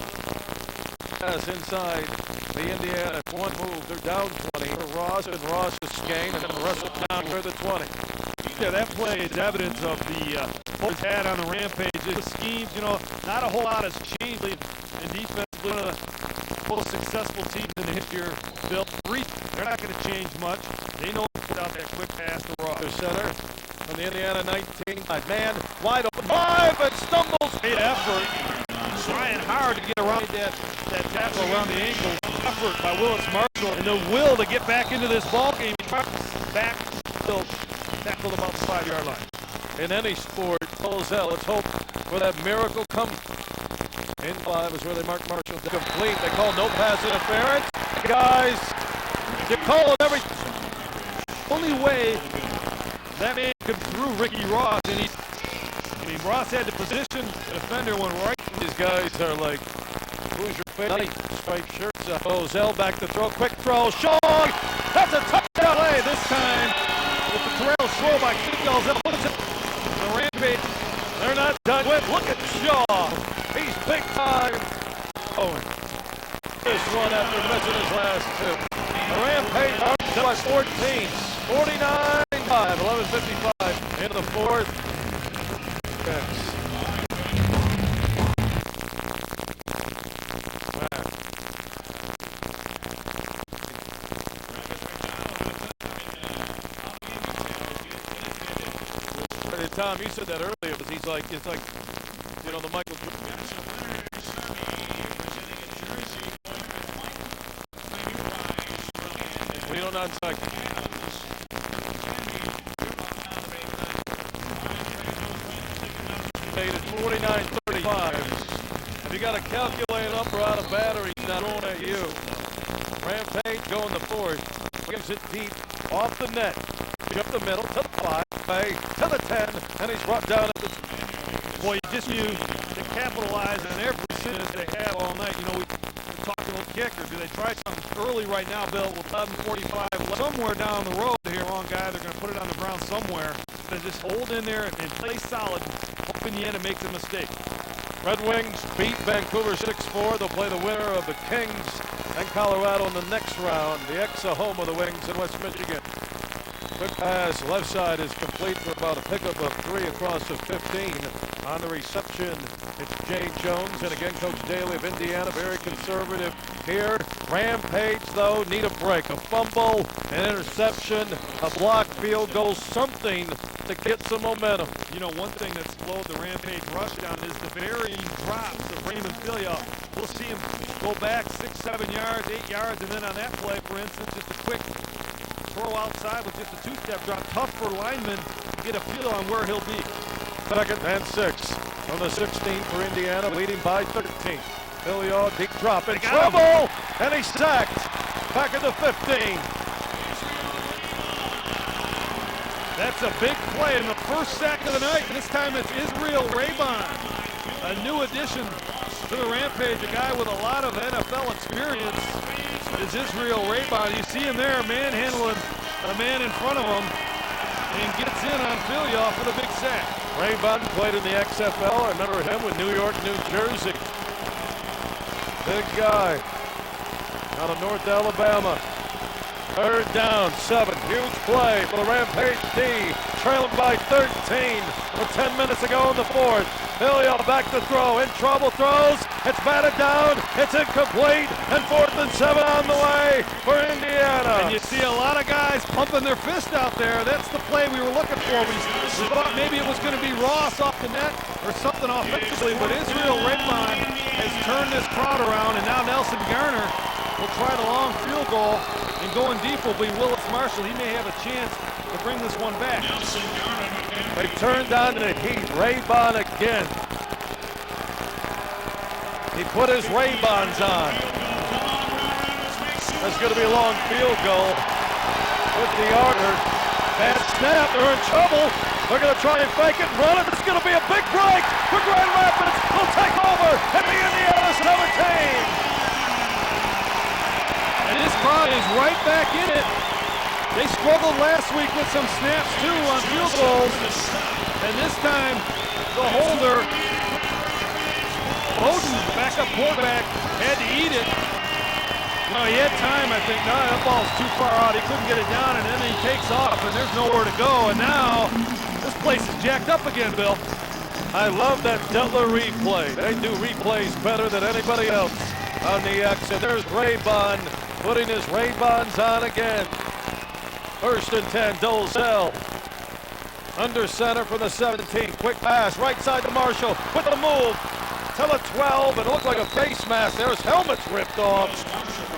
As inside the Indiana, one move, they're down 20 for Ross and Ross's game, and then Russell down for the 20.
Yeah, that play is evidence of the focus had on the Rampage. The schemes, you know, not a whole lot has changed in defense. One of the most successful teams in the history are built. They're not going to change much. They know without that quick pass to Ross.
Their center from the Indiana 19. Man, wide open. 5 and stumbles.
Great effort. Trying hard to get around that tackle around the ankle. Effort by Willis Marshall and the will to get back into this ball game. Back, still tackled about the 5-yard line.
In any sport, Dolezel, let's hope for that miracle come. In 5 is where they mark Marshall complete. They call no pass interference. Guys, they're calling everything.
Only way that man could through Ricky Ross, and Ross had the position. The defender went right.
These guys are like, who's your favorite? Striped shirts. Dolezel back to throw. Quick throw. Shaw. That's a touchdown play this time.
With the Terrel throw by Dolezel. The Rampage.
They're not done with. Look at Shaw. He's big time. Oh, this one after missing his last two. The Rampage are by 14. 49-5. 11:55 in the fourth. Yes. Tom, you said that earlier, but it's like, you know, the Michael Jordan. We don't onside. Made it 49-35. Have you got a calculator up or out of battery? Not on at you. Rampage going the fourth. Gives it deep off the net. Up the middle to the 5. To the 10, and he's brought down at the...
Boy, you just need to capitalize on their position they have all night. You know, we're talking about kicker. Do they try something early right now, Bill, with 11:45 somewhere down the road here, wrong guy. They're going to put it on the ground somewhere. They just hold in there and play solid. Hope Indiana makes a mistake.
Red Wings beat Vancouver 6-4. They'll play the winner of the Kings and Colorado in the next round. The ex-home of the Wings in West Michigan. Quick pass, left side is complete for about a pickup of 3 across the 15. On the reception, it's Jay Jones, and again, Coach Daly of Indiana, very conservative here. Rampage, though, need a break. A fumble, an interception, a blocked field goal, something to get some momentum.
You know, one thing that's slowed the Rampage rush down is the varying drops of Raymond Filia. We'll see him go back 6, 7 yards, 8 yards, and then on that play, for instance, just a quick throw outside with just a 2-step drop. Tough for linemen to get a feel on where he'll be.
2nd and 6 on the 16 for Indiana, leading by 13. Filia, deep drop in trouble, and he's sacked. Back at the 15.
That's a big play in the first sack of the night. This time it's Israel Raybon, a new addition to the Rampage, a guy with a lot of NFL experience. Is Israel Raybon. You see him there manhandling a man in front of him and gets in on Filia for the big sack.
Raybon played in the XFL. I remember him with New York, New Jersey. Big guy out of North Alabama. 3rd down, 7. Huge play for the Rampage D. trailing by 13 with 10 minutes to go in the fourth. Hilliard back to throw, in trouble, throws, it's batted down, it's incomplete, and 4th and 7 on the way for Indiana.
And you see a lot of guys pumping their fist out there. That's the play we were looking for. We thought maybe it was going to be Ross off the net or something offensively, but Israel Rampage has turned this crowd around, and now Nelson Garner will try the long field goal, and going deep will be Willis Marshall. He may have a chance to bring this one back.
They turned on the heat. Ray-Ban again. He put his Ray-Bans on. That's going to be a long field goal with the Arter. Bad snap. They're in trouble. They're going to try and fake it and run it. It's going to be a big break for Grand Rapids. They'll take over at the Indiana 17.
And this crowd is right back in it. They struggled last week with some snaps too on field goals. And this time, the holder, Bowden, backup quarterback, had to eat it. No, he had time, I think. No, that ball's too far out. He couldn't get it down, and then he takes off, and there's nowhere to go. And now, this place is jacked up again, Bill.
I love that Delta replay. They do replays better than anybody else on the X. And there's Ray-Ban putting his Ray-Bans on again. 1st and 10, Dolezel. Under center from the 17. Quick pass, right side to Marshall with the move. Till a 12, and it looked like a face mask. There's helmets ripped off.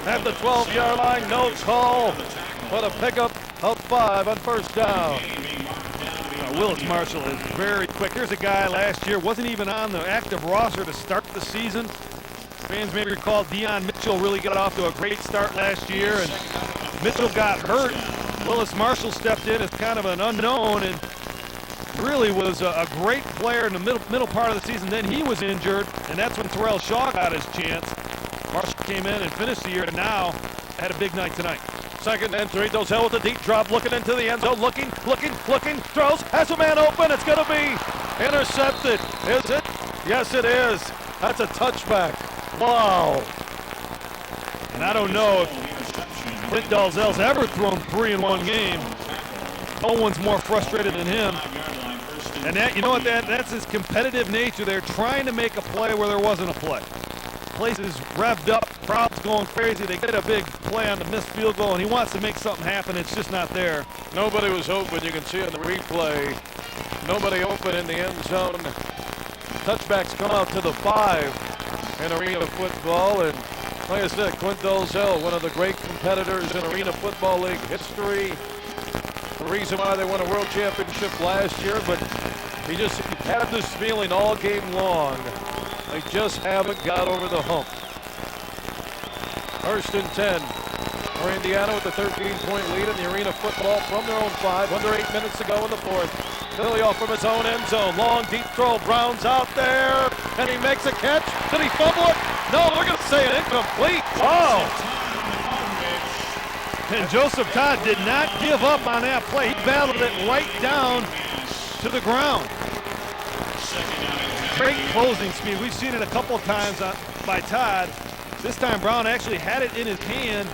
At the 12-yard line, no call. But a pickup of 5 on 1st down.
Willis Marshall is very quick. Here's a guy last year, wasn't even on the active roster to start the season. Fans may recall Deion Mitchell really got off to a great start last year, and Mitchell got hurt. Willis Marshall stepped in as kind of an unknown and really was a great player in the middle part of the season. Then he was injured, and that's when Terrel Shaw got his chance. Marshall came in and finished the year, and now had a big night tonight.
Second entry, Dolezel with a deep drop, looking into the end zone, looking, throws, has a man open, it's gonna be intercepted. Is it? Yes, it is. That's a touchback. Wow.
And I don't know if Clint Dolezel's ever thrown 3 in one game. No one's more frustrated than him. And that, you know what, that's his competitive nature. They're trying to make a play where there wasn't a play. Place is revved up, crowd's going crazy. They get a big play on the missed field goal, and he wants to make something happen. It's just not there.
Nobody was open. You can see on the replay, nobody open in the end zone. Touchbacks come out to the 5 in Arena Football, and like I said, Clint Dolezel, one of the great competitors in Arena Football League history. The reason why they won a world championship last year, but he had this feeling all game long. They just haven't got over the hump. 1st and 10 for Indiana with a 13-point lead in the Arena Football from their own 5. Under 8 minutes to go in the fourth. Philly off from his own end zone. Long, deep throw. Brown's out there, and he makes a catch. Did he fumble it? No, they're going to say it incomplete. Wow.
And Joseph Todd did not give up on that play. He battled it right down to the ground. Great closing speed. We've seen it a couple of times by Todd. This time Brown actually had it in his hand.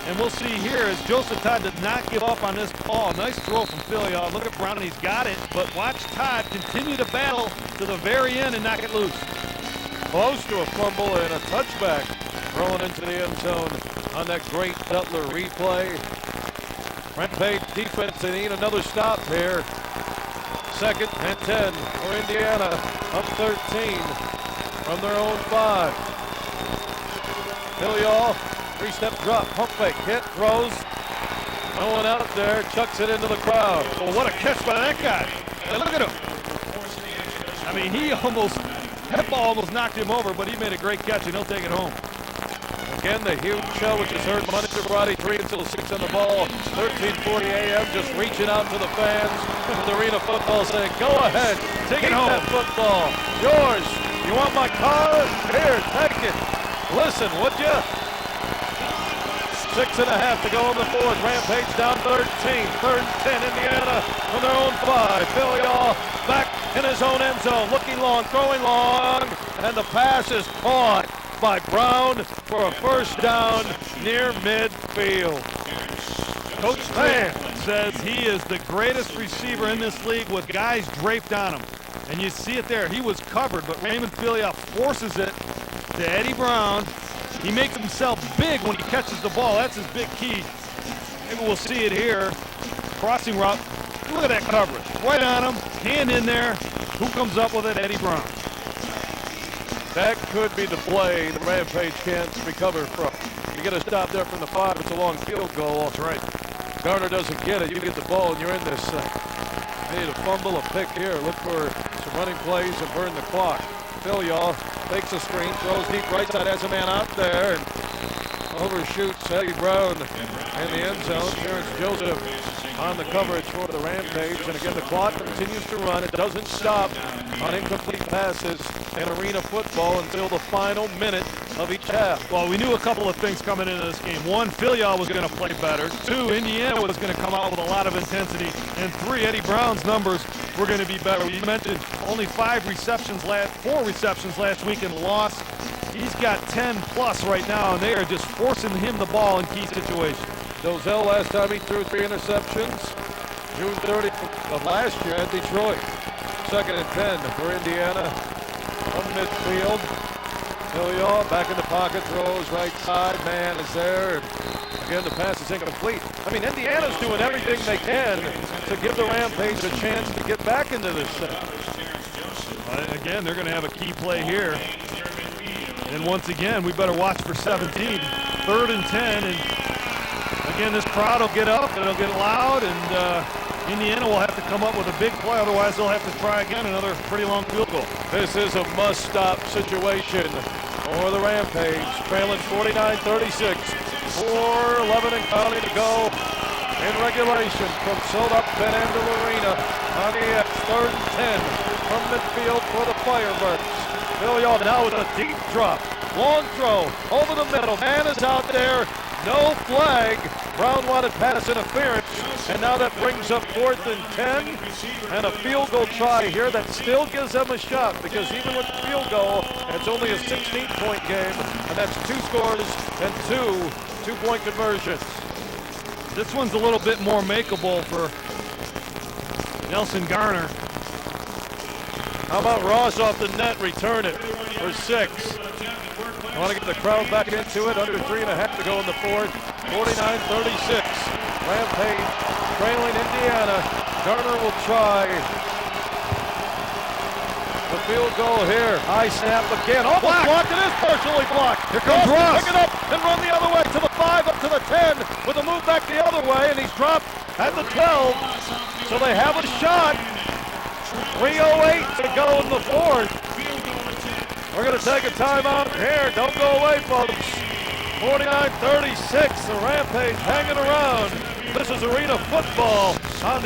And we'll see here as Joseph Todd did not give up on this ball. Nice throw from Philly. Look at Brown, he's got it. But watch Todd continue to battle to the very end and knock it loose.
Close to a fumble and a touchback. Rolling into the end zone on that great Butler replay. Rampage defense, they need another stop here. 2nd and 10 for Indiana, up 13 from their own 5. Hilliard, 3-step drop, pump fake, hit, throws. No one out there, chucks it into the crowd.
Well, what a catch by that guy. Hey, look at him. I mean, that ball almost knocked him over, but he made a great catch, and he'll take it home.
Again, the huge show, which is heard Monday through Friday, 3 until 6 on the ball. 13:40 a.m. Just reaching out to the fans with Arena Football saying, go ahead, take that football. Yours. You want my car? Here, take it. Listen, would you? 6.5 to go in the fourth. Rampage down 13. 3rd and 10, Indiana from their own 5. Philly back in his own end zone, looking long, throwing long, and the pass is caught by Brown for a 1st down near midfield.
Coach Clint says he is the greatest receiver in this league with guys draped on him. And you see it there. He was covered, but Raymond Filia forces it to Eddie Brown. He makes himself big when he catches the ball. That's his big key. Maybe we'll see it here. Crossing route. Look at that coverage. Right on him. Hand in there. Who comes up with it? Eddie Brown.
That could be the play the Rampage can't recover from. You get a stop there from the 5. It's a long field goal. That's right. Garner doesn't get it. You get the ball and you're in this thing. They need a fumble, a pick here. Look for some running plays and burn the clock. Filia takes a screen, throws deep right side, has a man out there, and overshoots Eddie Brown in the end zone. Terrence Joseph on the coverage for the Rampage. And again, the clock continues to run. It doesn't stop on incomplete passes in arena football until the final minute of each half.
Well, we knew a couple of things coming into this game. 1, Filia was going to play better. 2, Indiana was going to come out with a lot of intensity. And 3, Eddie Brown's numbers were going to be better. You mentioned only 4 receptions last week and loss. He's got 10 plus right now, and they are just forcing him the ball in key situations.
Dolezel last time he threw 3 interceptions. June 30th of last year at Detroit. 2nd and 10 for Indiana. From midfield. Filia back in the pocket, throws right side. Man is there. And again, the pass is incomplete. I mean, Indiana's doing everything they can to give the Rampage a chance to get back into this thing.
Again, they're going to have a key play here. And once again, we better watch for 17. 3rd and 10. And again, this crowd will get up, it'll get loud, and Indiana will have to come up with a big play. Otherwise, they'll have to try again another pretty long field goal.
This is a must-stop situation for the Rampage. Trailing 49-36. 4:11 and counting to go in regulation from sold-up Van Andel Arena on the 3rd and 10 from midfield for the Firebirds. Filia now with a deep drop. Long throw over the middle. Man is out there. No flag. Brown wanted pass interference. And now that brings up 4th and 10. And a field goal try here that still gives them a shot, because even with the field goal, it's only a 16-point game. And that's 2 scores and 2 two-point conversions.
This one's a little bit more makeable for Nelson Garner.
How about Ross off the net, return it for 6. I want to get the crowd back into it. Under 3.5 to go in the 4th. 49-36. Rampage trailing Indiana. Garner will try the field goal here. High snap again. Oh, blocked. It is partially blocked.
Here comes Ross.
Pick it up and run the other way to the 5, up to the 10 with a move back the other way, and he's dropped at the 12. So they have a shot. 3:08 to go in the 4th. We're going to take a timeout here. Don't go away, folks. 49-36. The Rampage hanging around. This is arena football on the